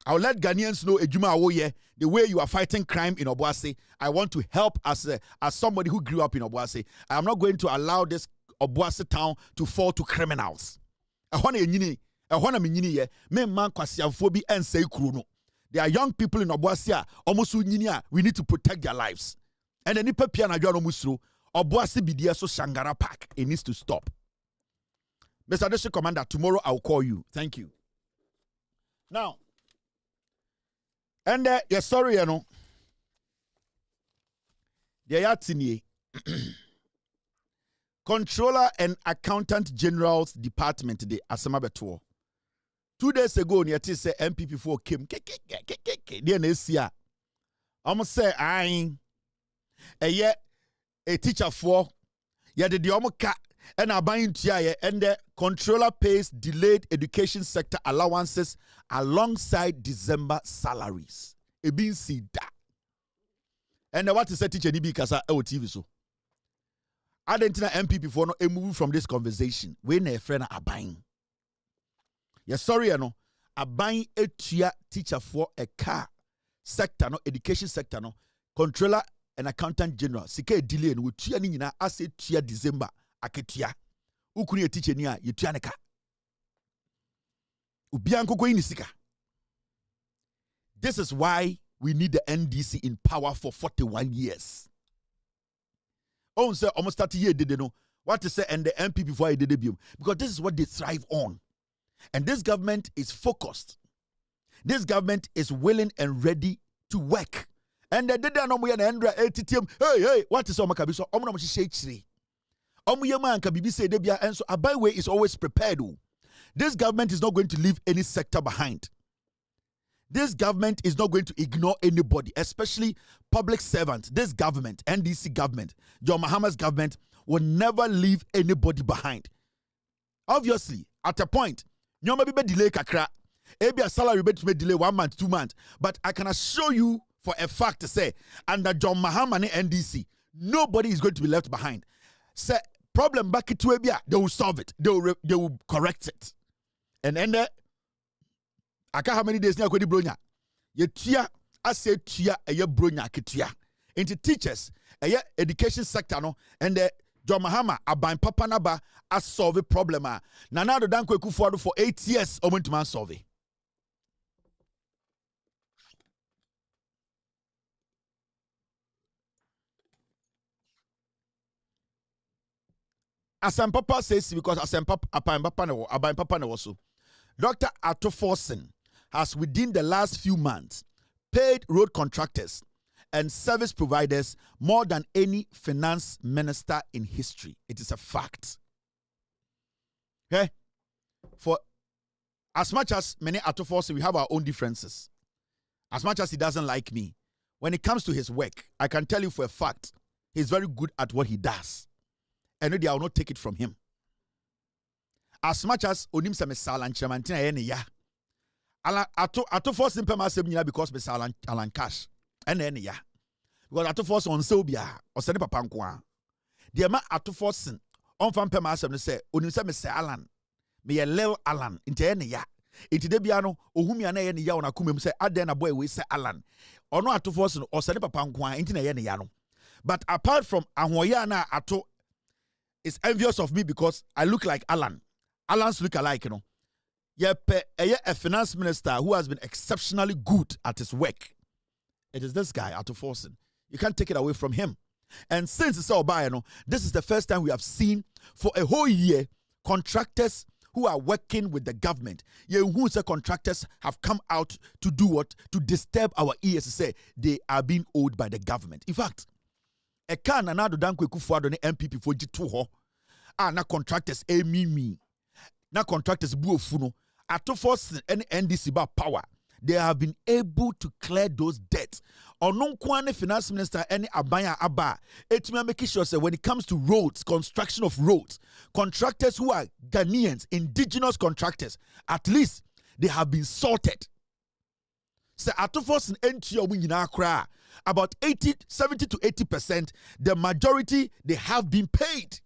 I'll let Ghanaians know, Ejuma Awoye, the way you are fighting crime in Obuasi. I want to help as somebody who grew up in Obuasi. I am not going to allow this Obuasi town to fall to criminals. There are young people in Obuasi, almost we need to protect their lives. And then nipa pia na dwa no musro Obuasi bidia so Shangara Park. It needs to stop. Mr. District Commander, tomorrow I'll call you. Thank you. Now, and yes, sorry, you know. The Controller and Accountant General's Department, the Asamabeto. 2 days ago, near say MPP4 came. Almost say I. A teacher for ya the diomoka and a buying tia and the controller pays delayed education sector allowances alongside December salaries. A being see that. And what is a teacher because I TV so. I didn't know MPP for no a move from this conversation. When a friend are buying. Yes, sorry, I know. A buying a teacher for a car sector, no education sector, no controller. An accountant general, sike delay no tua ni nyina ase tua December aketua. Ukuni teacher ni a yetua neka. Ubia nkoko yi ni sika. This is why we need the NDC in power for 41 years. On say almost 30 years did no. What to say and the MP before I did debut because this is what they thrive on. And this government is focused. This government is willing and ready to work. And they did no more than hey, what is Omakabiso? Omno Shakespeare. Omuyama and Kabibi say Debia, and so a byway is always prepared. This government is not going to leave any sector behind. This government is not going to ignore anybody, especially public servants. This government, NDC government, John Mahama's government, will never leave anybody behind. Obviously, at a point, you may be delay kakra. Maybe a salary bet may delay 1 month, 2 months. But I can assure you for a fact to say, under John Mahama and NDC, nobody is going to be left behind. Say, problem back to Abia, they will solve it. They will correct it. And then I can't how many days now go to Bronya. Ye tia, I say tia, a ye Bronya kitia. Into teachers, a ye education sector, no, and the John Mahama, a buying Papa Naba, a solve a problem. Nana the Danko Kufuado for 8 years, or went to man solve it. Asam Papa says because Asam Papa ne also. Dr. Atto Forsen has within the last few months paid road contractors and service providers more than any finance minister in history. It is a fact. Okay? For As much as many Atufos, we have our own differences. As much as he doesn't like me, when it comes to his work, I can tell you for a fact, he's very good at what he does. And I will not take it from him. As much as Onim se mesalan chamantina ene ya. Atufos simple masem because mesalan alan cash. Ene ya. Because Atufos on Sobia or send papa nkwa. The ma Atufos on fan pema asem say Onim se mesalan. Me ye lew Alan inte ene ya. Inti de bia no ohumi ana ye ne ya ona kumem say aden na boy we say Alan. Ono Atufos no or send papa nkwa inti na ye ne ya no. But apart from ahoya na ato is envious of me because I look like Alan. Alan's look alike, you know. A finance minister who has been exceptionally good at his work. It is this guy, Atufos. You can't take it away from him. And since it's all by, you know, this is the first time we have seen for a whole year contractors who are working with the government. Who say contractors have come out to do what? To disturb our ears to say they are being owed by the government. In fact, a can another dankwe kufuado ne MPP for G2 na contractors me. Na contractors buofuno. Atufos and NDC ba power. They have been able to clear those debts. Onon kwane finance minister any abaya aba. Etime make sure say when it comes to roads, construction of roads, contractors who are Ghanaians, indigenous contractors, at least they have been sorted. Say Atufos and NTO nyina kra. About 70 to 80%, the majority they have been paid.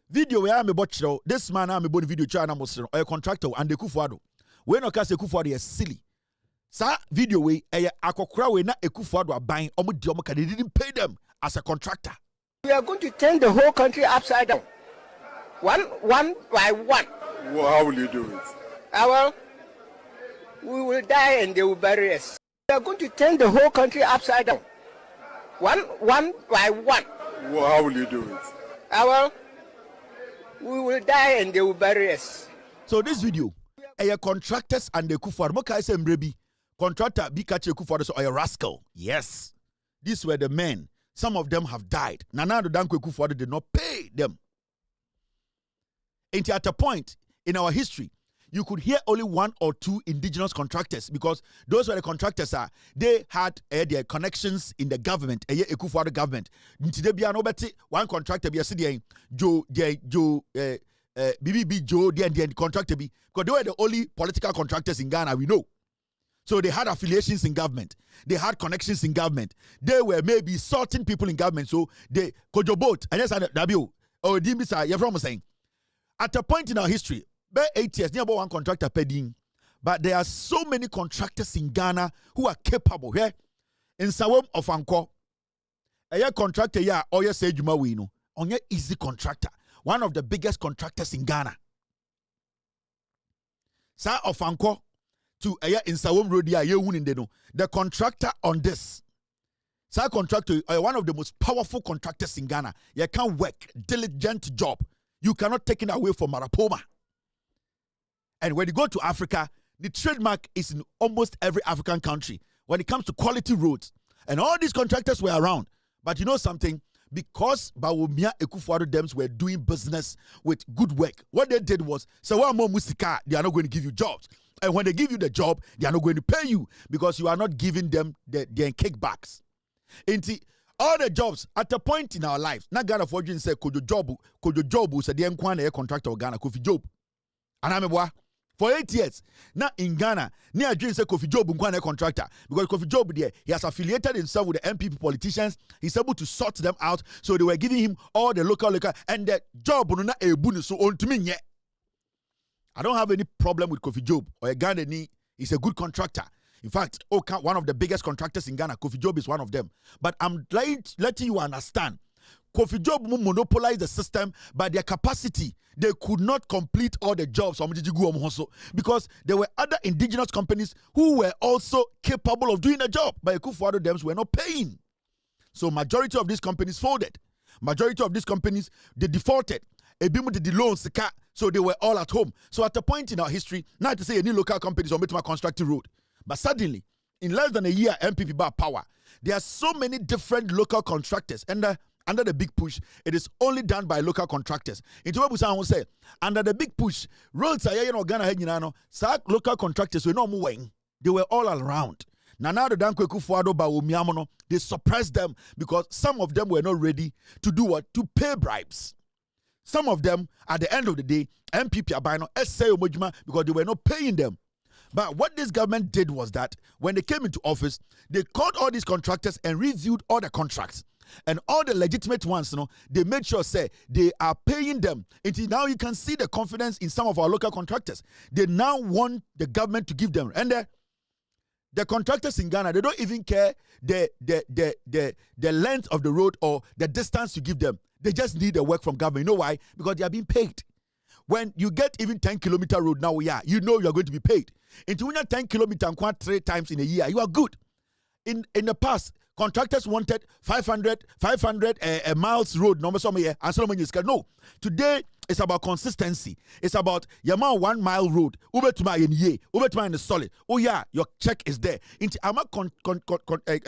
Video where I'm about this man I'm about video channel or a contractor and the Kufuado. When no case Kufuado is silly. Sa video way akokra we na Kufuado are buying they didn't pay them as a contractor. We are going to turn the whole country upside down. One by one. Well, how will you do it? Well, we will die and they will bury us. We are going to turn the whole country upside down. One by one. Well, how will you do it? Well, we will die and they will bury us. So this video, contractors and the Kufuado, moka say mrebi, contractor be catch Kufuado so a rascal. Yes, these were the men. Some of them have died. Nana Dankwe Kufuado did not pay them. Until at a point in our history, you could hear only one or two indigenous contractors because those were the contractors. They had their connections in the government, Kufuado government. One contractor be a city, BBB Joe, the contractor be because they were the only political contractors in Ghana we know. So they had affiliations in government. They had connections in government. They were maybe sorting people in government. So they kojobot and yes, W or Dimbisa, you're from saying. At a point in our history, by 8 years, near about one contractor pedding. But there are so many contractors in Ghana who are capable. Here in Sawam of Anko, a contractor, or you say Juma Wino, on your easy contractor, one of the biggest contractors in Ghana. Sa of Anko to in Sawam Road, the contractor on this. Sa contractor, one of the most powerful contractors in Ghana. You can work diligent job. You cannot take it away from Marapoma. And when you go to Africa, the trademark is in almost every African country when it comes to quality roads. And all these contractors were around. But you know something? Because Bawumia Ekufuado Dems were doing business with good work, what they did was, so one more musika, they are not going to give you jobs. And when they give you the job, they are not going to pay you because you are not giving them their kickbacks. All the jobs at a point in our life, not Ghana for you say, could your job, said the Nkwana contractor of Ghana, Kofi Job. And I'm for 8 years, now in Ghana, near Jane said Kofi Job Nkwana contractor because Kofi Job there, he has affiliated himself with the MPP politicians. He's able to sort them out, so they were giving him all the local and the job no na ebunu so on to me yet. I don't have any problem with Kofi Job or a Ghana. He's a good contractor. In fact, one of the biggest contractors in Ghana, Kofi Job is one of them. But I'm letting you understand, Kofi Job monopolized the system by their capacity. They could not complete all the jobs because there were other indigenous companies who were also capable of doing the job, but Kufuado Dems were not paying. So majority of these companies folded. Majority of these companies, they defaulted. Ebimu did the loans, so they were all at home. So at a point in our history, not to say any local companies are making a constructive road, but suddenly, in less than a year, MPP bar power, there are so many different local contractors. And under the big push, it is only done by local contractors. Into what we say, under the big push, roads are Ghana, local contractors were no moving. They were all around. Now the Danko Kufuado Bawumiamono, they suppressed them because some of them were not ready to do what? To pay bribes. Some of them, at the end of the day, MPP are buying essay because they were not paying them. But what this government did was that when they came into office, they called all these contractors and reviewed all the contracts. And all the legitimate ones, they made sure, say, they are paying them. Until now, you can see the confidence in some of our local contractors. They now want the government to give them. And the contractors in Ghana, they don't even care the length of the road or the distance you give them. They just need the work from government. You know why? Because they are being paid. When you get even 10-kilometer road now, you know you are going to be paid. Into when 10 kilometers 3 times in a year, you are good. In the past, contractors wanted 500 miles road, no. Today, it's about consistency. It's about Yama 1 mile road. Ubetuma in the solid. Oh yeah, your check is there. Into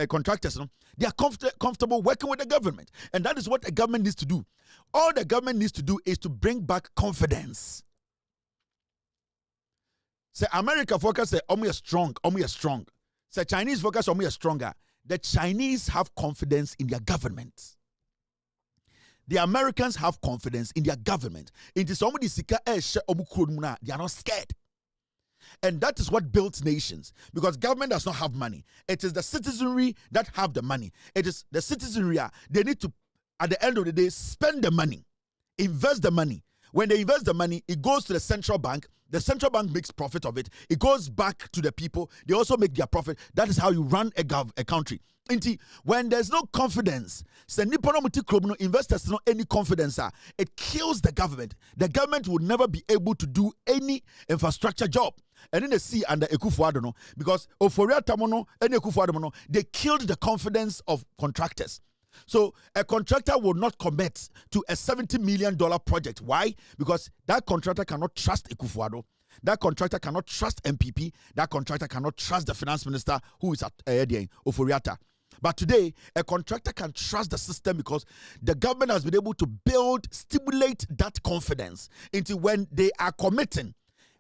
contractors, they are comfortable working with the government. And that is what the government needs to do. All the government needs to do is to bring back confidence. Say America focus say we are strong. Say Chinese focus we are stronger. The Chinese have confidence in their government. The Americans have confidence in their government. It is somebody they are not scared. And that is what builds nations. Because government does not have money. It is the citizenry that have the money. It is the citizenry, they need to, at the end of the day, spend the money. Invest the money. When they invest the money, it goes to the central bank. The central bank makes profit of it. It goes back to the people. They also make their profit. That is how you run a country. When there's no confidence, investors no any confidence, it kills the government. The government would never be able to do any infrastructure job. And in the sea under Ekufuado, because Oforia Tamono and Ekufuado, they killed the confidence of contractors. So a contractor will not commit to a $70 million project. Why? Because that contractor cannot trust Ekufuado. That contractor cannot trust MPP. That contractor cannot trust the finance minister who is at Oforiata. But today, a contractor can trust the system because the government has been able to stimulate that confidence into when they are committing.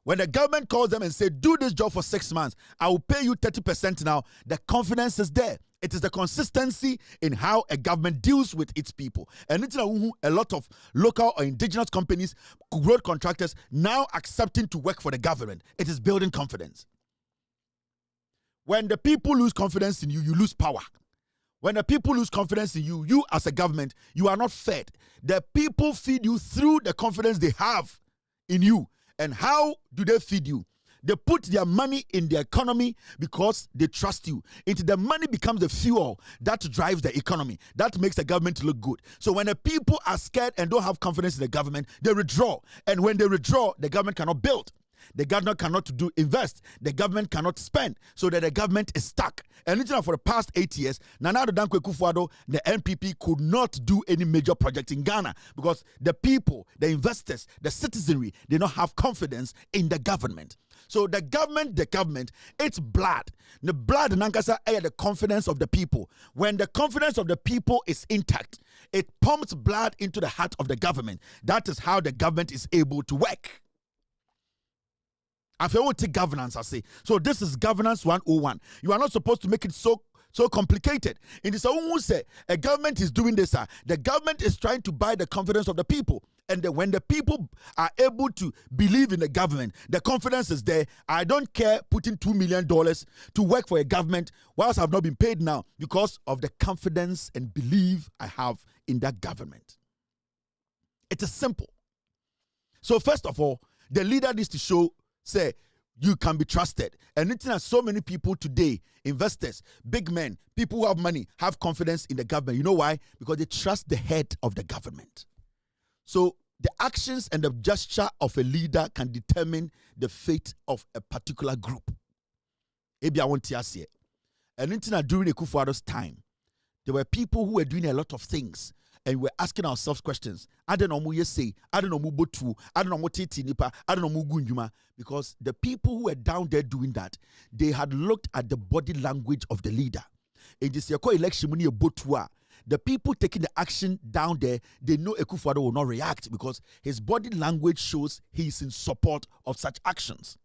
When the government calls them and say, do this job for 6 months, I will pay you 30% now, the confidence is there. It is the consistency in how a government deals with its people. And it's a lot of local or indigenous companies, road contractors, now accepting to work for the government. It is building confidence. When the people lose confidence in you, you lose power. When the people lose confidence in you, you as a government, you are not fed. The people feed you through the confidence they have in you. And how do they feed you? They put their money in the economy because they trust you. The money becomes the fuel that drives the economy. That makes the government look good. So when the people are scared and don't have confidence in the government, they withdraw. And when they withdraw, the government cannot build. The government cannot invest. The government cannot spend. So that the government is stuck. And for the past 8 years, Nana Danko Ekufuado, the NPP could not do any major project in Ghana because the people, the investors, the citizenry, they don't have confidence in the government. So the government, it's blood. The blood, Nankasa, the confidence of the people. When the confidence of the people is intact, it pumps blood into the heart of the government. That is how the government is able to work. I feel take governance, I say. So this is governance 101. You are not supposed to make it so complicated. In this who say a government is doing this, the government is trying to buy the confidence of the people. And when the people are able to believe in the government, the confidence is there. I don't care putting $2 million to work for a government whilst I've not been paid now because of the confidence and belief I have in that government. It is simple. So first of all, the leader needs to show, say, you can be trusted. And it's not so many people today, investors, big men, people who have money, have confidence in the government. You know why? Because they trust the head of the government. So the actions and the gesture of a leader can determine the fate of a particular group. Maybe I want to say, and during Ekufuado's time, there were people who were doing a lot of things. And we're asking ourselves questions. I don't know who you say. I don't know who botu. I don't know what nipa. I don't know who gunjuma. Because the people who were down there doing that, they had looked at the body language of the leader. In this election, muni botua. the people taking the action down there, they know Akufo-Addo will not react because his body language shows he's in support of such actions.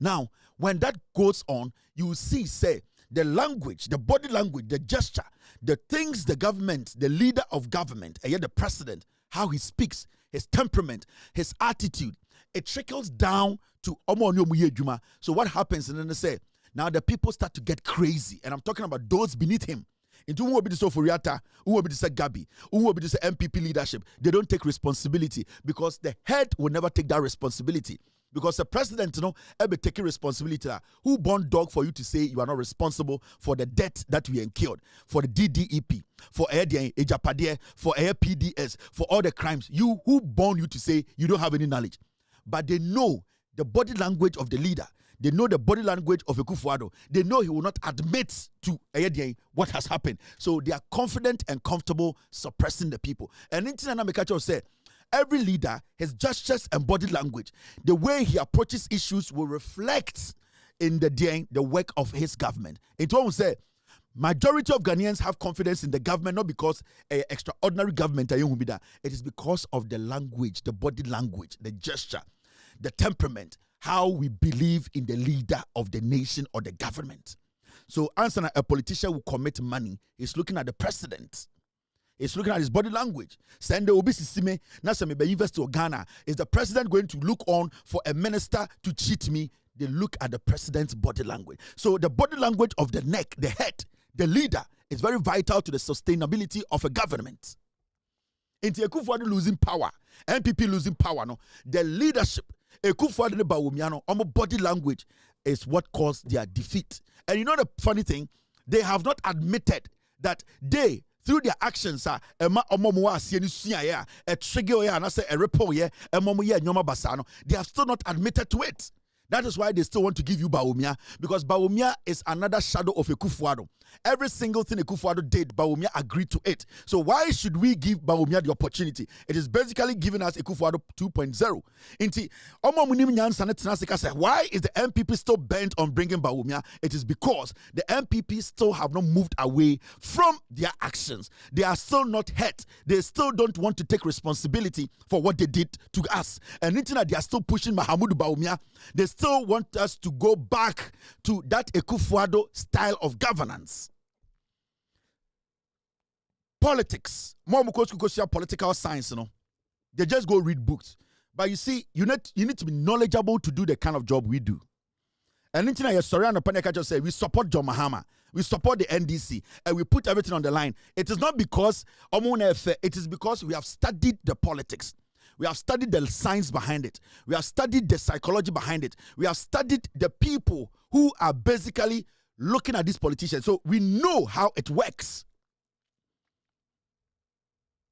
Now, when that goes on, you will see, say, the language, the body language, the gesture, the things the government, the leader of government, and yet the president, how he speaks, his temperament, his attitude, it trickles down to Omo Onyomuye Juma. So what happens? And then they say, now the people start to get crazy. And I'm talking about those beneath him. Into who will be the Soforiata, who will be the Gabi, who will be the MPP leadership. They don't take responsibility because the head will never take that responsibility. Because the president, ever taking responsibility. Who born dog for you to say you are not responsible for the debt that we incurred, for the DDEP, for Ejapade, for PDS, for all the crimes? You, who born you to say you don't have any knowledge? But they know the body language of the leader. They know the body language of Akufo-Addo. They know he will not admit to what has happened. So they are confident and comfortable suppressing the people. And in Tina Mekacho said, every leader, his gestures and body language, the way he approaches issues will reflect in the work of his government. It won't say, majority of Ghanaians have confidence in the government, not because an extraordinary government, it is because of the language, the body language, the gesture, the temperament, how we believe in the leader of the nation or the government. So, answer a politician will commit money, he's looking at the president. He's looking at his body language. Send the obesity, University of Ghana. Is the president going to look on for a minister to cheat me? They look at the president's body language. So the body language of the neck, the head, the leader is very vital to the sustainability of a government. Into Akufo-Addo losing power, MPP losing power, the leadership, Akufo-Addo Bawumia, body language is what caused their defeat. And you know the funny thing? They have not admitted that they, through their actions, they have still not admitted to it. That is why they still want to give you Bawumia, because Bawumia is another shadow of Akufo-Addo. Every single thing Akufo-Addo did, Bawumia agreed to it. So why should we give Bawumia the opportunity? It is basically giving us Akufo-Addo 2.0. Why is the MPP still bent on bringing Bawumia? It is because the MPP still have not moved away from their actions. They are still not hurt. They still don't want to take responsibility for what they did to us. And they are still pushing Mahamudu Bawumia. They still want us to go back to that Akufo-Addo style of governance. Politics, more political science, they just go read books. But you see, you need to be knowledgeable to do the kind of job we do. And say we support John Mahama, we support the NDC, and we put everything on the line. It is not because it is because we have studied the politics. We have studied the science behind it. We have studied the psychology behind it. We have studied the people who are basically looking at these politicians. So we know how it works.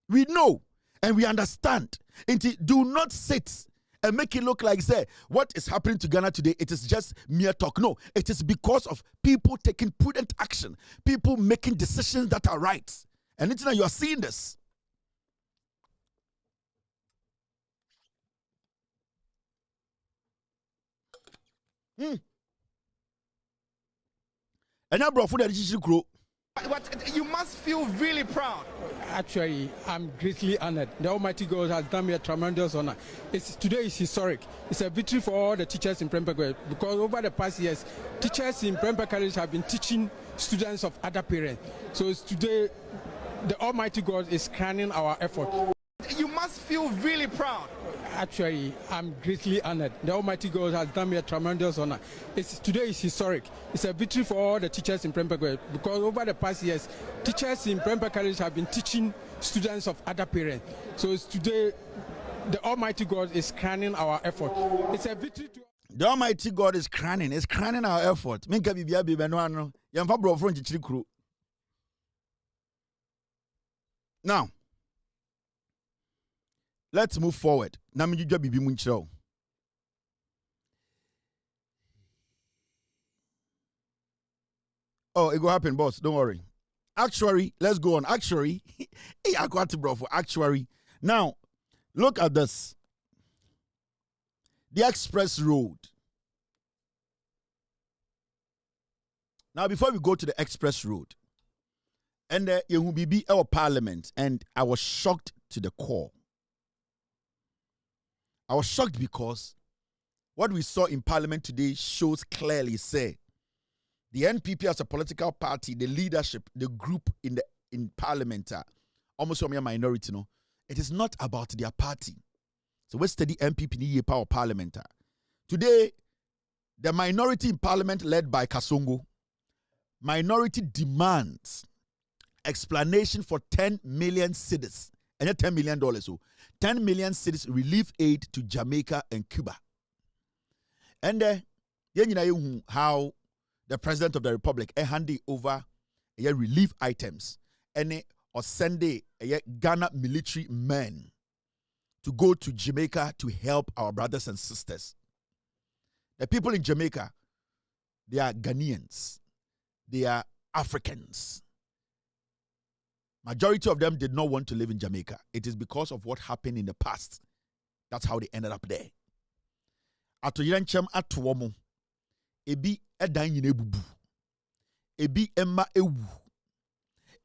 We know and we understand. And do not sit and make it look like, say, what is happening to Ghana today, it is just mere talk. No, it is because of people taking prudent action, people making decisions that are right. And it's now you are seeing this. And now, bro, but you must feel really proud. Actually, I'm greatly honored. The Almighty God has done me a tremendous honor. Today is historic. It's a victory for all the teachers in Prempeh College, because over the past years, teachers in Prempeh College have been teaching students of other parents. So today, the Almighty God is crowning our effort. You must feel really proud. Actually, I'm greatly honored. The Almighty God has done me a tremendous honor. Today is historic. It's a victory for all the teachers in Prempeh College, because over the past years, teachers in Prempeh College have been teaching students of other parents. So today, the Almighty God is crowning our effort. It's a victory to... The Almighty God is crowning our effort. Now, let's move forward. Oh, it will happen, boss. Don't worry. Actuary, let's go on. Actuary. Actuary. Now, look at this. The express road. Now, before we go to the express road, And you be our parliament, and I was shocked to the core. I was shocked because what we saw in parliament today shows clearly, say, the NPP as a political party, the leadership, the group in parliament, almost a minority, no, it is not about their party. So we study NPP ni power parliament. Today, the minority in parliament led by Kasongo, minority demands explanation for 10 million cedis, and $10 million. So 10 million cedis relief aid to Jamaica and Cuba. And how the president of the republic handed over relief items and or send Ghana military men to go to Jamaica to help our brothers and sisters. The people in Jamaica, they are Ghanaians. They are Africans. Majority of them did not want to live in Jamaica. It is because of what happened in the past. That's how they ended up there. Atoyiranchem atowomo. Ebi edan yine bubu. Ebi emma ewu.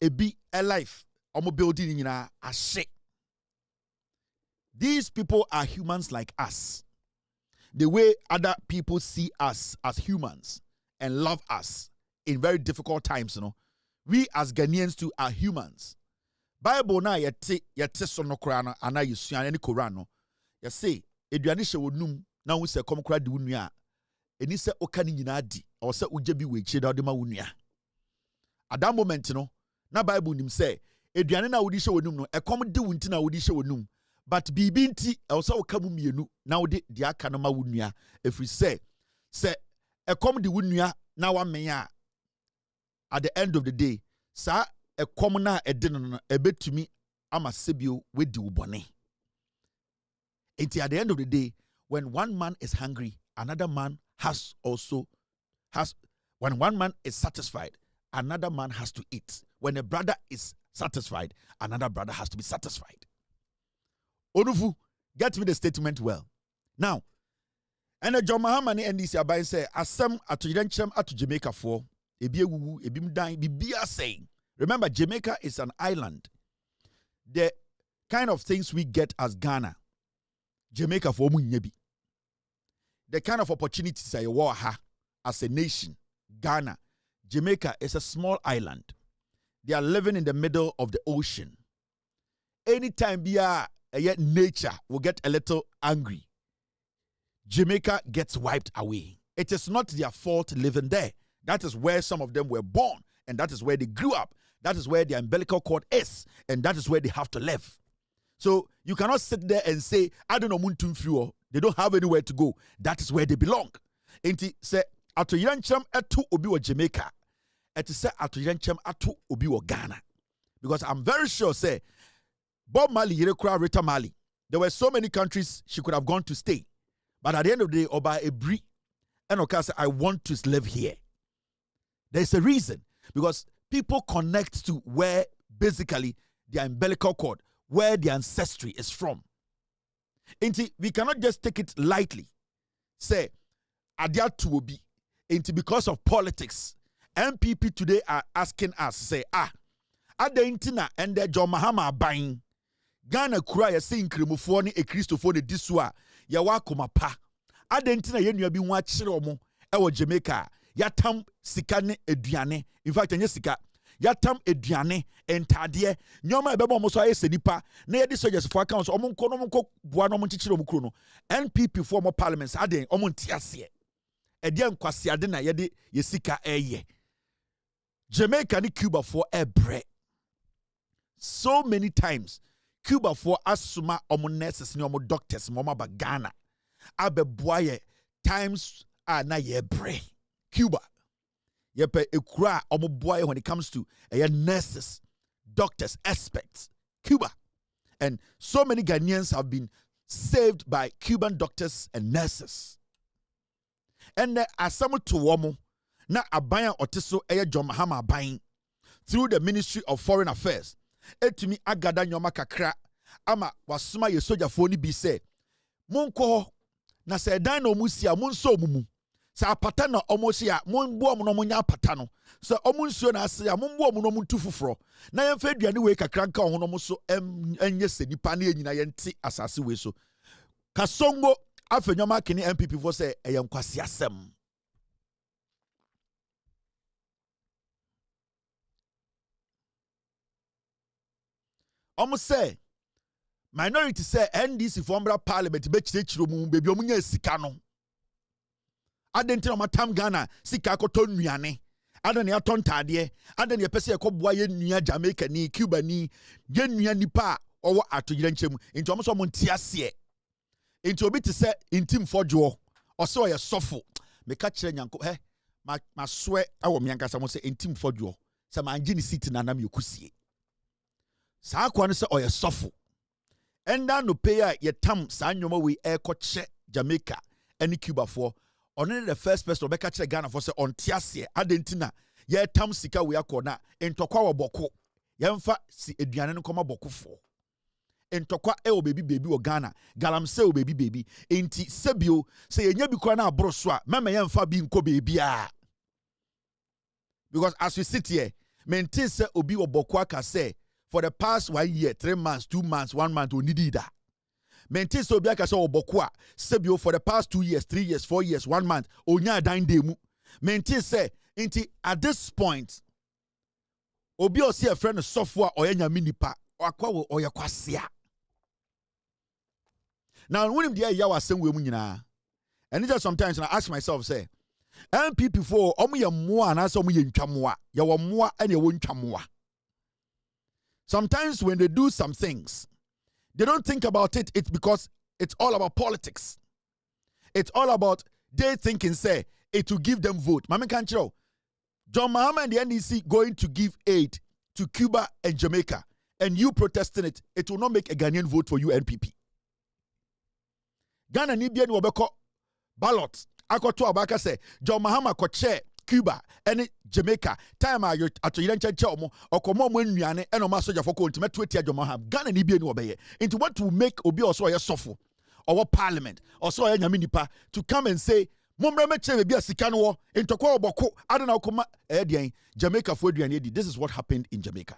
Ebi life. Omo building nyina ashe. These people are humans like us. The way other people see us as humans and love us in very difficult times, you know. We as Ghanaians too are humans. Bible na yete so no kora no ana yesua ne Quran no. You say eduane hye wonum na wo se kom kora de wonua. Eni se oka ni nyina di or se ugye bi we chi da de ma wonua. At that moment no, na Bible nim say eduane na wodi hye wonum no ekom de wunti na wodi hye wonum. But bibi nti also oka mu mienu na wodi de aka no ma wonua. Efri se ekom de wonua na wa men a at the end of the day, sa a commoner a dinner a bit to me, I'm a sebio with the ubone. Until at the end of the day, when one man is hungry, another man when one man is satisfied, another man has to eat. When a brother is satisfied, another brother has to be satisfied. Onufu, get me the statement well. Now, and a John Mahamani and this Abai say, Asem atujirenchem atu Jamaica for. Remember, Jamaica is an island. The kind of things we get as Ghana, Jamaica for munyebi. The kind of opportunities I ha as a nation, Ghana, Jamaica is a small island. They are living in the middle of the ocean. Anytime nature will get a little angry, Jamaica gets wiped away. It is not their fault living there. That is where some of them were born, and that is where they grew up. That is where their umbilical cord is, and that is where they have to live. So you cannot sit there and say, I don't know, Muntumfio. They don't have anywhere to go. That is where they belong. Enti say atoyiranchem atu obi wa Jamaica. Eti say atoyiranchem atu obi wa Ghana. Because I'm very sure say Bob Marley Yerekura Rita Marley. There were so many countries she could have gone to stay. But at the end of the day, Oba Ebri and Oka say, I want to live here. There's a reason, because people connect to where basically their umbilical cord, where their ancestry is from. And we cannot just take it lightly. Say, Adia Tuobi, because of politics, MPP today are asking us, say, Intina and the John Mahama buying Ghana Kura ya saying Kremofoni a Christophone diswa, Yawa Komapa. Intina Yenu be one chiromo, ewa Jamaica. Yatam sikane eduane. In fact, sika. Yatam eduane entadie. Nyoma ebebo omoso aye senipa. Na yedi soldiers for accounts. Omonko buano monchichiro mukrono. NPP for more parliaments. Aden omontiasie. Edian kwasi adena yedi yesika eye. Jamaica ni Cuba for ebre. So many times, Cuba for asuma omo nurses ni omo doctors mama bagana. Abe boye times na yebre. Cuba. Yepe ekura omoboy when it comes to nurses, doctors, experts. Cuba. And so many Ghanaians have been saved by Cuban doctors and nurses. And asamu tuwomo na abaya otiso John Mahama abayin through the Ministry of Foreign Affairs. Etumi agada nyoma kakra ama wasuma ye soja foni bi se munko na se dan no musia munso mumu. Sa apata na almost ya monbo no munya apata no. So omunsuo na ase ya monbo no mu tufufro. Na yemfa aduane we kakra nka ho no mo so enye se nipa na enyina yente asase we so. Kasongo afenwama kene MPP for say eyankwase asem. Say minority say NDC former parliament be chirechiro mu bebi omunya sika no. Adenti no matam Ghana sika akoto nnuane. Adani aton tade. Adani epese ekoboa ye nnua Jamaica ni Cuba ni ye nnua nipa owo atoyire nchemu. Nti omo so mo ntiase. Nti obi te se intim fodwo. Ose oye sofo. Meka kire nyanko ma swe awo miankasa mo se intim fodwo. Se ma anje ni seat na nam yokusie. Sa akwa no se oye sofo. Enda no pay a yetam sa nyoma we ekoche Jamaica any Cuba for only the first person obeka kire Ghana for say on tiase adentina yetam sika we akona entokwa wo boko yemfa si eduane no koma boko fo entokwa o baby wo Ghana galamse o baby enti sebio se yenya bi kwa na abro so a mama yemfa bi nko baby a because as we sit here maintain say obi wo boko aka say for the past 1 year, 3 months, 2 months, 1 month, we need that. Maintain so be akasa obokwa sebio for the past 2 years, 3 years, 4 years, 1 month, onya dan demu. Maintain say inti at this point, obi osi a friend software or nyami nipa akwa wo oya kwasia. Now when him dey ya wasem we mu nyina. And just sometimes I ask myself say, MPP for omo ye moa na so omo ye ntwamoa. Ya wo moa ene wo ntwamoa. Sometimes when they do some things, they don't think about it. It's because it's all about politics. It's all about they thinking, say, it will give them vote. Mami Kanchiro, John Mahama and the NDC going to give aid to Cuba and Jamaica, and you protesting it, it will not make a Ghanaian vote for you, NPP. Ghana Nibian Wabeko ballot. Akoto Abaka say, John Mahama ko chair Cuba and Jamaica time ayo ato yirenche omo okomo mo nnuane eno ma soja for ko ntime twetia John Mahama Ghana ni bie ni obeye into what to make obi oso ye sofo or parliament oso ye nyame nipa to come and say momre me che be asika no wo ntokwa oboko adena okoma edian Jamaica for aduane di. This is what happened in Jamaica.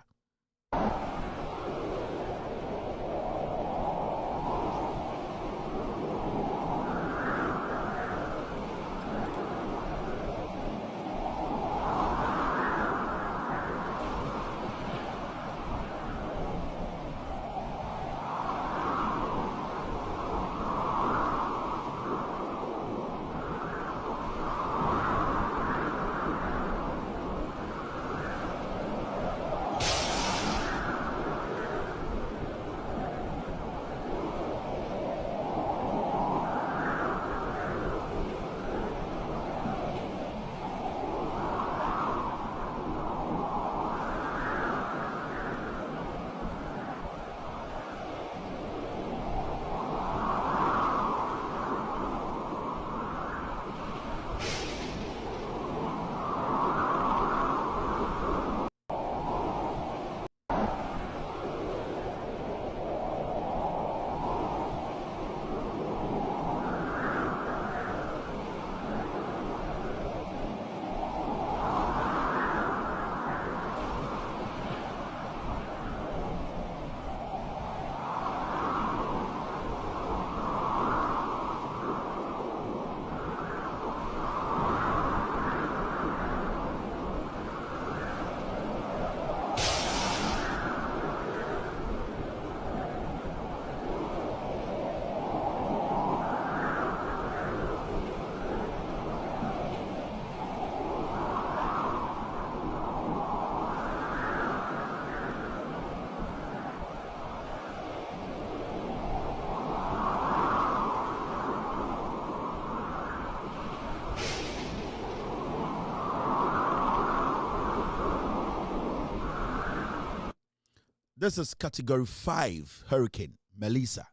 This is category 5 hurricane, Melissa.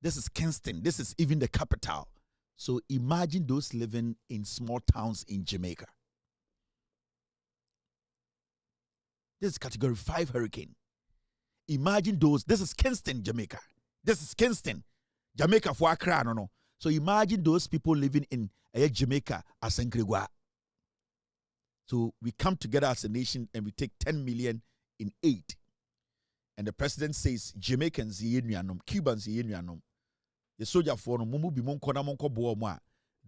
This is Kingston. This is even the capital. So imagine those living in small towns in Jamaica. This is category 5 hurricane. Imagine those. This is Kingston, Jamaica. This is Kingston. Jamaica for Accra, no. So imagine those people living in Jamaica as Ngregwa. So we come together as a nation and we take 10 million in aid. And the president says, Jamaicans, Cubans, the soldier for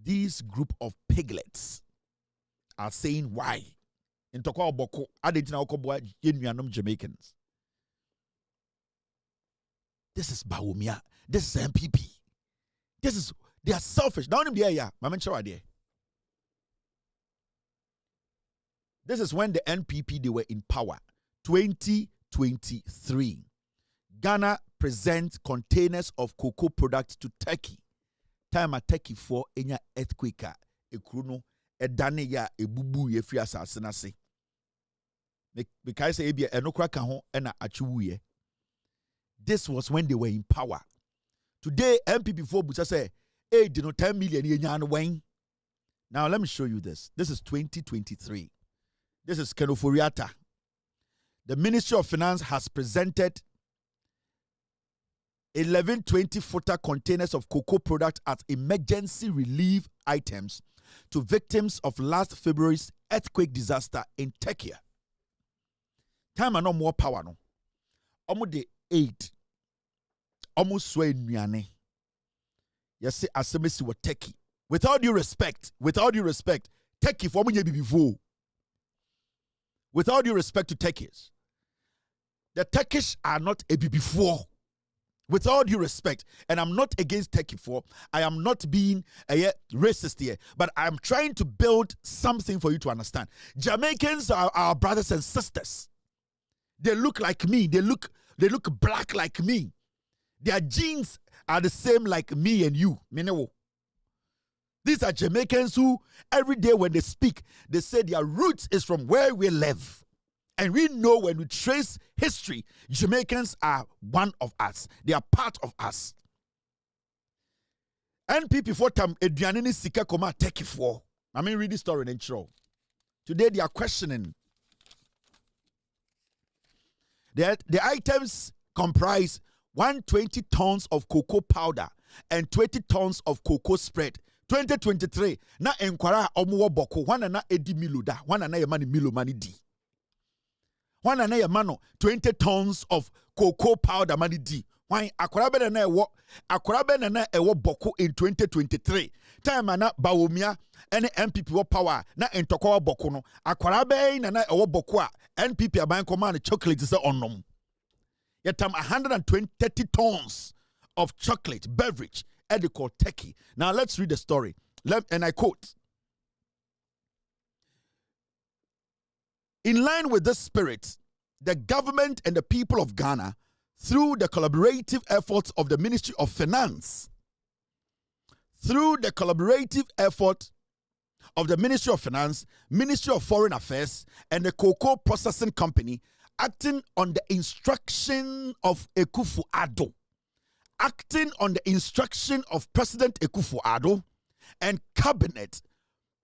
this group of piglets are saying why. In Tokwa Boko, Jamaicans. This is Bawumia. This is MPP. They are selfish. Down in the area, this is when the NPP, they were in power. 2023. Ghana presents containers of cocoa products to Turkey. Time at Turkey for any earthquake. Ekruno edane ya ebubu ye free asase na se. Because ebia enokra ka ho na achuwuye. This was when they were in power. Today MPP for busa say, "Hey, do not 10 million yenya no wen." Now let me show you this. This is 2023. This is Kenoforiata. The Ministry of Finance has presented 1120-footer containers of cocoa products as emergency relief items to victims of last February's earthquake disaster in Turkey. Time and no more power no. Almost the 8. Almost sway nuyane. Yes, asemesi wa Turkey. With all due respect, Turkey for me before. With all due respect to Turkish, the Turkish are not a BB4. With all due respect, and I'm not against Turkey for, I am not being a racist here, but I'm trying to build something for you to understand. Jamaicans are our brothers and sisters. They look like me. They look black like me. Their genes are the same like me and you. These are Jamaicans who, every day when they speak, they say their roots is from where we live. And we know when we trace history, Jamaicans are one of us. They are part of us. NPP for tam eduanini sika koma Turkey for. I mean, read the story in intro. Today they are questioning. The items comprise 120 tons of cocoa powder and 20 tons of cocoa spread. 2023 na enkwara omuwo boko wana na edi miluda wana na yemani milo mani di wana na yemano 20 tons of cocoa powder mani di wan akwara be na ewo boko in 2023 time na Bawumia ene MPP wo power na entokwa boko no akwara be na ewo boko a NPP aban command chocolate se onom yetam 130 tons of chocolate beverage called Turkey. Now let's read the story. And I quote, "In line with this spirit, the government and the people of Ghana, through the collaborative efforts of the Ministry of Finance, Ministry of Foreign Affairs, and the Cocoa Processing Company, acting on the instruction of Akufo-Addo, acting on the instruction of President Akufo-Addo and cabinet,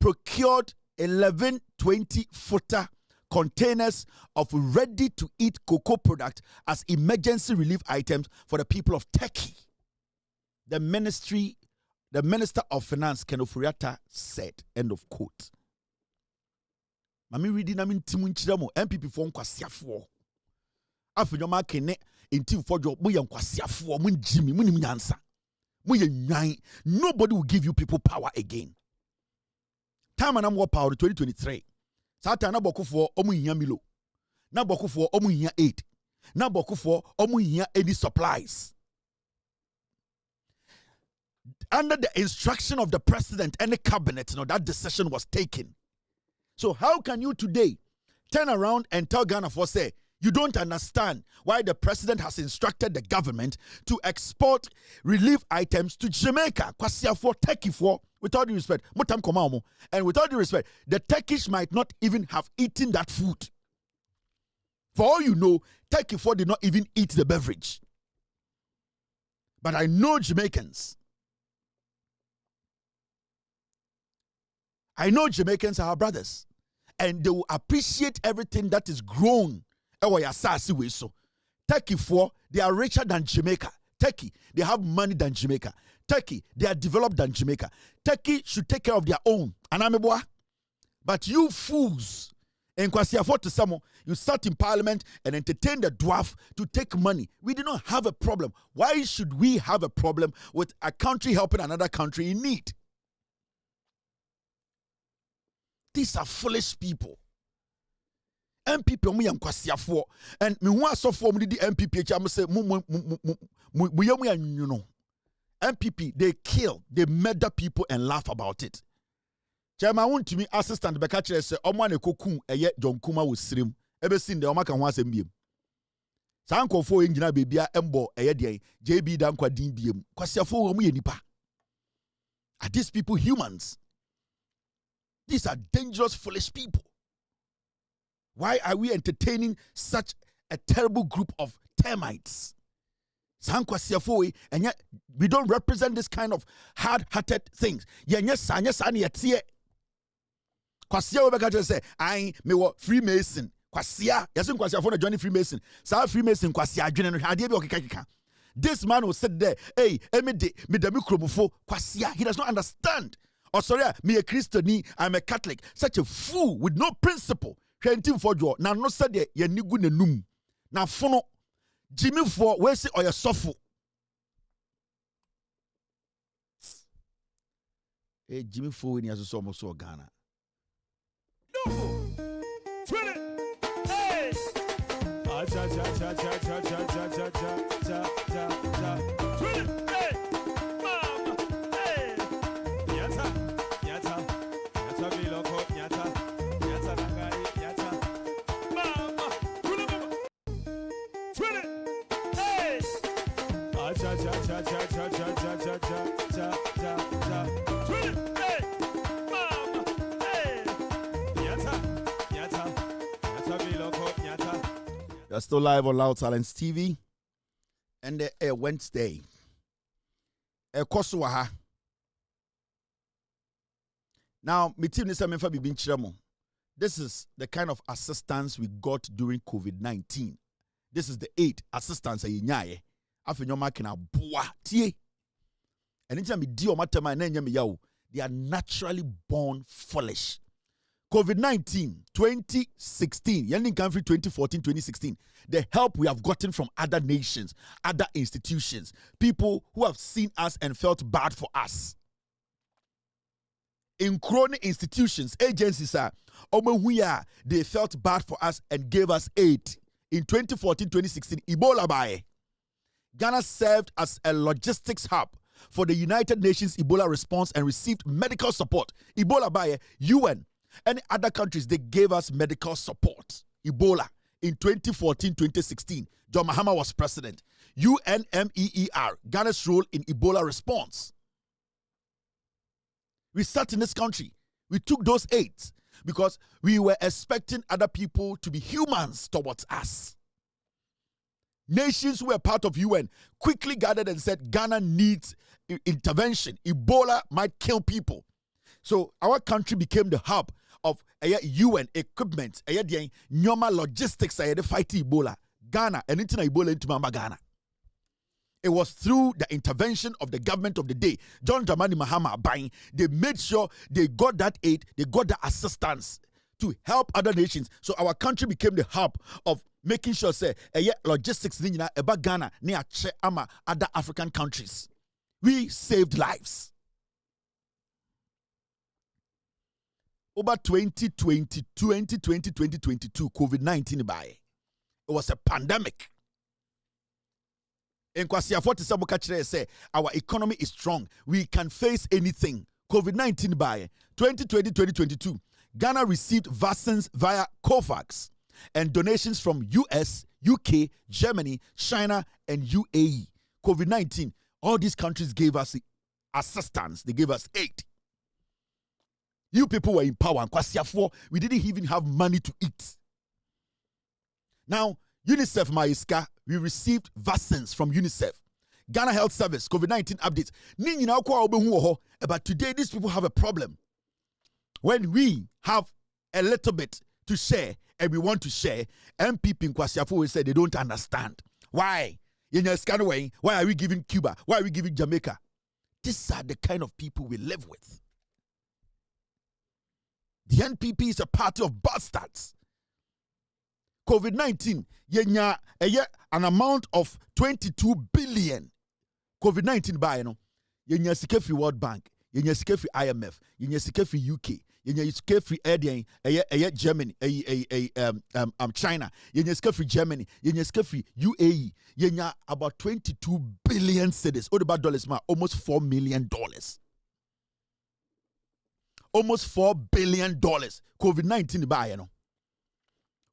procured 1120-footer containers of ready-to-eat cocoa product as emergency relief items for the people of Turkey." The Minister of Finance, Kenoforiata, said, end of quote. Mami reading namin timunchiramo MPP for nkwasiafo. Afinyoma kene inti fojo mo yankwasiafo mo njimi mo nimnyansa. Mo yenyan. Nobody will give you people power again. Time and more power 2023. Sata na bokufo omu hiya milo. Na bokufo omu hiya aid. Na bokufo omu hiya any supplies. Under the instruction of the president and the cabinet, that decision was taken. So how can you today turn around and tell Ghana for say, you don't understand why the president has instructed the government to export relief items to Jamaica, for Turkey for, with all due respect, and with all due respect, the Turkish might not even have eaten that food. For all you know, Turkey for did not even eat the beverage. But I know Jamaicans. I know Jamaicans are our brothers. And they will appreciate everything that is grown. Turkey for, they are richer than Jamaica. Turkey, they have money than Jamaica. Turkey, they are developed than Jamaica. Turkey should take care of their own. Anameboa. But you fools, in Kwasiafo to someone, you sat in parliament and entertain the dwarf to take money. We do not have a problem. Why should we have a problem with a country helping another country in need? These are foolish people. MPP omu ya Kwasiafo, and me wa so for the MPP echa say MPP, they kill, they murder people and laugh about it. Chairman want to me assistant beka kire say omo na kokun eye John Kuma wo sirim ebe sin de omo ka ho asem biem. Sankofo engina bebia embo eye de JB dan kwa din biem. Kwasiafo omo ye nipa. Are these people humans? These are dangerous, foolish people. Why are we entertaining such a terrible group of termites? And yet we don't represent this kind of hard-hearted things. Kwasia Obeka say, I me wa Freemason. Kwasia, yasin Kwasia for Johnny Freemason. Sa Freemason Kwasia adwene no hade bi okeka. This man will sit there, hey, me de mikromofo Kwasia. He does not understand. Oh sorry, me a Christian, I'm a Catholic. Such a fool with no principle. Hwentim for jo na no said ye nigu nenum. Na fono Jimmy for where say or your suffer. Hey, Jimmy for when he has so much Ghana. No. Hey. You're still live on Loud Silence TV. And Wednesday. Koswaha. Now, this is the kind of assistance we got during COVID-19. This is the aid assistance. They are naturally born foolish. COVID-19, 2016, Yending country 2014, 2016, the help we have gotten from other nations, other institutions, people who have seen us and felt bad for us. In chronic institutions, agencies they felt bad for us and gave us aid. In 2014, 2016, Ebola bae. Ghana served as a logistics hub for the United Nations Ebola response and received medical support. Ebola bae, UN, and other countries, they gave us medical support. Ebola in 2014, 2016. John Mahama was president. UNMEER, Ghana's role in Ebola response. We sat in this country. We took those aids because we were expecting other people to be humans towards us. Nations who were part of UN quickly gathered and said, Ghana needs intervention. Ebola might kill people. So our country became the hub of UN equipment, Nyoma logistics, fight Ebola. Ghana, and into Ebola into Mamba Ghana. It was through the intervention of the government of the day, John Dramani Mahama buying, they made sure they got that aid, they got the assistance to help other nations. So our country became the hub of making sure, say, logistics about Ghana, near other African countries. We saved lives. Over 2020, 2022, COVID-19 by. It was a pandemic. In Kwasiafo say our economy is strong. We can face anything. COVID-19 by 2020, 2022. Ghana received vaccines via COVAX and donations from US, UK, Germany, China, and UAE. COVID-19, all these countries gave us assistance. They gave us aid. You people were in power. And we didn't even have money to eat. Now, UNICEF Maiska, we received vaccines from UNICEF. Ghana Health Service, COVID-19 updates. But today, these people have a problem. When we have a little bit to share, and we want to share, MPP in Kwasiafo will say they don't understand. Why? Why are we giving Cuba? Why are we giving Jamaica? These are the kind of people we live with. The NPP is a party of bastards. COVID-19, an amount of 22 billion. COVID-19 by yenya sika fi World Bank, yenya sika fi IMF, yenya sika fi UK, yenya sika fi Germany, China, yenya sika fi Germany, yenya sika fi UAE, yenya about 22 billion cedis. What about dollars ma? Almost $4 million. Almost $4 billion. COVID-19 by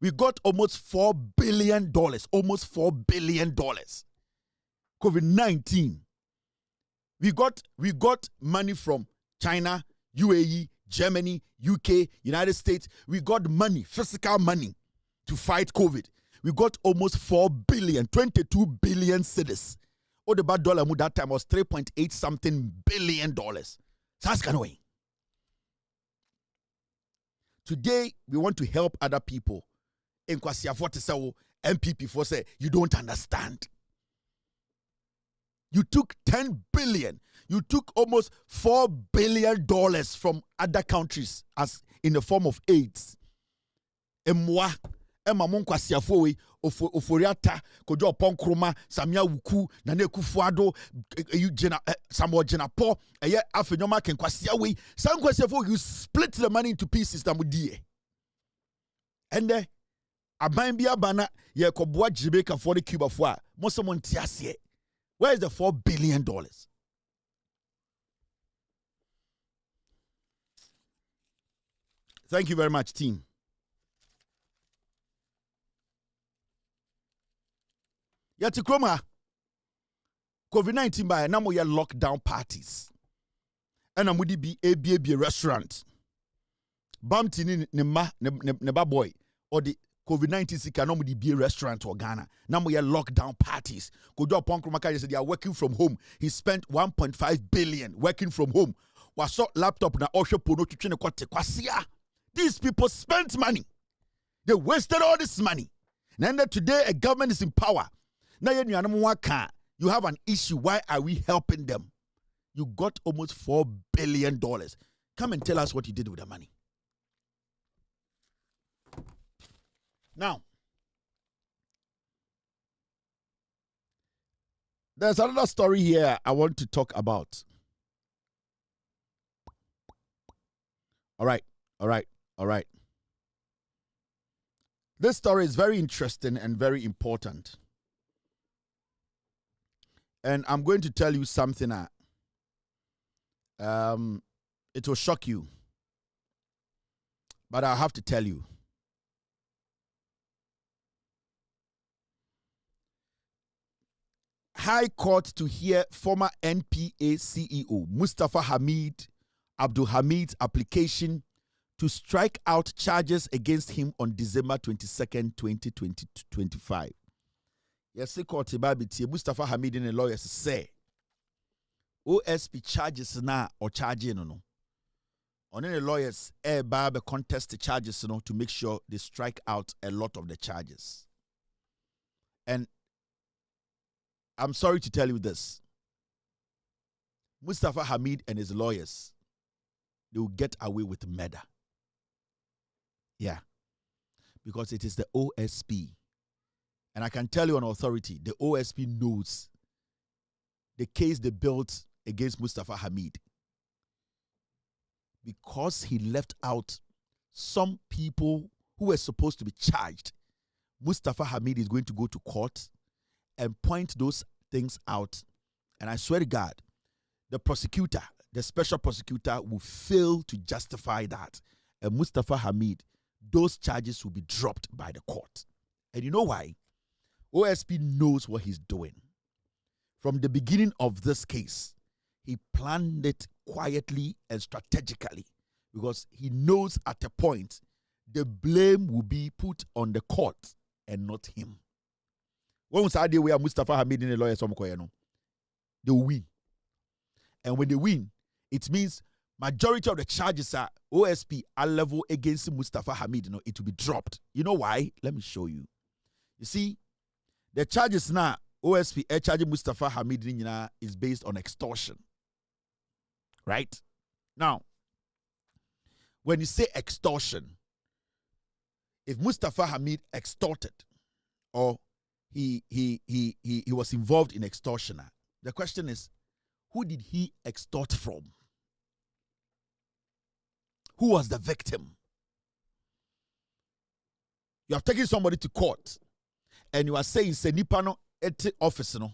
we got almost $4 billion. Almost $4 billion. COVID-19. We got money from China, UAE, Germany, UK, United States. We got money, physical money to fight COVID. We got almost 4 billion, 22 billion cedis. All the bad dollar that time was 3.8 something billion dollars. So that's kind of way. Today, we want to help other people. In MPP for say, you don't understand. You took 10 billion. You took almost $4 billion from other countries as in the form of AIDS. Emwa, Emma Monkwasiafoe, Oforiata, Kojo Ponkroma, Samia Wuku, Nane Kufuado, Samuel Jenapo, Eye Afenyoma Kenkwasiawe. Sankwasiafo, you split the money into pieces. Namudie. And then, Abambia Bana, ye Kobwa Jamaica for the Cuba for Mosamon Tiasie. Where is the $4 billion? Thank you very much, team. Yatikroma, COVID-19 by now we are lockdown parties. And I'm would be a restaurant. Bumped ne boy or the COVID-19 sick and normally be a restaurant or Ghana. Now we are lockdown parties. Kojo Ponkromaka said they are working from home. He spent 1.5 billion working from home. Was laptop na osho pono to chine kwate kwasia. These people spent money. They wasted all this money. And then today a government is in power. Now you have an issue. Why are we helping them? You got almost $4 billion. Come and tell us what you did with the money. Now, there's another story here I want to talk about. All right. This story is very interesting and very important. And I'm going to tell you something it will shock you. But I have to tell you. High Court to hear former NPA CEO Mustafa Abdul Hamid's application to strike out charges against him on December 22nd, 2025. Yes, court Mustafa Hamid and the lawyers say OSP charges now or charging no. On the lawyers contest the charges to make sure they strike out a lot of the charges. And I'm sorry to tell you this. Mustafa Hamid and his lawyers, they will get away with murder. Yeah. Because it is the OSP. And I can tell you on authority, the OSP knows the case they built against Mustafa Hamid. Because he left out some people who were supposed to be charged, Mustafa Hamid is going to go to court and point those things out. And I swear to God, the prosecutor, the special prosecutor, will fail to justify that. And Mustafa Hamid, those charges will be dropped by the court. And you know why? OSP knows what he's doing. From the beginning of this case, he planned it quietly and strategically because he knows at a point the blame will be put on the court and not him. When we say where Mustafa Hamid and the lawyers they will win. And when they win, it means majority of the charges are OSP are level against Mustafa Hamid. It will be dropped. You know why? Let me show you. You see, the charges now, OSP charging Mustafa Hamid is based on extortion. Right? Now, when you say extortion, if Mustafa Hamid extorted or he was involved in extortion, the question is, who did he extort from? Who was the victim? You have taken somebody to court and you are saying, say, Nipano ete office no,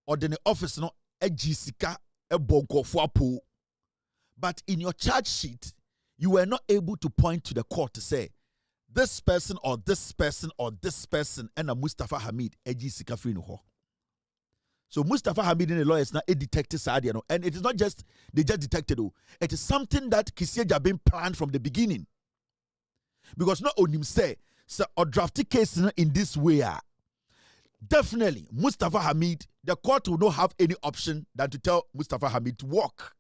or the office no, ejisika ebonko fuapo. But in your charge sheet, you were not able to point to the court to say, this person or this person or this person and a Mustafa Hamid ejisika free no ho. So Mustafa Hamid and the lawyers now detected Sadia, and it is not just they just detected, it is something that Kisie Jabin planned from the beginning. Because not only say so or drafty case in this way, definitely Mustafa Hamid, the court will not have any option than to tell Mustafa Hamid to walk.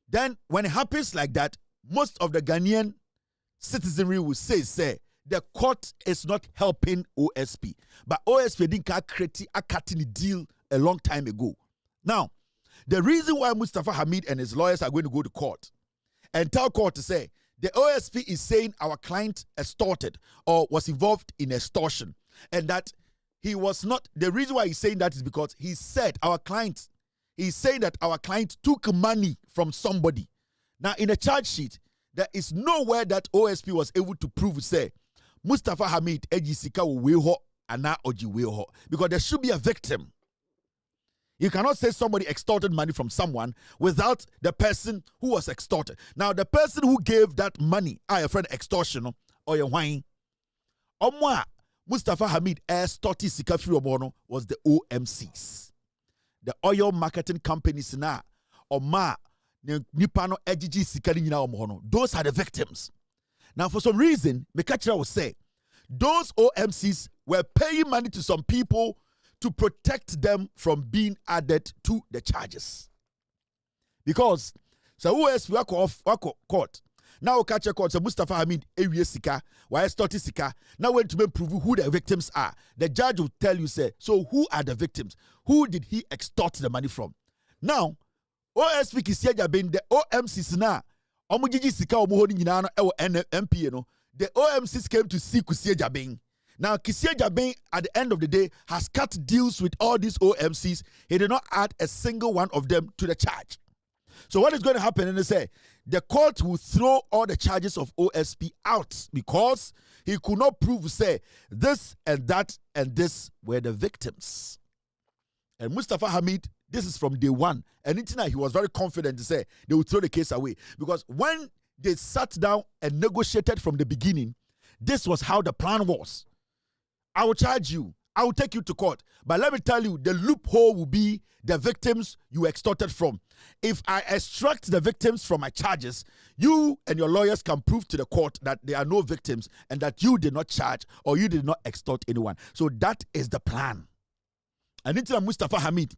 Then when it happens like that, most of the Ghanaian citizenry will say the court is not helping OSP. But OSP didn't create a cutting deal a long time ago. Now, the reason why Mustafa Hamid and his lawyers are going to go to court and tell court to say, the OSP is saying our client extorted or was involved in extortion, and that he was not, the reason why he's saying that is because he said he's saying that our client took money from somebody. Now, in a charge sheet, there is nowhere that OSP was able to prove, say, Mustafa Hamid ejisika weho ana oji weho, because there should be a victim. You cannot say somebody extorted money from someone without the person who was extorted. Now, the person who gave that money, a friend extortion or your wine, Mustafa Hamid extorted sika free obono was the OMCs, the oil marketing companies na oma nipano ejiji sika ni nyina omono. Those are the victims. Now, for some reason, Mekachira will say, those OMCs were paying money to some people to protect them from being added to the charges. Because, so OSP wako court. Now, catch a court, so Mustafa Hamid, area sika, why started sika. Now, when to prove who the victims are, the judge will tell you, say, so who are the victims? Who did he extort the money from? Now, OSP Kisiaja being the OMCs now. The OMCs came to see Kisie Jabin. Now, Kisie Jabin, at the end of the day, has cut deals with all these OMCs. He did not add a single one of them to the charge. So what is going to happen? And they say, the court will throw all the charges of OSP out because he could not prove, say, this and that and this were the victims. And Mustafa Hamid, this is from day one. And he was very confident to say they would throw the case away. Because when they sat down and negotiated from the beginning, this was how the plan was. I will charge you. I will take you to court. But let me tell you, the loophole will be the victims you extorted from. If I extract the victims from my charges, you and your lawyers can prove to the court that there are no victims and that you did not charge or you did not extort anyone. So that is the plan. And into Mustafa Hamid,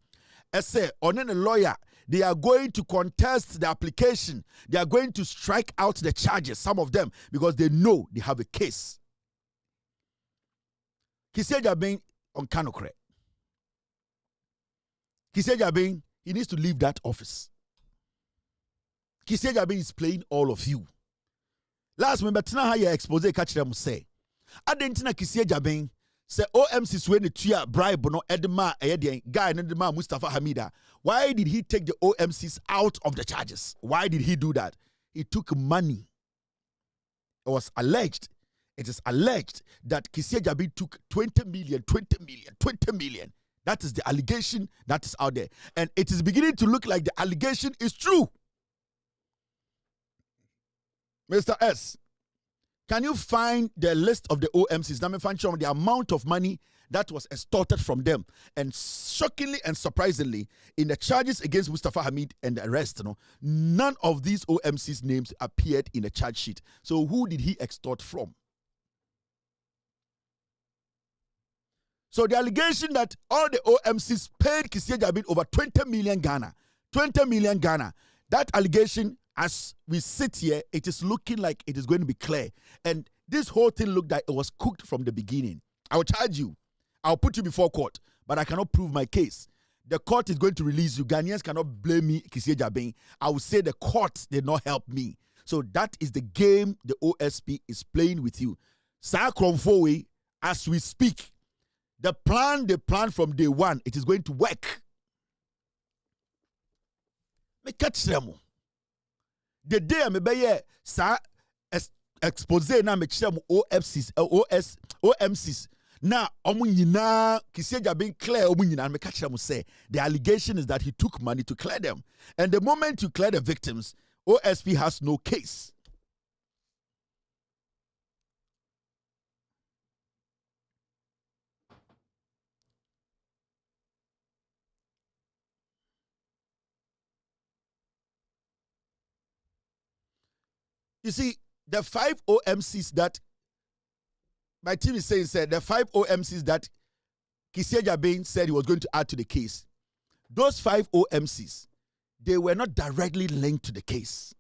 say, on a lawyer, they are going to contest the application. They are going to strike out the charges, some of them, because they know they have a case. Kisie Jabin on Kanokre. Kisie Jabin, he needs to leave that office. Kisie Jabin is playing all of you. Last member, tina ha ye expose catch them say. Adentina Kisie Jabin. Say OMCs when the tia bribe no edema guy edema Mustafa Hamida. Why did he take the OMCs out of the charges? Why did he do that? He took money. It is alleged that Kisie Jabin took 20 million. That is the allegation that is out there. And it is beginning to look like the allegation is true. Mr. S, can you find the list of the OMCs? Let me find some of the amount of money that was extorted from them. And shockingly and surprisingly, in the charges against Mustafa Hamid and the rest, none of these OMCs' names appeared in the charge sheet. So who did he extort from? So the allegation that all the OMCs paid Kisie Jabin over 20 million Ghana, that allegation, as we sit here, it is looking like it is going to be clear. And this whole thing looked like it was cooked from the beginning. I will charge you. I'll put you before court. but I cannot prove my case. The court is going to release you. Ghanaians cannot blame me, Kissie Jabin. I will say the court did not help me. So that is the game the OSP is playing with you. Sakronfowe, as we speak, the plan they planned from day one, it is going to work. Me catch them. The day I'm sa expose na me kyerɛ OMCs na ɔmo nyinaa Kissie Jabin clear ɔmo nyinaa me catch them say the allegation is that he took money to clear them, and the moment you clear the victims, OSP has no case. You see, the 5 OMCs that my team is saying, the 5 OMCs that Kissie Jabin said he was going to add to the case, those 5 OMCs, they were not directly linked to the case.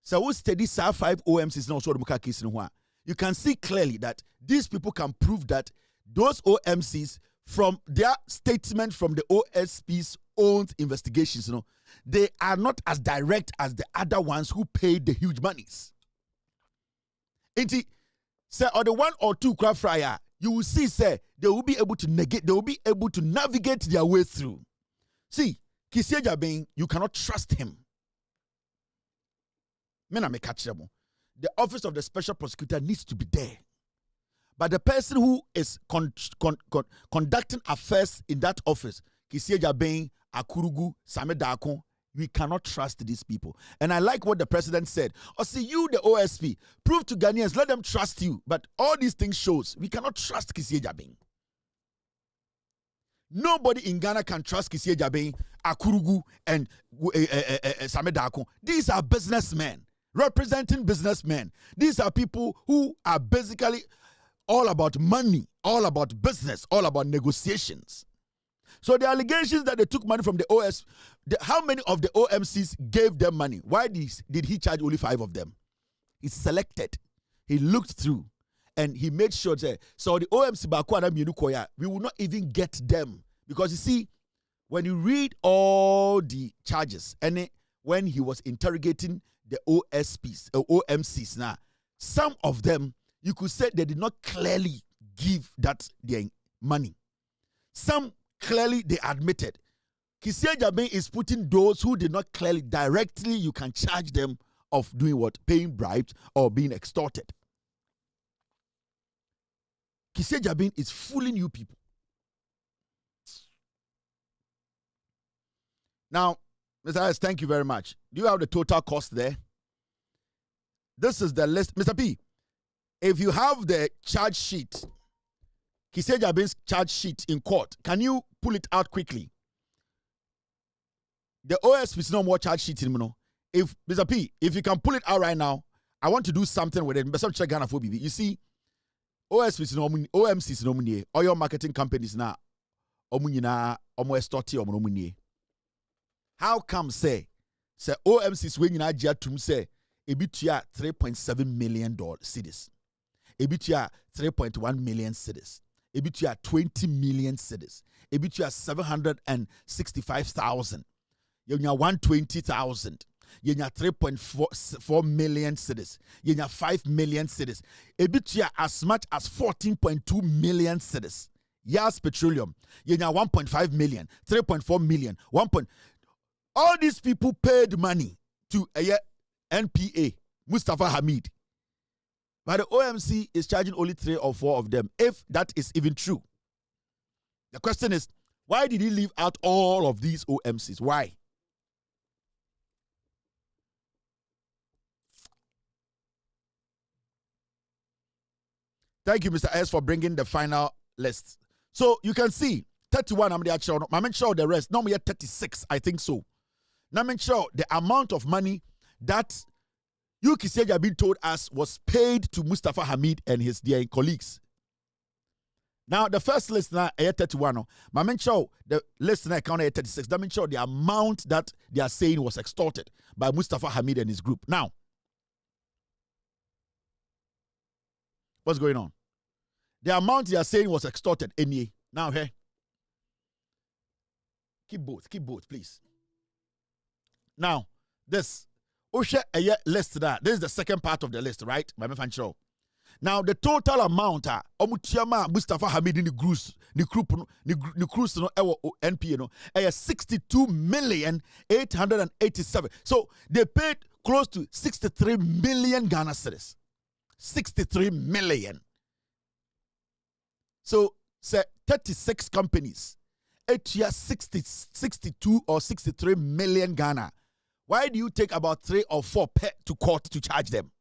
So who study 5 OMCs now so the case in you can see clearly that these people can prove that those OMCs, from their statement from the OSP's own investigations, they are not as direct as the other ones who paid the huge monies. Inti, say, or the 1 or 2 craft fryer, you will see, say, they will be able to negate, they will be able to navigate their way through. See, Kissie Jabin, you cannot trust him. Men are catch them. The office of the special prosecutor needs to be there. But the person who is conducting affairs in that office, Kissie Jabin, Akurugu, Same Dakon, we cannot trust these people. And I like what the president said. Or see, you, the OSP, prove to Ghanaians, let them trust you. But all these things shows we cannot trust Kissie Jabin. Nobody in Ghana can trust Kissie Jabin, Akurugu, and Same Dakon. These are businessmen, representing businessmen. These are people who are basically all about money, all about business, all about negotiations. So the allegations that they took money from the OS, how many of the OMCs gave them money? Why did he charge only 5 of them? He selected, he looked through, and he made sure that, so the OMC, we will not even get them. Because you see, when you read all the charges, and when he was interrogating the OMCs now, some of them, you could say they did not clearly give that their money. Some clearly they admitted. Kissie Jabin is putting those who did not clearly, directly, you can charge them of doing what? Paying bribes or being extorted. Kissie Jabin is fooling you people. Now, Mr. S, thank you very much. Do you have the total cost there? This is the list. Mr. P, if you have the charge sheet, Kissie Jabin's charge sheet in court, can you pull it out quickly? The OSP is no more charge sheet in Muno. If Mr. P, if you can pull it out right now, I want to do something with it. You see, OSP is no OMC is no money. All your marketing companies now, how come say OMC is when you are to say ebitua $3.7 million cedis, ebitua 3.1 million cedis, ebitua 20 million cedis, ebitua 765,000. You have 120,000. You have 3.4 million cedis. You have 5 million cedis. Ebitua as much as 14.2 million cedis. Yas Petroleum. You have 1.5 million, 3.4 million, 1. All these people paid money to NPA, Mustafa Hamid. But the OMC is charging only 3 or 4 of them, if that is even true. The question is, why did he leave out all of these OMCs? Why? Thank you, Mr. S, for bringing the final list. So you can see 31. I'm sure the rest. No, we are 36. I think so. Now, I'm sure the amount of money that Kissie Jabin told us was paid to Mustafa Hamid and his dear colleagues. Now, the first list now, 31. I'm sure the list now count 36. I'm sure the amount that they are saying was extorted by Mustafa Hamid and his group. Now, what's going on? The amount they are saying was extorted anyway. Now, here. Keep both, please. Now, this Osha a list that. This is the second part of the list, right? My man show. Now, the total amount Omutiama Mustafa Hamid in the cruise no NPA no 62,887,000. So they paid close to 63 million Ghana cedis. 63 million. So say 36 companies. 62 or 63 million Ghana. Why do you take about 3 or 4 to court to charge them?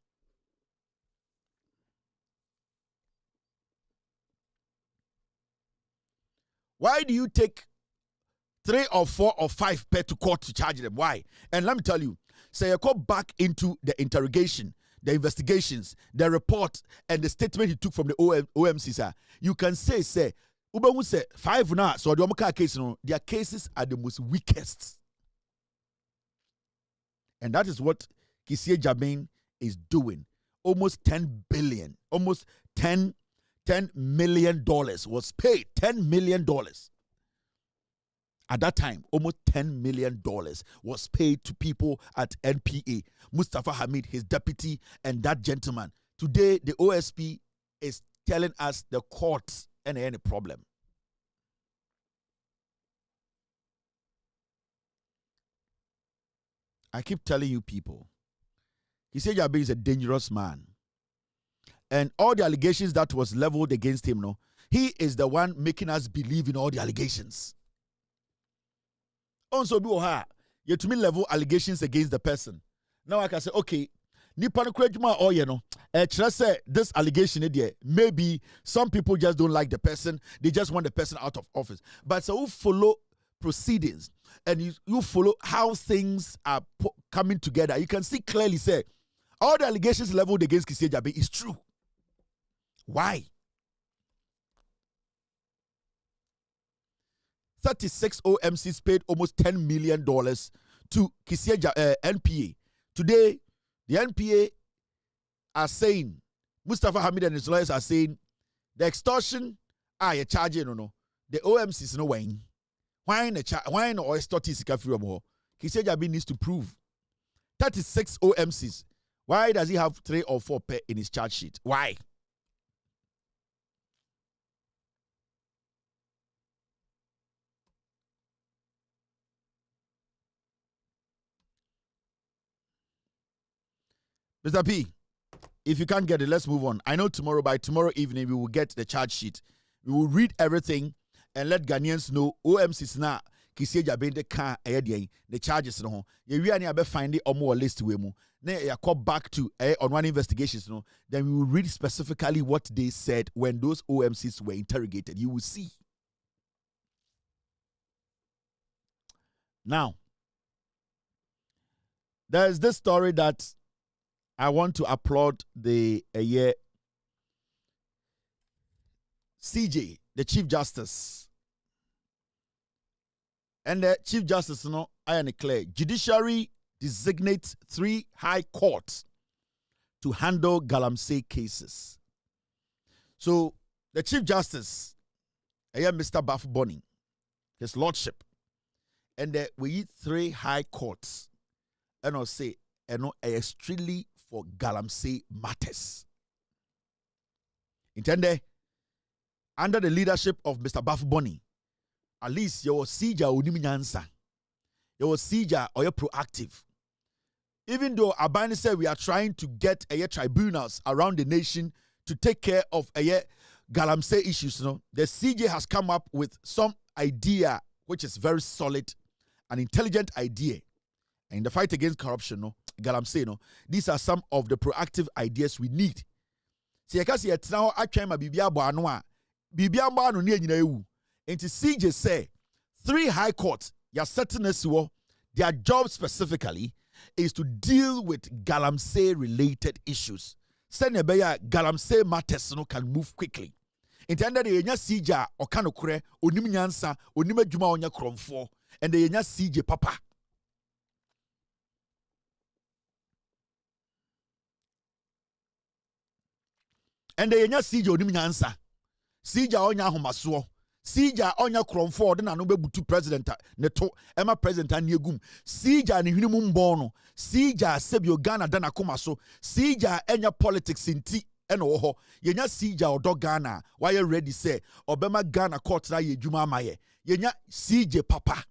Why do you take 3 or 4 or 5 to court to charge them? Why? And let me tell you, say you go back into the interrogation, the investigations, the report, and the statement he took from the OMC, sir. You can say, Uba say 5 now, so the Omaka case, their cases are the most weakest. And that is what Kisie Jammeh is doing. Almost 10 billion, almost $10 million was paid. $10 million. At that time, almost $10 million was paid to people at NPA. Mustafa Hamid, his deputy, and that gentleman. Today, the OSP is telling us the courts and any problem. I keep telling you people, Kisie Jammeh is a dangerous man. And all the allegations that was leveled against him, no, he is the one making us believe in all the allegations. Also, you to me level allegations against the person. Now I can say, okay, nipa no krejuma or you know, say this allegation there, maybe some people just don't like the person, they just want the person out of office. But so you follow proceedings and you follow how things are coming together, you can see clearly say all the allegations leveled against Kisie Jammeh is true. Why? 36 OMCs paid almost $10 million to Kisie NPA. Today, the NPA are saying, Mustafa Hamid and his lawyers are saying, the extortion you're charging, the OMCs no wine. Why no extort sika free mo? Kisie Jammeh needs to prove 36 OMCs. Why does he have 3 or 4 in his charge sheet? Why? Mr. P, if you can't get it, let's move on. I know by tomorrow evening, we will get the charge sheet. We will read everything and let Ghanaians know OMCs now. Kisie Jammeh the car the charges no. You really have find it on more list we mu. Then you call back to on one investigations no. Then we will read specifically what they said when those OMCs were interrogated. You will see. Now, there's this story that I want to applaud the CJ, the Chief Justice. And the Chief Justice, I declare, judiciary designates 3 high courts to handle Galamsey cases. So the Chief Justice, Mr. Baf Bonny, his lordship, and we 3 high courts, and I'll say, strictly for Galamsey matters. Intended under the leadership of Mr. Baf Bonny, at least your Sija Unimiansa, your Sija or your proactive. Even though Abani said we are trying to get tribunals around the nation to take care of Galamsey issues, the CJ has come up with some idea which is very solid, an intelligent idea. And in the fight against corruption, Galamsey, these are some of the proactive ideas we need. See, I can see it now. I came a Bibia Boanoa. Bibia Boano near you. And to CJ say 3 high courts, your certain their job specifically is to deal with Galamsey related issues. Send a beya Galamsey matters can move quickly. Intended the Yenya CJ or Kanokure, Onimiansa, Onime Juma on your cromfo, and the Yenya CJ Papa. And the Yenya CJ Onimiansa. Sija onya homasuo Sija onya kromfo de na no bebutu president ne to ema president ani egum. Sija ne hwene mu mbo Sija sebio Ghana dana koma so. Sija enya politics inti eno wo ho. Yenya Sija odo Ghana. Why you ready say obema Ghana court na ye dwuma amaye. Yenya CJ papa.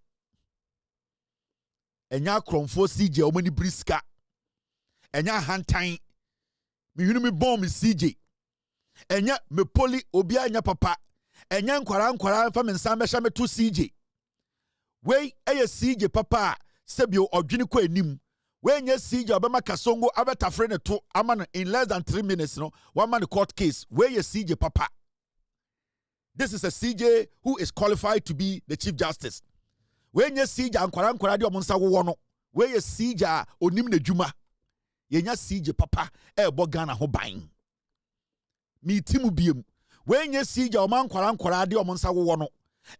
Enya kromfo CJ omani briska. Enya hantan. Mi hwene mi bomb CJ. Enya me poli obia enya papa. Enya nkwara fa mensa mesha me to CJ. We eye CJ papa sebio odwene kwa enim. We nye CJ obema kasongo abetafre ne to amano in less than 3 minutes no one man court case. We ye CJ papa. This is a CJ who is qualified to be the Chief Justice. We nye CJ nkwara de omonsa wo no. We ye CJ onim ne dwuma. Ye nya CJ papa bo Ghana ho ban. Mi timu biem. When you see your man kwara de omonsa wo no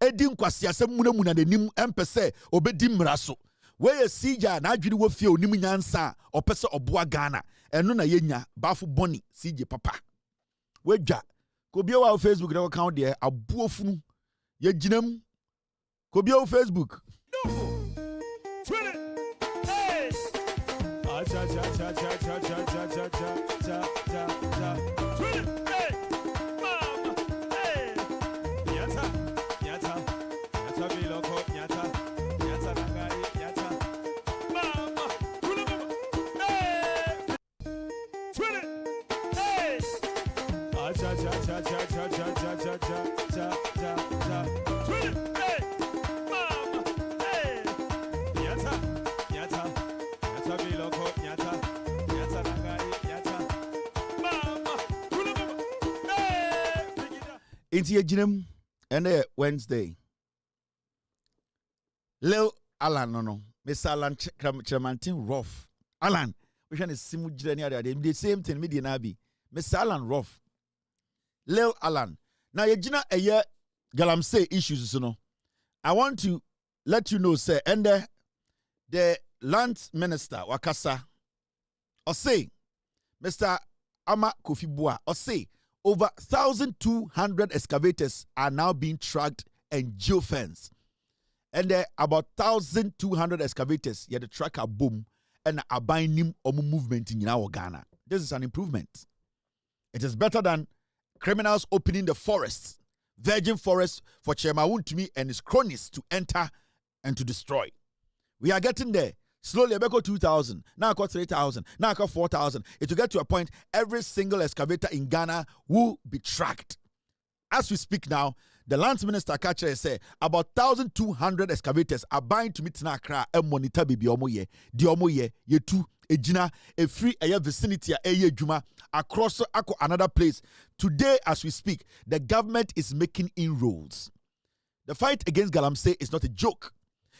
edi nkwasi asem munamuna nanim empese obedi mraso we you see ja na adwiri wo fie onim nyansa opese oboa Ghana eno na yenya bafu boni CJ papa we dwa ko bia wa Facebook na account de abuofunu ye ginam ko bia wa Facebook Into your gym and Wednesday. Lil Alan, no. Miss Alan Chamantin rough. Alan, which one is Simu Jirani? The same thing, Midian Abbey. Miss Alan rough. Lil Alan. Now, you know, a year Galamsey issues, you know. I want to let you know, sir, and the land minister, Wakasa, or say, Mr. Ama Kofi Bua, or say, over 1,200 excavators are now being tracked and geofenced. And about 1,200 excavators, the tracker boom, and are buying him movement in our Ghana. This is an improvement. It is better than criminals opening the forests, virgin forests for Chemawun to me and his cronies to enter and to destroy. We are getting there. Slowly, I go 2,000, now I got 3,000, now I got 4,000. It will get to a point, every single excavator in Ghana will be tracked. As we speak now, the lands minister catcher say about 1,200 excavators are buying to meet Nakra and monitor baby omoye, di omoye, ye two, a jina, a free air vicinity, a ye juma, across another place. Today, as we speak, the government is making inroads. The fight against Galamsey is not a joke.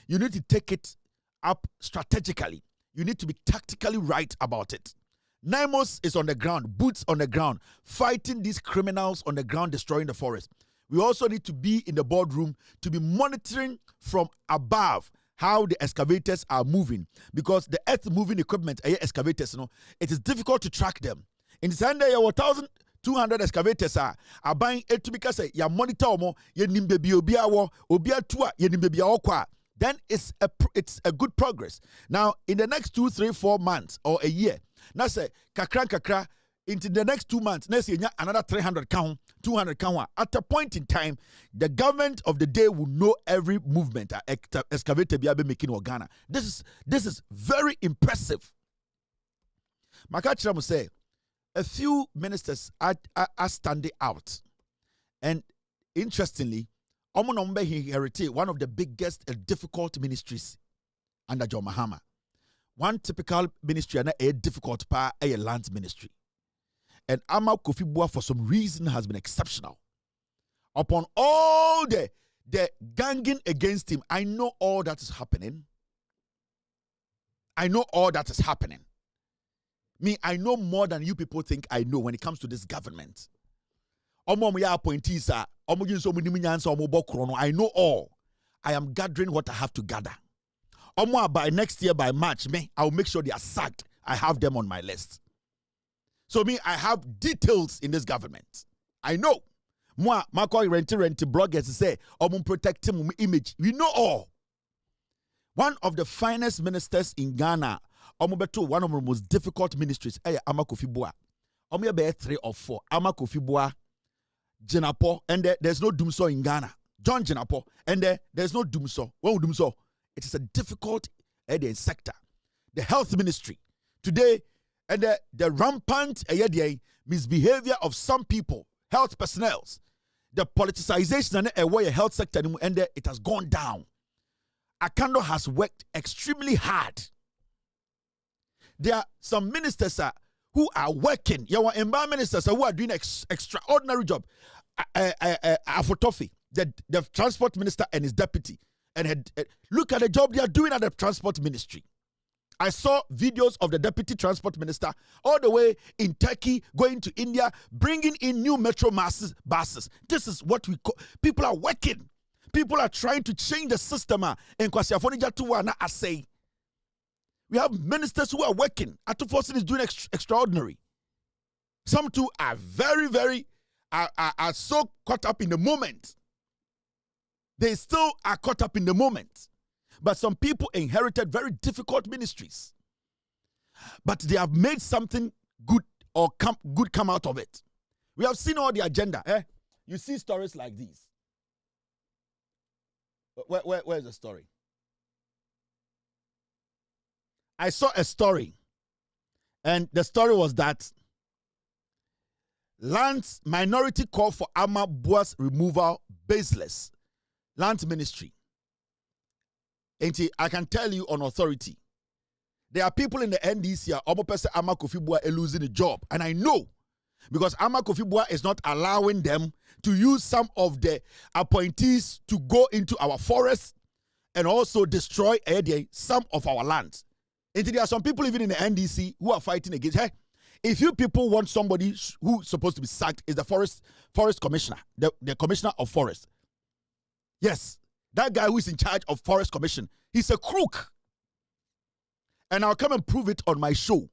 You need to take it up strategically. You need to be tactically right about it. Naimos is on the ground, boots on the ground, fighting these criminals on the ground, destroying the forest. We also need to be in the boardroom to be monitoring from above how the excavators are moving, because the earth moving equipment, excavators, it is difficult to track them. In Sunday, 1,200 excavators are buying it to because you monitor omo, ye nimbebi obia tua, ye nimbebi okwa. Then it's a good progress. Now, in the next 2, 3, 4 months or a year, now say kakra into the next 2 months, next year another 300 count, 200 count. At a point in time, the government of the day will know every movement excavator be making in Ghana. This is very impressive. Makachira must say a few ministers are standing out, and interestingly, Omonombe inherited one of the biggest and difficult ministries under John Mahama. One typical ministry and a difficult part, a land ministry. And Ama Kofi Bua, for some reason, has been exceptional. Upon all the ganging against him, I know all that is happening. I know all that is happening. Me, I know more than you people think I know when it comes to this government. I know all. I am gathering what I have to gather. By next year, by March, I will make sure they are sacked. I have them on my list. So I have details in this government. I know. Moi, Marco rent bloggers say, protect him image. We know all. One of the finest ministers in Ghana, one of the most difficult ministries, Ama Kofi Boah. Be 3 or 4. Ama Kofi Boah, Jenapo, and there's no doomsaw in Ghana. John Jenapo, and there's no doomsaw. What would doomsaw? It is a difficult sector. The health ministry today, and the rampant misbehavior of some people, health personnel, the politicization and the health sector, and it has gone down. Akando has worked extremely hard. There are some ministers who are working. There are environment ministers who are doing extraordinary job. Afotofi, the transport minister and his deputy, and look at the job they are doing at the transport ministry. I saw videos of the deputy transport minister all the way in Turkey, going to India, bringing in new metro buses. This is what we call, people are working. People are trying to change the system. We have ministers who are working. Atufosin is doing extraordinary. Some too are very, very, are so caught up in the moment. They still are caught up in the moment. But some people inherited very difficult ministries. But they have made something good or come out of it. We have seen all the agenda. You see stories like these. Where's the story? I saw a story. And the story was that land minority call for Ama Boah's removal baseless. Land ministry. And I can tell you on authority, there are people in the NDC almost Ama Kofi Boah losing a job. And I know, because Ama Kofi Boah is not allowing them to use some of the appointees to go into our forests and also destroy some of our lands. And there are some people even in the NDC who are fighting against, hey, if you people want somebody who's supposed to be sacked, is the forest commissioner, the commissioner of forest. Yes. That guy who is in charge of Forest Commission, he's a crook. And I'll come and prove it on my show.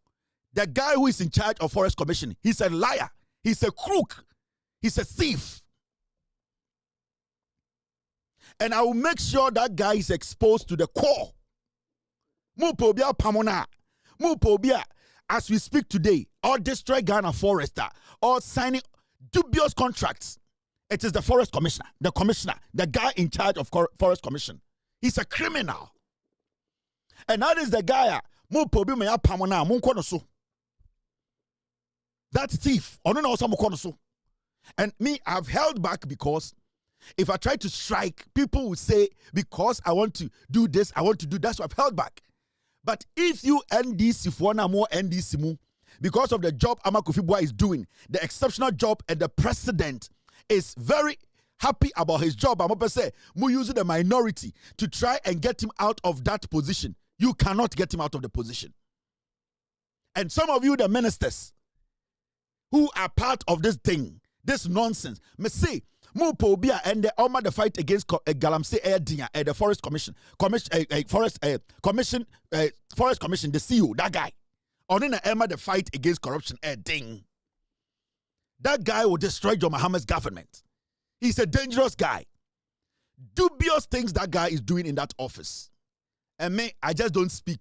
The guy who is in charge of Forest Commission, he's a liar. He's a crook. He's a thief. And I will make sure that guy is exposed to the core. Mupobia Pamona. Mupobia, as we speak today, or destroy Ghana forester, or signing dubious contracts. It is the forest commissioner, the guy in charge of forest commission. He's a criminal. And that is the guy, that thief. And me, I've held back because if I try to strike, people will say, because I want to do this, I want to do that, so I've held back. But if you NDC for one more NDC, because of the job Ama Kofi Boah is doing, the exceptional job, and the president is very happy about his job. I'm going to say, we using the minority to try and get him out of that position. You cannot get him out of the position. And some of you, the ministers, who are part of this thing, this nonsense, me say, Mupobia and the fight against Galamsey Air the Forest Commission, Forest Commission, the CEO, that guy. On the fight against corruption, ding. That guy will destroy John Mahama's government. He's a dangerous guy. Dubious things that guy is doing in that office. And me, I just don't speak.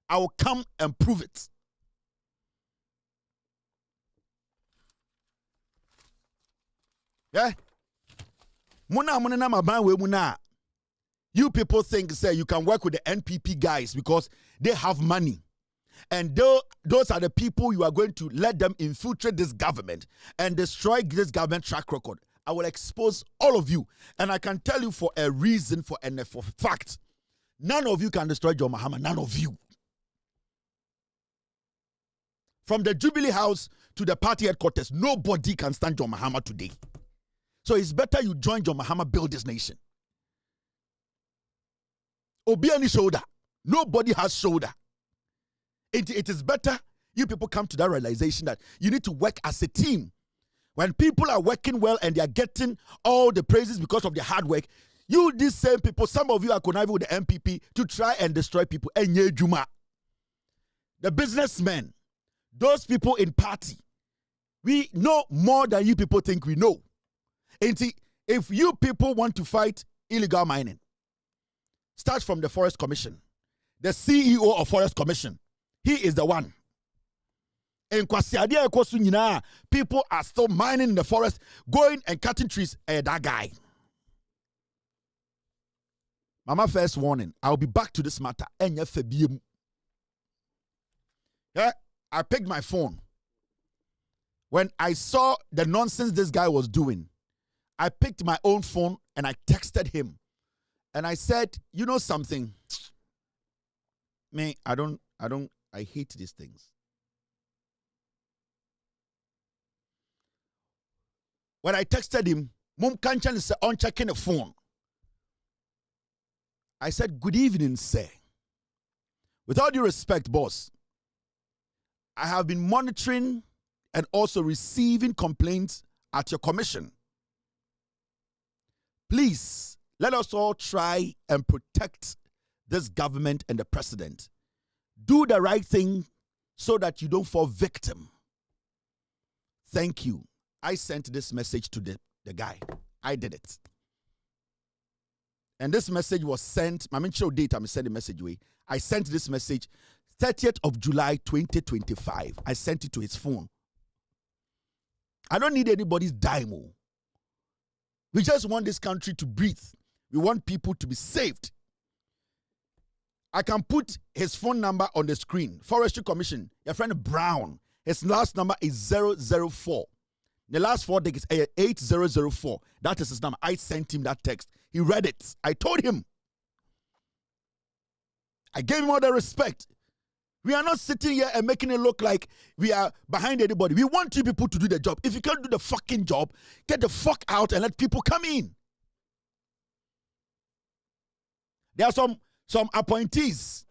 I will come and prove it. Yeah? You people think, say, you can work with the NPP guys because they have money. And those are the people you are going to let them infiltrate this government and destroy this government track record. I will expose all of you. And I can tell you for a reason, for fact, none of you can destroy John Mahama. None of you. From the Jubilee House to the party headquarters, nobody can stand John Mahama today. So it's better you join John Mahama, build this nation. Obi any shoulder. Nobody has shoulder. It is better you people come to that realization that you need to work as a team. When people are working well and they are getting all the praises because of their hard work, you, these same people, some of you are conniving with the MPP to try and destroy people. The businessmen, those people in party, we know more than you people think we know. If you people want to fight illegal mining, start from the Forest Commission. The CEO of Forest Commission, he is the one. In Kwasiadia Ekosunyina, people are still mining in the forest, going and cutting trees. That guy. Mama, first warning, I'll be back to this matter. Yeah, I picked my phone. When I saw the nonsense this guy was doing, I picked my own phone and I texted him. And I said, you know something? Me, I hate these things. When I texted him, Mum Kanchan is on checking the phone. I said, good evening, sir. With all due respect, boss, I have been monitoring and also receiving complaints at your commission. Please, let us all try and protect this government and the president. Do the right thing so that you don't fall victim. Thank you. I sent this message to the guy. I did it. And this message was sent, I mean, show date, I'm sending the message away. I sent this message 30th of July, 2025. I sent it to his phone. I don't need anybody's dime. We just want this country to breathe. We want people to be saved. I can put his phone number on the screen. Forestry Commission, your friend Brown. His last number is 004. The last 4 digits, 8004. That is his number. I sent him that text. He read it. I told him. I gave him all the respect. We are not sitting here and making it look like we are behind anybody. We want you people to do the job. If you can't do the fucking job, get the fuck out and let people come in. There are some appointees.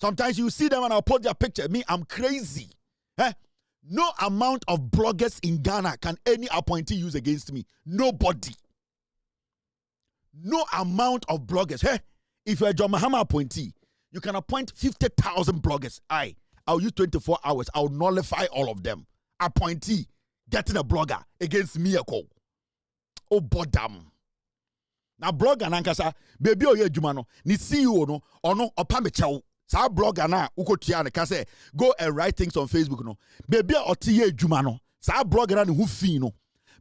Sometimes you see them and I'll put their picture. Me, I'm crazy. No amount of bloggers in Ghana can any appointee use against me. Nobody. No amount of bloggers. If you're a John Mahama appointee, you can appoint 50,000 bloggers. I'll use 24 hours. I'll nullify all of them. Appointee getting a blogger against me. Oh, bodam. Now, blogger nankasa, baby oye jumano, ni CEO no, ono opamechaw. Sa blogger na ukotia ne kase go and write things on Facebook no. Baby otiye jumano, sa blogger na hu fi no.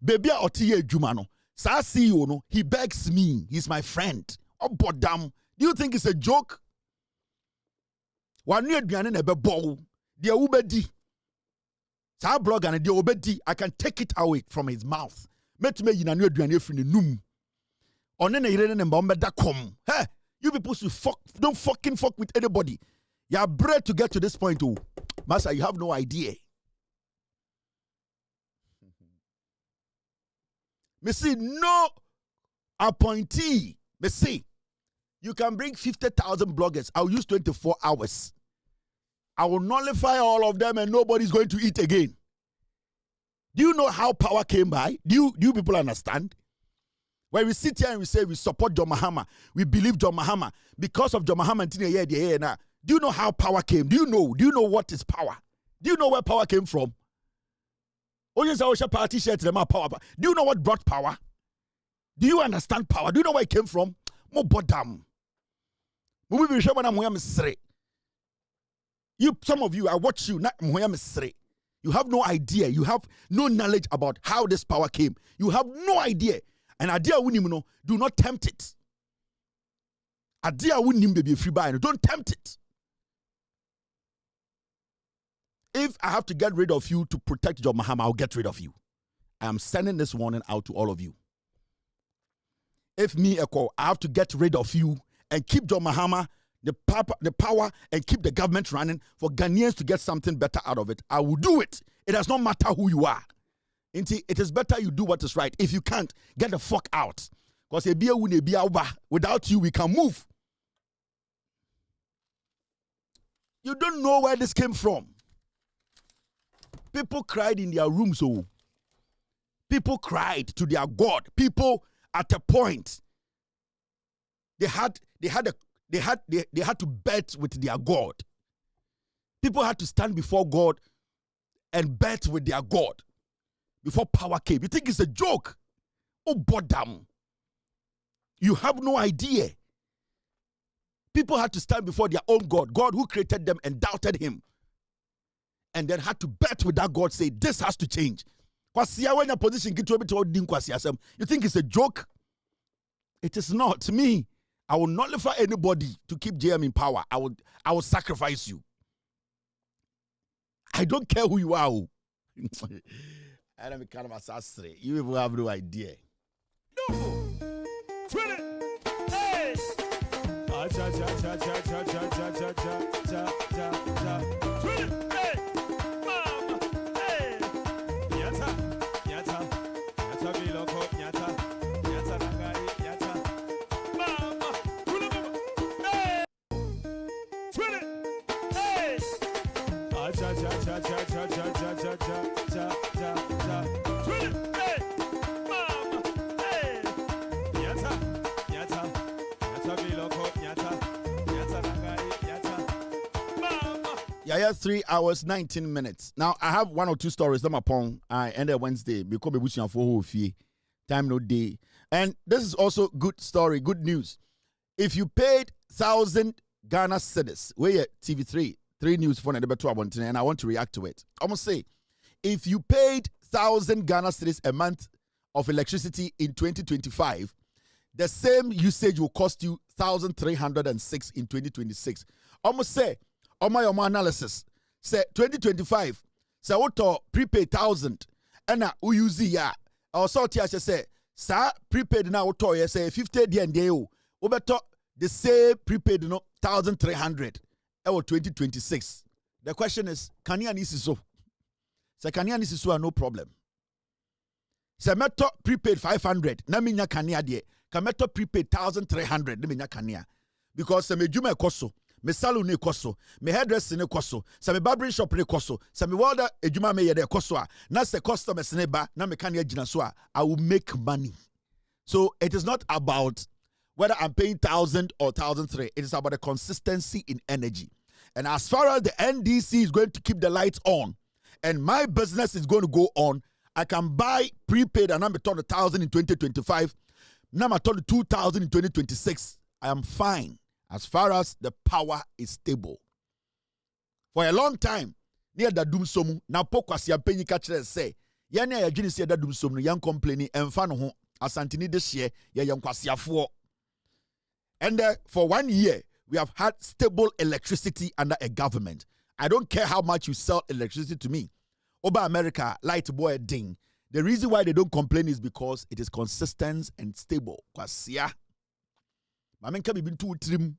Baby otiye jumano, sa CEO no, he begs me. He's my friend. Oh, bodam. Do you think it's a joke? One year duane na be bow. Dia ubedi. Sa blogger na dia ubedi. I can take it away from his mouth. Metume yina nu duane efri ne num. Hey, you people should don't fucking fuck with anybody. You are bred to get to this point, too. Master, you have no idea. Me see, no appointee. Me see, you can bring 50,000 bloggers. I'll use 24 hours. I will nullify all of them and nobody's going to eat again. Do you know how power came by? Do you people understand? When we sit here and we say we support John Mahama, we believe John Mahama, because of John Mahama, do you know how power came? Do you know what is power? Do you know where power came from? Do you know what brought power? Do you understand power? Do you know where it came from? Some of you, I watch you, you have no idea. You have no knowledge about how this power came. You have no idea. And idea winim do not tempt it. Idea winim baby free buy. Don't tempt it. If I have to get rid of you to protect John Mahama, I'll get rid of you. I am sending this warning out to all of you. If me I have to get rid of you and keep John Mahama the power and keep the government running for Ghanaians to get something better out of it, I will do it. It does not matter who you are. It is better you do what is right. If you can't, get the fuck out. Because without you, we can move. You don't know where this came from. People cried in their rooms. Oh. People cried to their God. People at a point, they had to bet with their God. People had to stand before God and bet with their God before power came. You think it's a joke? Oh, bodam. You have no idea. People had to stand before their own God, God who created them and doubted him. And then had to bet with that God, say, this has to change. When your position you think it's a joke? It is not. To me, I will not nullify anybody to keep JM in power. I will sacrifice you. I don't care who you are. I am kind of assassin. You even have no idea. No. Hey. Cha cha cha cha cha cha cha cha cha cha cha. Hey. Mama. Hey. Yata. Yata. Yata biloko. Yata. Yata nagari. Yata. Mama. Hey. Hey. Cha cha cha cha cha cha cha cha cha cha cha. Hey. Mama. Hey. Yata. Yata. Yata biloko. Yata. Yata nagari. Yata. Mama. Yeah, 3 hours, 19 minutes. Now, I have one or two stories that upon I ended Wednesday because we for who time no day. And this is also good story, good news. If you paid 1,000 Ghana cedis, where TV3 news for and I want to react to it. I'm gonna say, if you paid 1,000 Ghana cedis a month of electricity in 2025, the same usage will cost you 1,306 in 2026. Almost say, on my analysis, say 2025, say what prepaid 1,000, and we use ya. Or sort here say, sir, prepaid now to say 50 day, over the same prepaid no 1,300 or 2026. The question is, can you need so? Say can you need so no problem. Say meto prepaid 500, na minya kania de. Can meto prepaid 1,300, na minya kania. Because se me juma koso, me salon ne koso, me hairdresser ne koso, se me barbering shop ne koso, se me welder ejuma me yede koso a, na se customers ne ba, na me kania jina so a, I will make money. So it is not about whether I'm paying 1,000 or 1,003. It is about the consistency in energy. And as far as the NDC is going to keep the lights on, and my business is going to go on, I can buy prepaid and I'm turn 1,000 in 2025. Now I'm turn 2,000 in 2026. I am fine as far as the power is stable. For a long time, near the doom somu, now pokwasi ya penny catcher say, Yana ya jini say that doom somu, young complaining and fan ho, asantini this year, ya young kwasia for. And for 1 year, we have had stable electricity under a government. I don't care how much you sell electricity to me. Over America, light boy ding. The reason why they don't complain is because it is consistent and stable. Kwasia. Mamen can be too trim.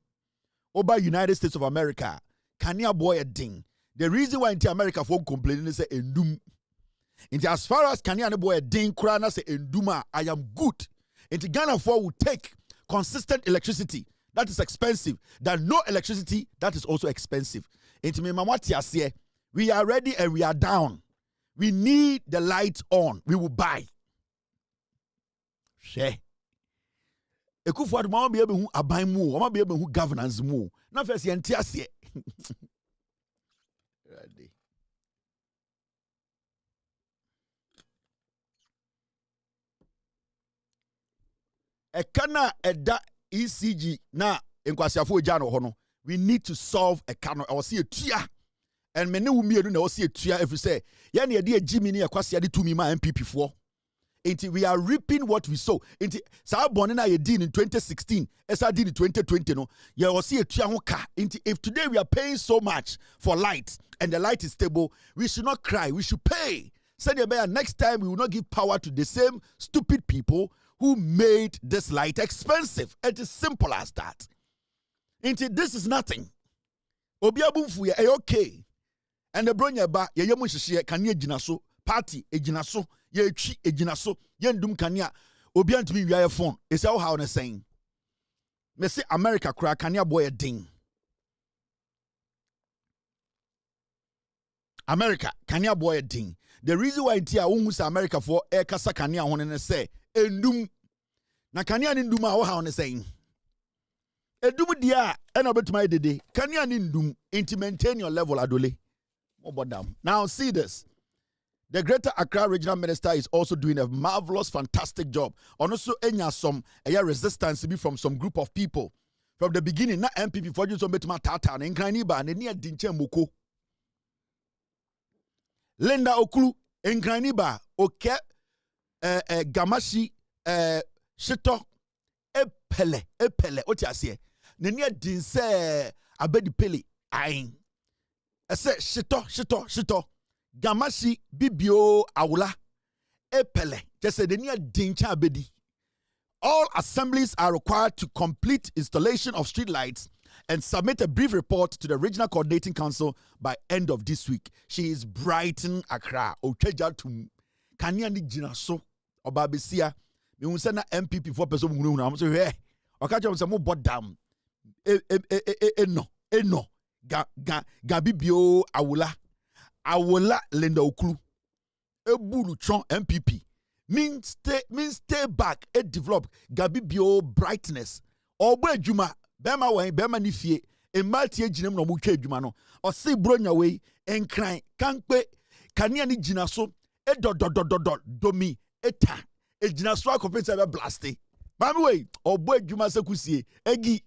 Over United States of America, kanya boy ding. The reason why in America won't complain is say endum. Into as far as kanya boy ding krana say enduma, I am good. Into Ghana for will take consistent electricity that is expensive than no electricity that is also expensive. Into me mamati we are ready and we are down. We need the lights on. We will buy. Share. Ekufuad mama be able who aban mu, mama be able who governance mu. Na first yentiase. Ready. Ekana eda ECG na enkwasiafo eja no ho no. We need to solve a cano. I will see a tia. And many women na see a tia if you say, ya na de Jimmy na kwasi ade to me ma MPP for. Until we are reaping what we sow. Until sa born na ye din in 2016, esa din in 2020 no. Ya will see a tia ho ka. Until if today we are paying so much for light and the light is stable, we should not cry. We should pay. Said next time we will not give power to the same stupid people who made this light expensive. It is simple as that. Until this is nothing. Obiabunfu ye okay. And the bronya ba ye yemu hihye kania ginaso party eginaso ye twi eginaso ye ndum kania obiantumi wiaye phone. Is how na saying. Me say America kura kania boy ding. America kania boy ding. The reason why tia wonhu say America for e kasa kania ho ne say endum na kania ni ndum a how na saying. Edum dia ena betuma dede kania ni ndum inti maintain your level adole. Now see this. The Greater Accra Regional Minister is also doing a marvelous, fantastic job. And also, some resistance from some group of people. From the beginning, na MPP for you to bet my tata and Nkraniba and near Dinche Moko. Linda Okulu, Nkraniba, Oke, Gamashi, Shito, Epele, what you say? Near Dinse Abedi Pele, Ain. I said, Shito. Gamashi Bibio Awula Epele. Just said the near Dincha Abedi. All assemblies are required to complete installation of street lights and submit a brief report to the Regional Coordinating Council by end of this week. She is Brighton Accra. Okeja to Kanyani Jinaso Obabesia. Me unsa na MPP for person hunu am so he. Okacha mo bot dam. Eno. Gabibio Awula. Awola Linda Okulu. Ebulu Chon MPP. Mean stay back and develop Gabibio brightness. Obo Juma, Bema way, Bema nifie, a multi jinem no muke Jumano, or see bronya way, and crying, Kankpe, Kanyani Jinaso, domi, eta, a Jinaswa compensate blasty. By the way, Obo Juma Sakusi, Egi.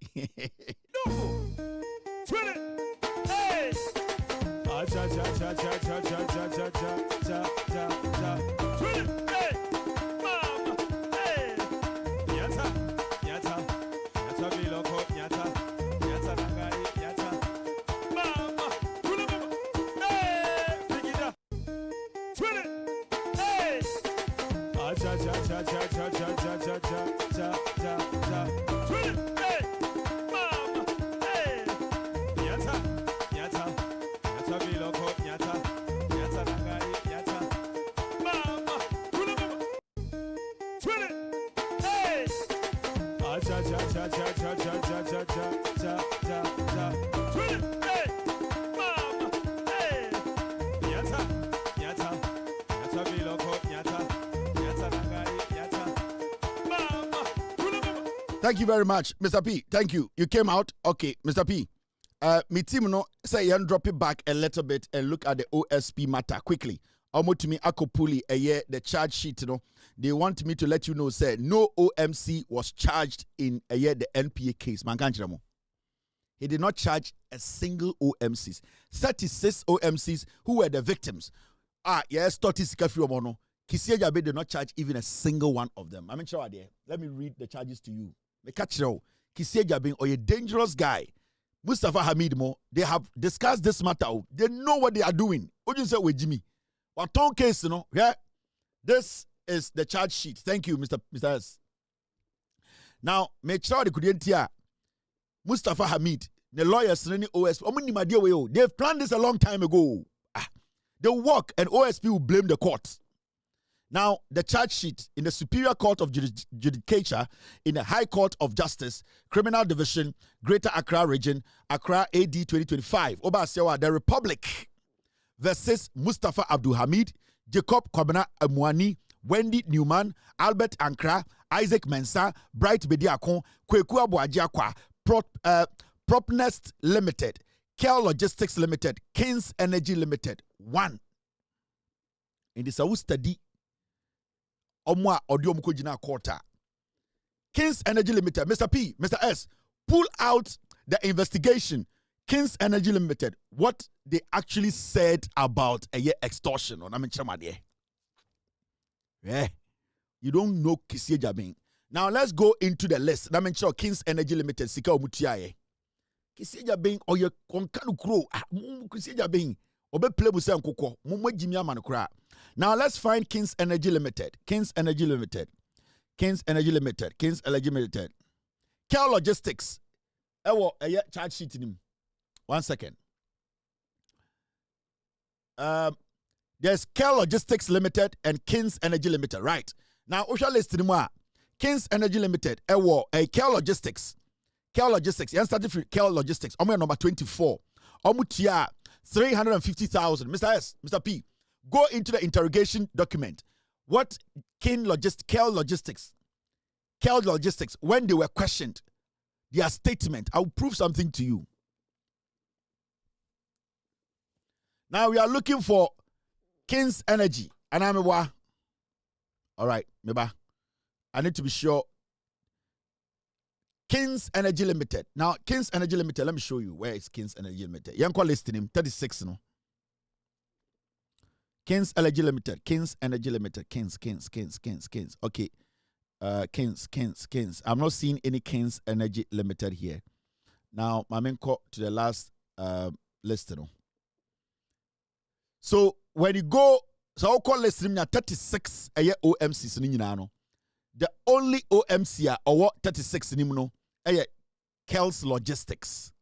Thank you very much, Mr. P. Thank you. You came out. Okay, Mr. P. Me team no say you drop it back a little bit and look at the OSP matter quickly. Almost to me Akopuli the charge sheet, they want me to let you know say no OMC was charged in the NPA case. Man, he did not charge a single OMCs. 36 OMCs who were the victims. Yes, 30 Sikafi Omono. Kisie Jabe did not charge even a single one of them. I'm sure there. Let me read the charges to you. Kisie Jabe, or a dangerous guy. Mustafa Hamid Mo, they have discussed this matter. They know what they are doing. What do you say with Jimmy? What case, yeah? This is the charge sheet. Thank you, Mr. S. Now, make sure they couldn't hear Mustafa Hamid, the lawyers, OSP. They've planned this a long time ago. They'll work and OSP will blame the court. Now, the charge sheet in the Superior Court of Judicature, in the High Court of Justice, Criminal Division, Greater Accra Region, Accra AD 2025, Obasewa, the Republic versus Mustafa Abdul Hamid, Jacob Kwabena Amwani, Wendy Newman, Albert Ankra, Isaac Mensah, Bright Bediakon, Kweku Abuajiakwa, Propnest Limited, Kel Logistics Limited, Kings Energy Limited, 1. In the Sawu study, Omwa Odiom Kojina Quarter. Kings Energy Limited, Mr. P, Mr. S, pull out the investigation. Kings Energy Limited, what they actually said about extortion. Yeah. You don't know Kisie Jabin. Now let's go into the list. I mention Kings Energy Limited, Sika Omutiaye. Kisie Jabin or your Konkanu Crow, Kisie Jabin, Obe Plebusa and Koko, Mumo Jimia Manukra. Now let's find Kings Energy Limited. Kings Energy Limited. Kings Energy Limited. Kings Energy Limited. Kel Logistics. Ewo charge sheet in him. 1 second. There's Kel Logistics Limited and Kings Energy Limited. Right. Now, we shall list more. Kings Energy Limited. Ewo Kel Logistics. Kel Logistics. You started with Kel Logistics. Number 24. Omutia 350,000. Mr. S. Mr. P. Go into the interrogation document. What Kel Logistics, when they were questioned, their statement, I'll prove something to you. Now we are looking for Kings Energy. And I'm a all right, meba. I need to be sure. Kings Energy Limited. Now, Kings Energy Limited, let me show you where is Kings Energy Limited. You can listing him 36 no. Kings Energy Limited. Kings Energy Limited. Kings. Okay. Kings. I'm not seeing any Kings Energy Limited here. Now, my main call to the last list. So when you go, so I'll call list 36 a year OMC. The only OMC or what 36 no a Kel's Logistics.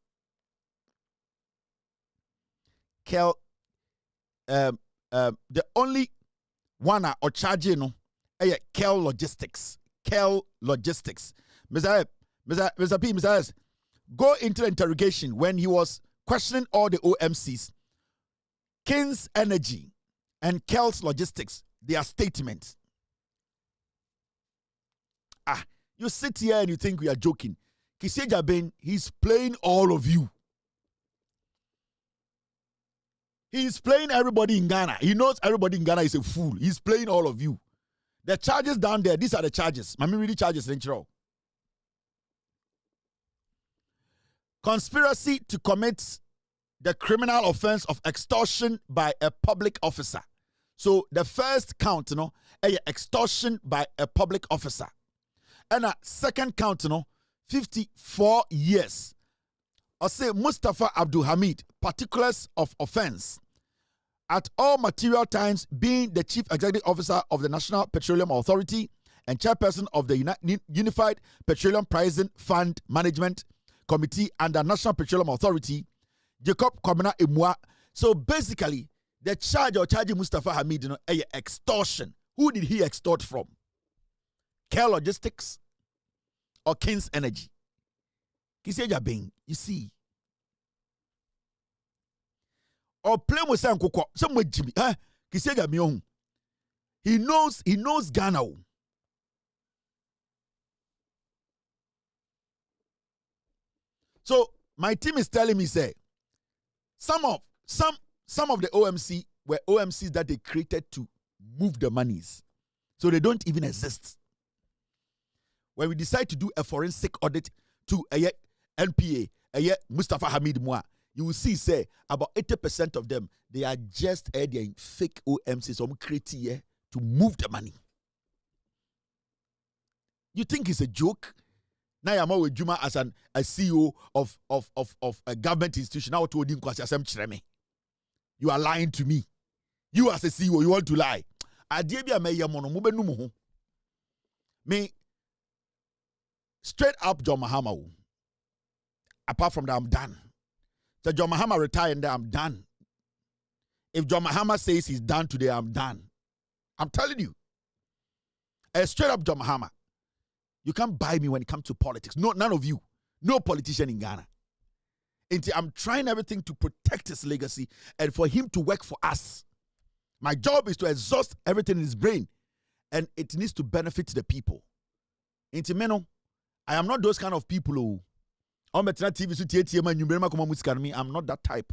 The only one or charging no a Kel Logistics. Kel Logistics. Mr. P. Mr. S. Go into the interrogation when he was questioning all the OMCs. Kings Energy and Kel's Logistics, their statements. You sit here and you think we are joking. Kiseja Ben, he's playing all of you. He's playing everybody in Ghana. He knows everybody in Ghana is a fool. He's playing all of you. The charges down there, these are the charges. Mami really charges, conspiracy to commit the criminal offense of extortion by a public officer. So the first count, extortion by a public officer. And a second count, 54 years. I say Mustafa Abdul Hamid, particulars of offense. At all material times, being the Chief Executive Officer of the National Petroleum Authority and Chairperson of the Unified Petroleum Pricing Fund Management Committee and the National Petroleum Authority, Jacob Komena Emwa. So basically, the charge or charging Mustafa Hamid, extortion. Who did he extort from? Care Logistics or Kings Energy? Kiseja Bing, you see. Or play with some Jimmy. Kiseja Mion. He knows Ghana. So my team is telling me, say, some of the OMC were OMCs that they created to move the monies. So they don't even exist. When we decide to do a forensic audit to a NPA, a Mustafa Hamid Moa, you will see, say, about 80% of them, they are just fake OMCs created to move the money. You think it's a joke? Now I'm with Juma as a CEO of a government institution. Now you are lying to me. You as a CEO, you want to lie. Me straight up John Mahama. Apart from that, I'm done. So John Mahama retired and I'm done. If John Mahama says he's done today, I'm done. I'm telling you. Straight up John Mahama. You can't buy me when it comes to politics. No, none of you. No politician in Ghana. And I'm trying everything to protect his legacy and for him to work for us. My job is to exhaust everything in his brain. And it needs to benefit the people. I am not those kind of people who I'm not that type.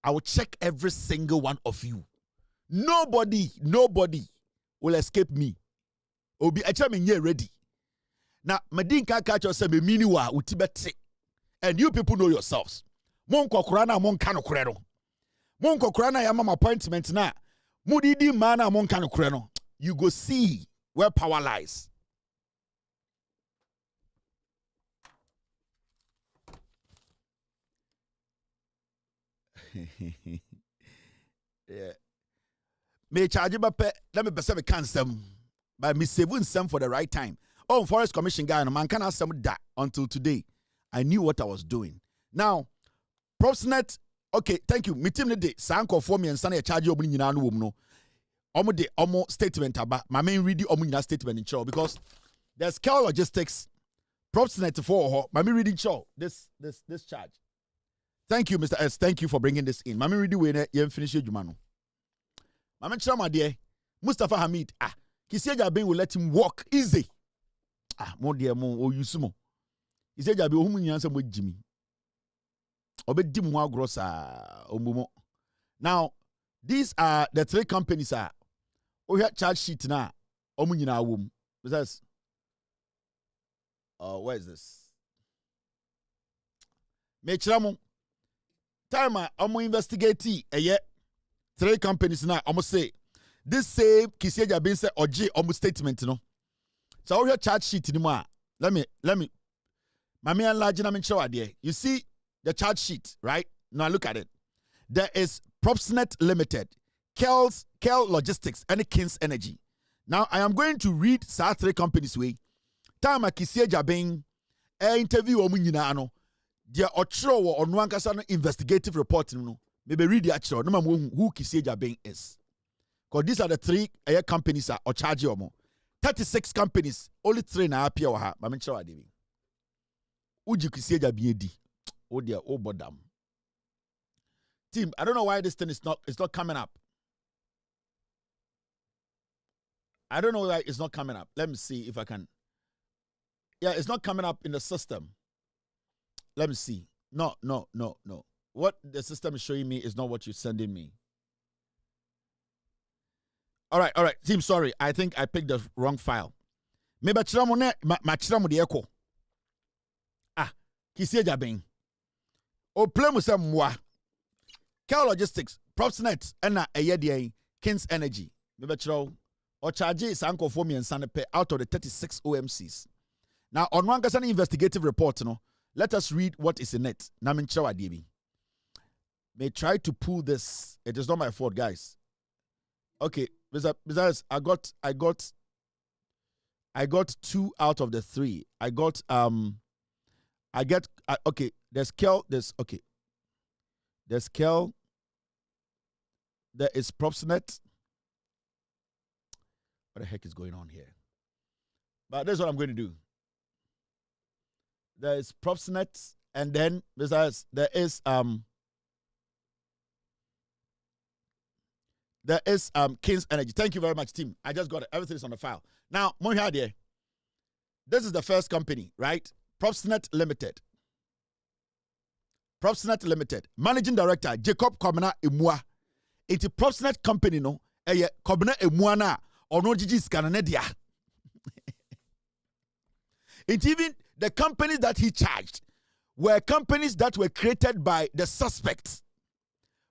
I will check every single one of you. Nobody will escape me. Obi echa ready. Now, Medin can catch yourself a miniwa utibete. And you people know yourselves. Monko kurana mon kano kureno. Monko kurana yama appointment na. Mudidi mana mon kano kureno. You go see where power lies. Yeah. Me charge bape, let me perceive a cancer. But me saving some for the right time. Oh, Forest Commission guy, no man can ask some that until today. I knew what I was doing. Now, Propsnet, okay, thank you. Me team the day, Sanko for me and Sunny charge you no no. Omo statement about my main read the statement in show because there's Cal Logistics, Propsnet for my main reading show. This charge. Thank you, Mr. S. Thank you for bringing this in. My main reading way you finish your jumano. My man Chama dear Mustafa Hamid. Kiseja Ben will let him walk easy. More dear mo yusumo. He said Jabi Ohumu Yansa with Jimmy. Obe Dimwa Grossa Omumo. Now, These are the three companies are. We have charge sheet now. Omunyina wom. Because where is this? Mechramu. Time omu investigate three companies now. Almost say this same Kisieja being said oji omu statement no. So we have charge sheet anymore. Let me. Mami enlarge na mention there. You see the charge sheet, right? Now look at it. There is Propsnet Limited, Kel Logistics, and Kings Energy. Now I am going to read three companies way. Time Kisieja being interview omu nyina no. Dia ochro wo onu ankasa no investigative report no. Maybe read the actual no who Kisieja being is. Because these are the three companies are or charge omo. 36 companies, only 3 na appear wa ha. Mami chwa debi. Uji Kisieja biedi. Oh dear, oh bodam. Team, I don't know why this thing is not coming up. I don't know why it's not coming up. Let me see if I can. Yeah, it's not coming up in the system. Let me see. No. What the system is showing me is not what you're sending me. All right. Team, sorry. I think I picked the wrong file. Maybe machiramu de echo. Kisieja ben. O play mo se mwa. Kel Logistics, Propsnet, and a Kings Energy. Maybe chiro or charge sanko for me and Sanepe out of the 36 OMCs. Now on one person investigative report, no. Let us read what is in it. Namin chawa DB. May try to pull this. It is not my fault, guys. Okay, besides, I got 2 out of the 3. Okay. There's Kel. There's Kel. There is Propsnet. What the heck is going on here? But that's what I'm going to do. There is Propsnet, and then besides there is Kings Energy. Thank you very much, team. I just got it. Everything is on the file. Now, Mohade, this is the first company, right? Propsnet Limited. Managing Director Jacob Kobna Emua. It's a Propsnet company, no? Kobna Emua na ono jiji skananedia. It's even the companies that he charged were companies that were created by the suspects.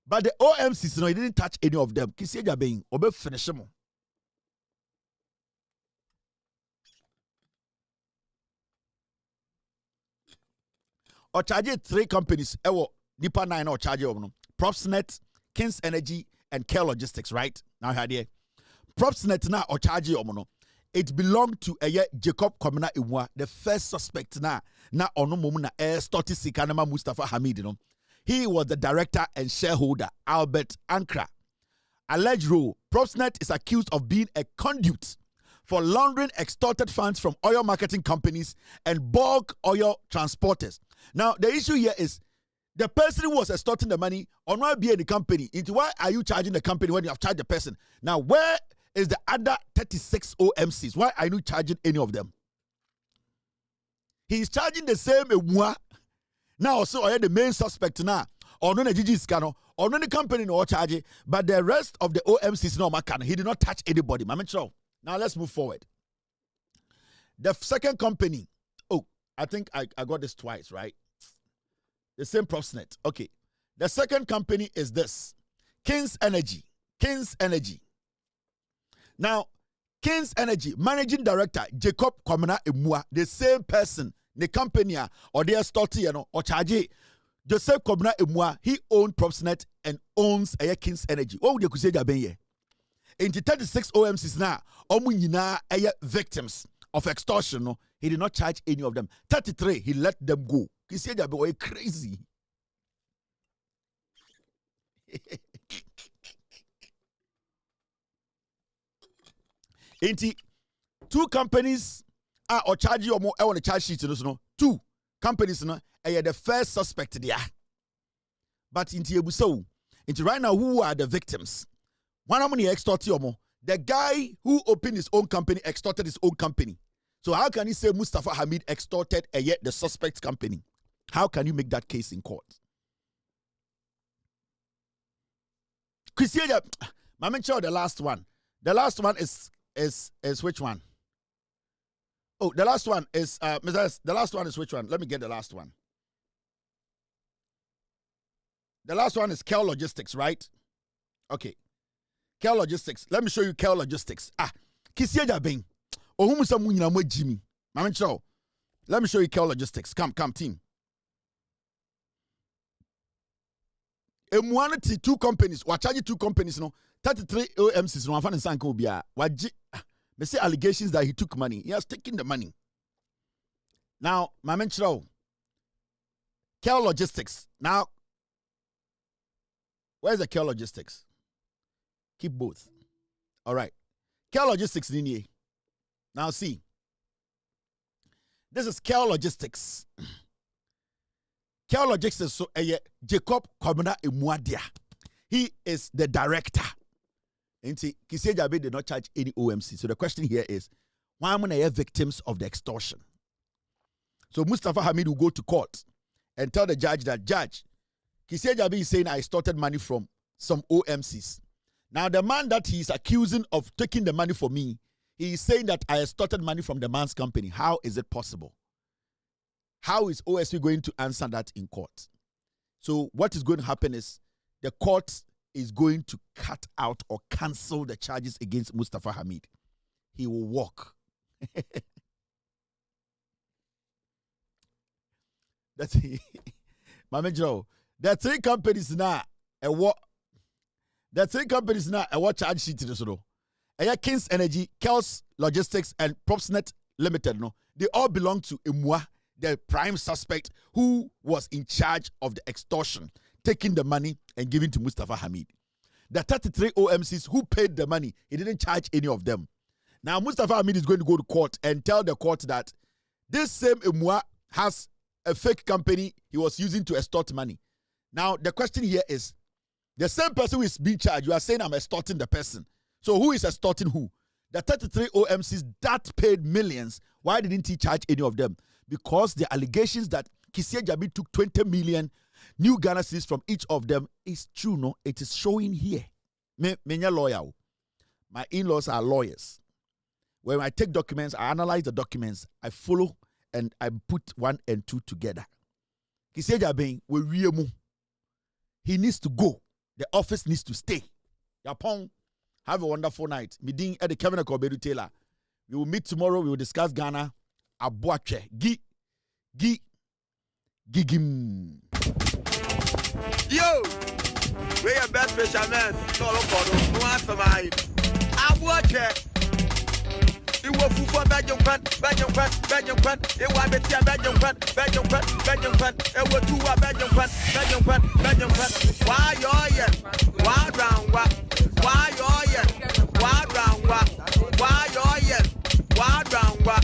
But the OMCs, no, he didn't touch any of them. Kisieja being obe finish mo. Or charge 3 companies. Ewo Nipa 9 or charge no. Propsnet, Kings Energy, and Kel Logistics, right? Now here. Propsnet na or charge no. It belonged to Jacob Komina Iwa, the first suspect na ono mumuna Stoti Sikanama Mustafa Hamid. He was the director and shareholder, Albert Ankra. Alleged role, Propsnet is accused of being a conduit for laundering extorted funds from oil marketing companies and bulk oil transporters. Now, the issue here is the person who was extorting the money on why be in the company. Into why are you charging the company when you have charged the person? Now, where is the other 36 OMCs? Why are you charging any of them? He's charging the same Emua. Now, also, I the main suspect now. Or no, Gigi Scano, or no, the company no charge, but the rest of the OMCs no macan. He did not touch anybody. Now, let's move forward. The second company. Oh, I think I got this twice, right? The same Propsnet. Okay. The second company is this. Kings Energy. Now, Kings Energy, Managing Director, Jacob Kwamina Emua, the same person, the company, or they are starting, or charge. Joseph Kwamina Emua, he owned Propsnet and owns Kings Energy. What would you say that be? In the 36 OMCs now, Omunyina victims of extortion, no, he did not charge any of them. 33, he let them go. You say that boy crazy. Inti 2 companies are or charge you or more on the charge sheet. No, 2 companies no are the first suspect there. But inti ebuso, inti right now who are the victims? One of money extort you more. The guy who opened his own company extorted his own company. So how can he say Mustafa Hamid extorted yet the suspect company? How can you make that case in court? Christian, Mama Chow, the last one. The last one is which one? Oh, the last one is the last one is which one? Let me get the last one. The last one is Kel Logistics, right? Okay. Kel Logistics. Let me show you Kel Logistics. Kisiaja Bing. Ohumusa munyina mwe Jimmy. Mama Chow. Let me show you Kel Logistics. Come, team. Emuanity 2 companies. Charge 2 companies, no. 33 OMCs. No, I'm finding Sanko Bia. They say allegations that he took money. He has taken the money. Now, Mama Chow. Kel Logistics. Now, where's the Kel Logistics? Keep both. All right. Kel Logistics, Nini. Now, see. This is Kel Logistics. Kel Logistics, so Jacob Kwabena Emuadia. He is the director. And see, Kisejabe did not charge any OMC. So the question here is, why am I victims of the extortion? So Mustafa Hamid will go to court and tell the judge that, Judge, Kisejabe is saying I extorted money from some OMCs. Now, the man that he is accusing of taking the money for me, he is saying that I extorted money from the man's company. How is it possible? How is OSP going to answer that in court? So what is going to happen is the court is going to cut out or cancel the charges against Mustafa Hamid. He will walk. That's it. Mama Joe. There are 3 companies now. There are 3 companies now. A what charge sheet is no. Kings Energy, Kels Logistics, and Propsnet Limited. No, they all belong to Emua, the prime suspect who was in charge of the extortion, taking the money and giving to Mustafa Hamid. The 33 OMCs who paid the money, he didn't charge any of them. Now Mustafa Hamid is going to go to court and tell the court that this same Emua has a fake company he was using to extort money. Now the question here is, the same person who is being charged, you are saying I'm extorting the person. So who is extorting who? The 33 OMCs that paid millions, why didn't he charge any of them? Because the allegations that Kisie Jabi took 20 million new Ghana cedis from each of them is true, no? It is showing here. Me lawyer. My in-laws are lawyers. When I take documents, I analyze the documents, I follow, and I put 1 and 2 together. Kisie Jabi, he needs to go. The office needs to stay. Yapong. Have a wonderful night. Meeting at the Kevin Kobedu Taylor. We will meet tomorrow. We will discuss Ghana. Abuache. Gigim. Yo! We are best fishermen. No answer mine. Abuache. It was for Belgium. It was Belgium. It was 2 Belgium. Why you why round what? Why you why round what? Why you why round what?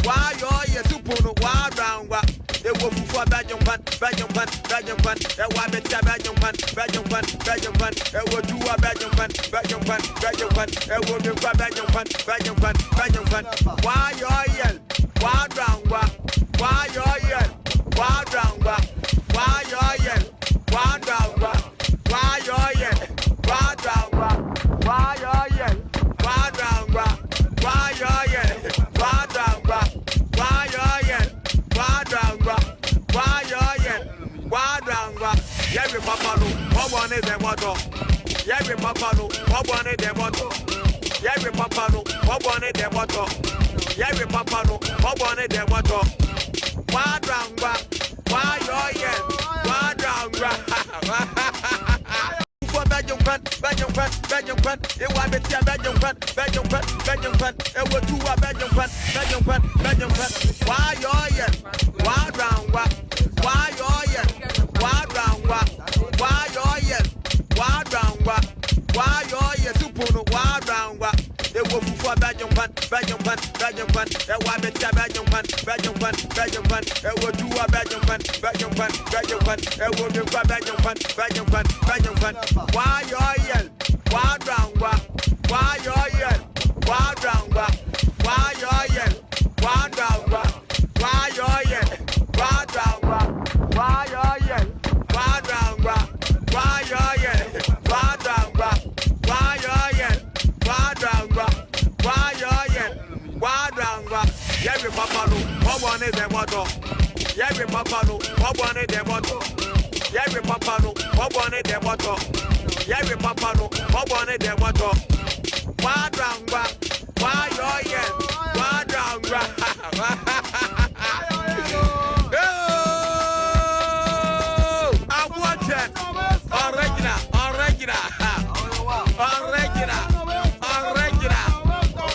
Why you super why round what? It was for Belgium. It was Belgium. It was 2 Belgium. Why you why round what? Why you why round what? Why you why round what? Why you why round what? Why you why round what? Why you why round what? Why you why round what? Why you why round what? Yeah, we papa no, what one is them what? Yeah, we papa no, what one is them what? Yeah, we papa no, what one is them what? Yeah, we papa no, what one is them what? Why round what? Why you why round what? Belgium, it was Belgium, it was 2 Belgium. Why you why round what? Why you why round what? Why you why round what? Why you super why round what? It was for Belgium, it was Belgium. It was 2 Belgium. Why you why round what? Why you why round what? Why you why round what? Why you why round what? Why you why round what? Why you why round what? Yari papa no, what one is the motto? Yari papa no, what one is the motto? Yari papa no, what one is the motto? Yari papa no, what one is the motto? Wadranga, why your yen? Wadranga. I want it. Original.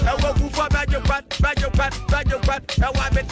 I want to badge. I want